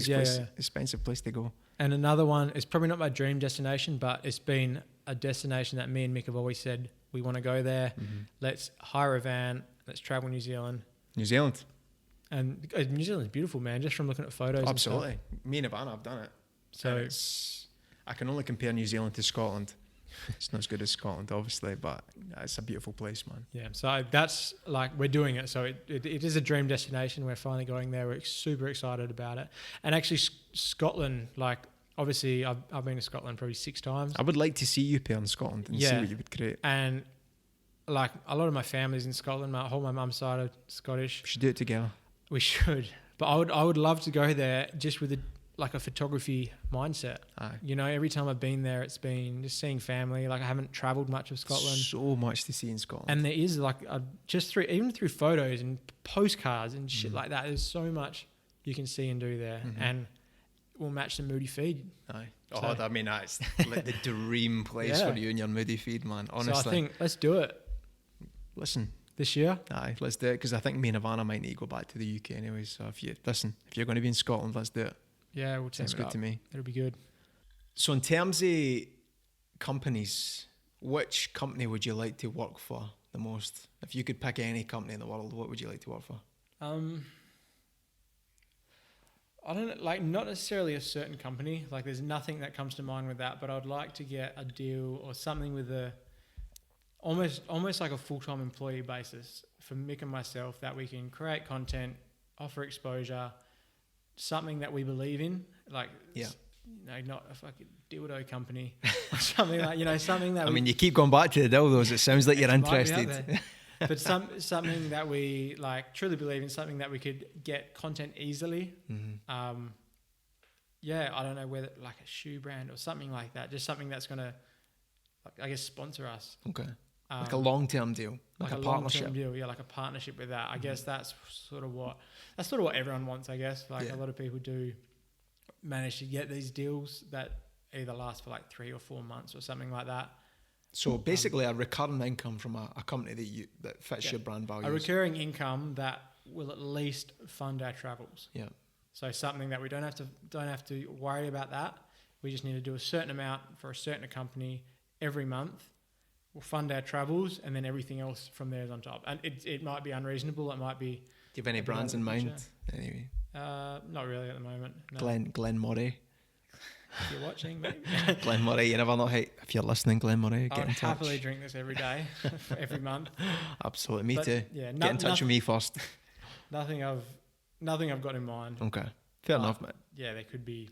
expensive place to go. And another one, it's probably not my dream destination, but it's been a destination that me and Mick have always said we want to go there. Mm-hmm. Let's hire a van. Let's travel New Zealand. And New Zealand's beautiful, man. Just from looking at photos. Absolutely. And stuff. Me and Ivana have done it. So I can only compare New Zealand to Scotland. It's not as good as Scotland, obviously, but it's a beautiful place, man. Yeah, so that's like, we're doing it. So it is a dream destination. We're finally going there. We're super excited about it. And actually Scotland, like obviously I've been to Scotland probably 6 times. I would like to see you pair in Scotland and see what you would create. And like a lot of my family's in Scotland. My mum's side are Scottish. We should do it together. We should. But I would love to go there just with a photography mindset. Aye. You know, every time I've been there, it's been just seeing family. Like I haven't travelled much of Scotland. So much to see in Scotland. And there is like even through photos and postcards and shit like that, there's so much you can see and do there. Mm-hmm. And we'll match the moody feed. Aye. So, I mean, that's like the dream place for you and your moody feed, man. Honestly. So I think let's do it. Listen. This year? Aye, let's do it, because I think me and Ivana might need to go back to the UK anyway. So if you're going to be in Scotland, let's do it. Yeah, we'll take it. Sounds good to me. It'll be good. So in terms of companies, which company would you like to work for the most? If you could pick any company in the world, what would you like to work for? I don't like, not necessarily a certain company. Like there's nothing that comes to mind with that, but I'd like to get a deal or something with almost like a full-time employee basis for Mick and myself, that we can create content, offer exposure, something that we believe in, like not a fucking dildo company or something like, something that you keep going back to the dildos. It sounds like you're interested. But something that we like truly believe in, something that we could get content easily. Mm-hmm. I don't know, whether like a shoe brand or something like that, just something that's going to, I guess, sponsor us. Okay. Like a long-term deal, like a partnership. Long-term deal, yeah, like a partnership with that. I guess that's sort of what everyone wants, I guess. Like a lot of people do manage to get these deals that either last for like 3 or 4 months or something like that. So basically a recurring income from a company that fits your brand values. A recurring income that will at least fund our travels. Yeah. So something that we don't have to worry about that. We just need to do a certain amount for a certain company every month. We'll fund our travels, and then everything else from there is on top. And it might be unreasonable. It might be. Do you have any brands in mind? Anyway. Not really at the moment. No. Glenn Murray. If you're watching, maybe. Glenn Murray, you never know. Hey, if you're listening, Glenn Murray, get in touch. I would happily drink this every day, every month. Absolutely, me too. Yeah, get in touch with me first. Nothing I've got in mind. Okay, fair enough, mate. Yeah, there could be.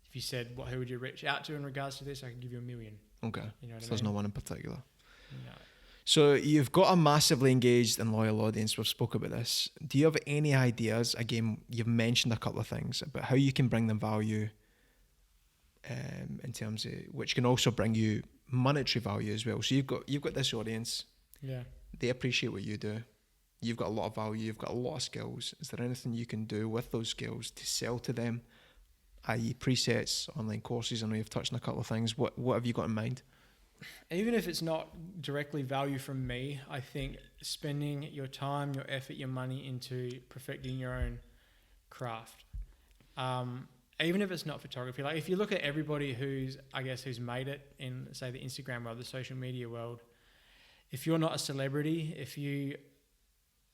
If you said, who would you reach out to in regards to this? I could give you $1 million. Okay. You know what I mean? There's no one in particular. No. So you've got a massively engaged and loyal audience. We've spoke about this. Do you have any ideas? Again, you've mentioned a couple of things about how you can bring them value, in terms of which can also bring you monetary value as well. So you've got this audience. Yeah. They appreciate what you do. you've got a lot of value, you've got a lot of skills. Is there anything you can do with those skills to sell to them, i.e. presets, online courses? I know you've touched on a couple of things. What have you got in mind? Even if it's not directly value from me, I think spending your time, your effort, your money into perfecting your own craft. Even if it's not photography, like if you look at everybody who's made it in, say, the Instagram world, the social media world, if you're not a celebrity, if you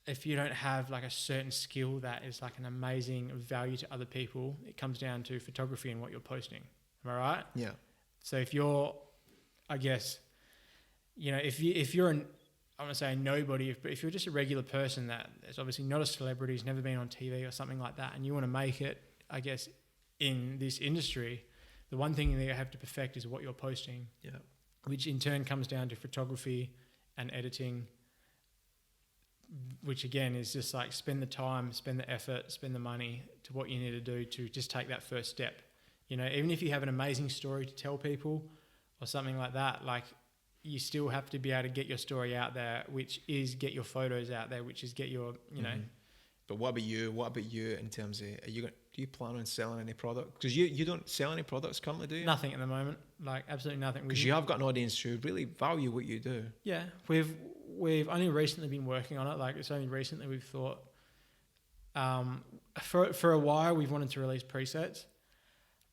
don't have like a certain skill that is like an amazing value to other people, it comes down to photography and what you're posting. Am I right? Yeah. So if you're, I guess, you know, if you're an, I want to say nobody, but if you're just a regular person that is obviously not a celebrity, has never been on TV or something like that, and you want to make it, I guess, in this industry, the one thing that you have to perfect is what you're posting. Yeah. Which in turn comes down to photography and editing, which again is just like spend the time, spend the effort, spend the money to what you need to do to just take that first step. You know, even if you have an amazing story to tell people or something like that, like you still have to be able to get your story out there, which is get your photos out there, which is get your, you know. But what about you? What about you in terms of, do you plan on selling any product? Because you don't sell any products currently, do you? Nothing at the moment, like absolutely nothing. Because you have got an audience who really value what you do. Yeah, we've only recently been working on it. Like it's only recently we've thought, for a while we've wanted to release presets,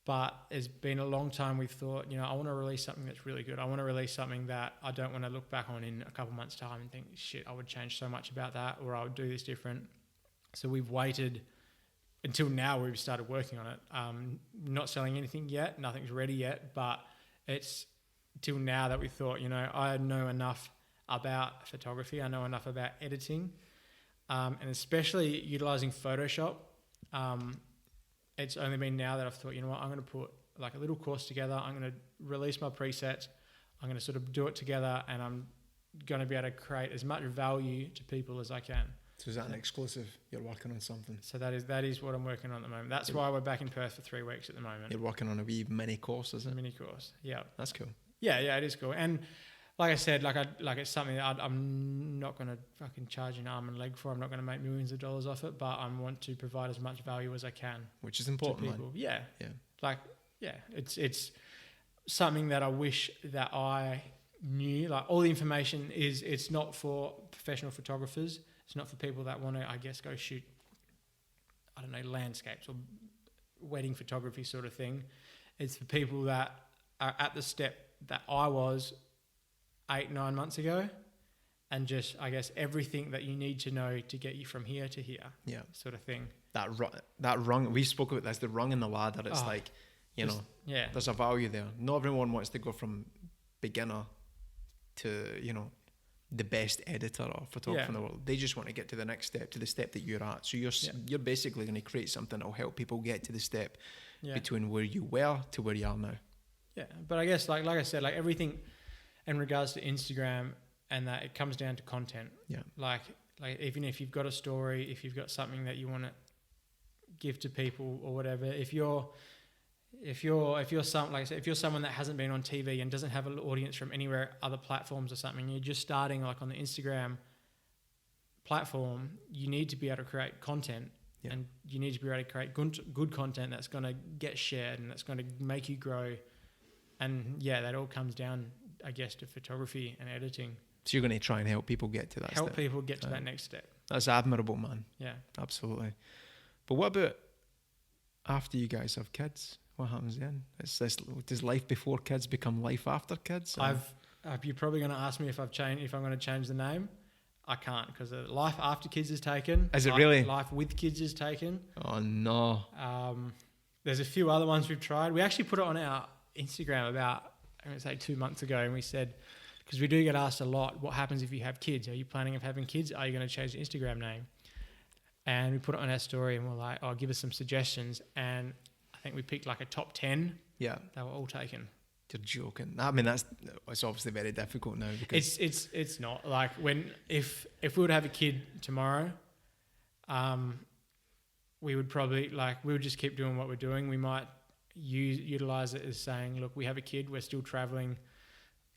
but it's been a long time we've thought, you know, I want to release something that's really good. I want to release something that I don't want to look back on in a couple months' time and think, shit, I would change so much about that, or I would do this different. So we've waited until now. We've started working on it. Not selling anything yet. Nothing's ready yet. But it's till now that we thought, you know, I know enough about photography. I know enough about editing, and especially utilizing Photoshop. It's only been now that I've thought, you know what, I'm going to put like a little course together. I'm going to release my presets. I'm going to sort of do it together, and I'm going to be able to create as much value to people as I can. So is that an exclusive? You're working on something? So that is what I'm working on at the moment. That's why we're back in Perth for 3 weeks at the moment. You're working on a wee mini course, is it? Mini course, yeah. That's cool. Yeah, it is cool. And like I said, it's something that I'm not going to fucking charge an arm and leg for. I'm not going to make millions of dollars off it, but I want to provide as much value as I can. Which is important, to people. Man. Yeah. It's something that I wish that I knew. Like all the information it's not for professional photographers. It's not for people that want to, I guess, go shoot, I don't know, landscapes or wedding photography sort of thing. It's for people that are at the step that I was 8-9 months ago, and just, I guess, everything that you need to know to get you from here to here. Yeah. Sort of thing. That rung, we spoke about this, the rung in the ladder. It's like, you know, there's a value there. Not everyone wants to go from beginner to, you know, the best editor or photographer in the world. They just want to get to the next step, to the step that you're at. So you're basically going to create something that will help people get to the step between where you were to where you are now. Yeah, but I guess like I said, like everything in regards to Instagram and that, it comes down to content. Yeah. Like even if you've got a story, if you've got something that you want to give to people or whatever, if you're someone that hasn't been on TV and doesn't have an audience from anywhere, other platforms or something, you're just starting like on the Instagram platform, you need to be able to create content, and you need to be able to create good content that's going to get shared and that's going to make you grow. And that all comes down, I guess, to photography and editing. So you're going to try and help people get to that step. Help people get to that next step. That's admirable, man. Yeah. Absolutely. But what about after you guys have kids? What happens then? Does life before kids become life after kids? You're probably going to ask me if I'm going to change the name. I can't, because life after kids is taken. Is it really? Life with kids is taken. Oh no. There's a few other ones we've tried. We actually put it on our Instagram about, I'm going to say 2 months ago, and we said, because we do get asked a lot, what happens if you have kids? Are you planning on having kids? Are you going to change the Instagram name? And we put it on our story, and we're like, give us some suggestions. And I think we picked like a top 10. Yeah. They were all taken. You're joking. I mean, it's obviously very difficult now, because it's not like if we were to have a kid tomorrow, we would probably we would just keep doing what we're doing. We might utilize it as saying, look, we have a kid, we're still traveling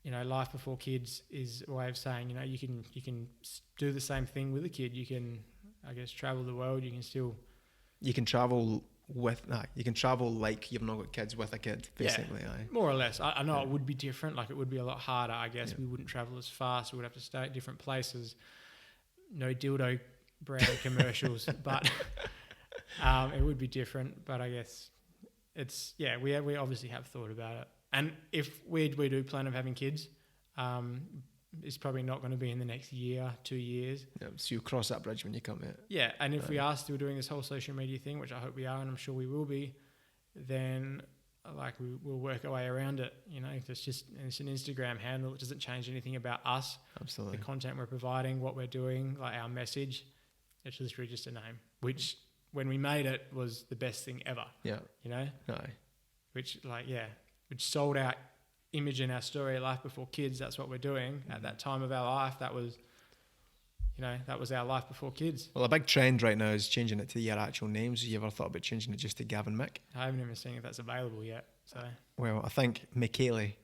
life before kids is a way of saying, you can do the same thing with a kid. You can, I guess, travel the world. You can still... You can travel you can travel like you've not got kids with a kid, basically. Yeah, more or less. I know it would be different. Like, it would be a lot harder, I guess. We wouldn't travel as fast. We would have to stay at different places. No dildo brand commercials, but it would be different. But I guess it's, we obviously have thought about it. And if we do plan on having kids, it's probably not going to be in the next year, 2 years. Yeah, so you cross that bridge when you come here. Yeah, and if we are still doing this whole social media thing, which I hope we are, and I'm sure we will be, then we'll work our way around it. It's an Instagram handle. It doesn't change anything about us. Absolutely. The content we're providing, what we're doing, like our message. It's literally just a name, which when we made it was the best thing ever. Yeah. No. Which sold our image in our story, life before kids. That's what we're doing at that time of our life. That was our life before kids. Well, a big trend right now is changing it to your actual names. Have you ever thought about changing it just to Gavin Mick? I haven't even seen if that's available yet. So, well, I think Michaeli.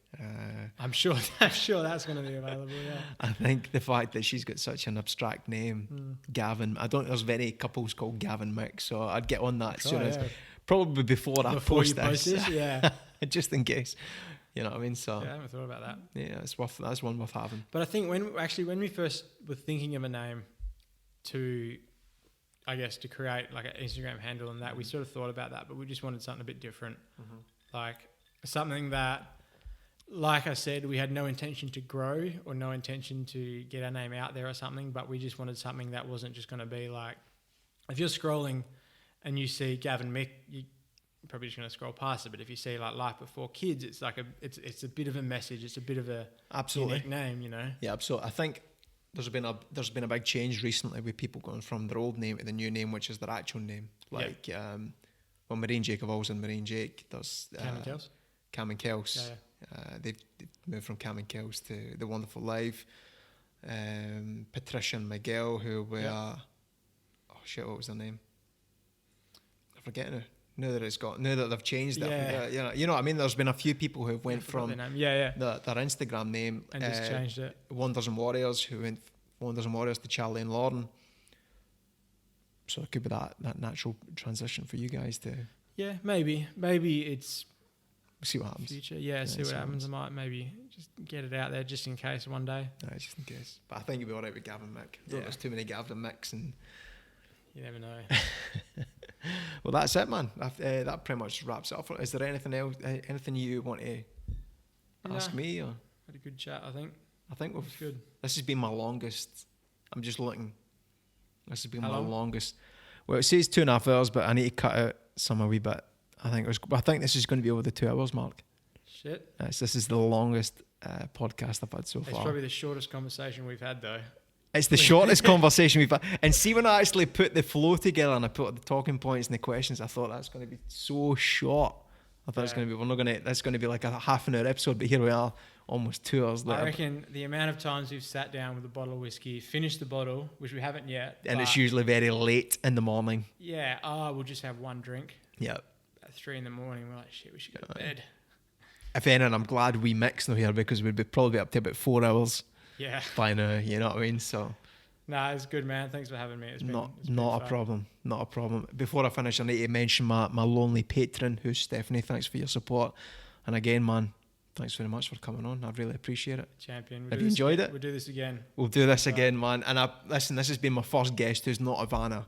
I'm sure that's going to be available. Yeah. I think the fact that she's got such an abstract name, Gavin. I don't. There's very couples called Gavin Mick, so I'd get on that soon as probably before I post this. Yeah. Just in case. You know what I mean? So I haven't thought about that. Yeah, that's one worth having. But I think when we first were thinking of a name to create like an Instagram handle and that, we sort of thought about that, but we just wanted something a bit different. Like something that, like I said, we had no intention to grow or no intention to get our name out there or something, but we just wanted something that wasn't just going to be like, if you're scrolling and you see Gavin Mick, you're probably just going to scroll past it. But if you see like Life Before Kids, it's like it's a bit of a message. It's a bit of a unique name, Yeah, absolutely. I think there's been a big change recently with people going from their old name to the new name, which is their actual name. Like, Marine Jake have always done Marine Jake. There's Cam and Kels. They've moved from Cam and Kels to The Wonderful Life. Patricia and Miguel, who were what was their name? I'm forgetting it. Now that they've changed it, you know what I mean. There's been a few people who have went from their Instagram name and just changed it. Wonders and Warriors, who went Wonders and Warriors to Charlie and Lauren. So it could be that natural transition for you guys to. Yeah, maybe it's. We'll see what happens. Future, see what happens. I might maybe just get it out there just in case one day. No, just in case. But I think you'll be alright with Gavin Mick. I don't there's too many Gavin Micks and. You never know. Well, that's it, man. That pretty much wraps it up. Is there anything else? Anything you want to ask me? Or? Had a good chat, I think. We've good. This has been my longest. I'm just looking. This has been my longest. Well, it says 2.5 hours, but I need to cut out some a wee bit. I think this is going to be over the 2 hours mark. Shit. This is the longest podcast I've had so far. It's probably the shortest conversation we've had, though. It's the shortest conversation we've had. And see, when I actually put the flow together and I put the talking points and the questions, I thought that's going to be so short. I thought it's going to be, that's going to be like a half an hour episode, but here we are, almost 2 hours later. I reckon the amount of times we've sat down with a bottle of whiskey, finished the bottle, which we haven't yet. And it's usually very late in the morning. Yeah, we'll just have one drink. Yeah. At 3 a.m, we're like, shit, we should go to bed. If anything, I'm glad we mixed now here because we'd probably be up to about 4 hours. Yeah. By now, you know what I mean? So. Nah, it's good, man. Thanks for having me. It's been not a problem. Not a problem. Before I finish, I need to mention my lonely patron, who's Stephanie. Thanks for your support. And again, man, thanks very much for coming on. I really appreciate it. Champion. Have you enjoyed it? We'll do this again. We'll do this again, man. And listen, this has been my first guest who's not Ivana.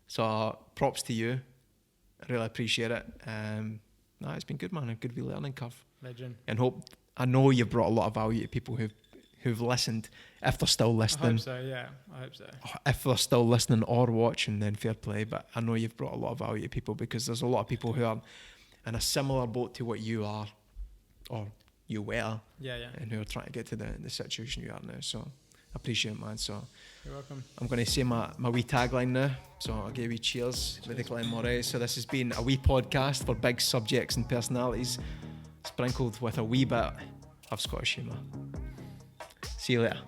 So props to you. I really appreciate it. It's been good, man. A good wee learning curve. Legend. And I know you've brought a lot of value to people who've listened, if they're still listening. I hope so, yeah. I hope so. If they're still listening or watching, then fair play. But I know you've brought a lot of value to people because there's a lot of people who are in a similar boat to what you are, or you were. Yeah. And who are trying to get to the situation you are now. So I appreciate it, man. So you're welcome. I'm going to say my wee tagline now. So I'll give you cheers with the Glenmorangie. So this has been a wee podcast for big subjects and personalities, sprinkled with a wee bit of Scottish humour. See you later.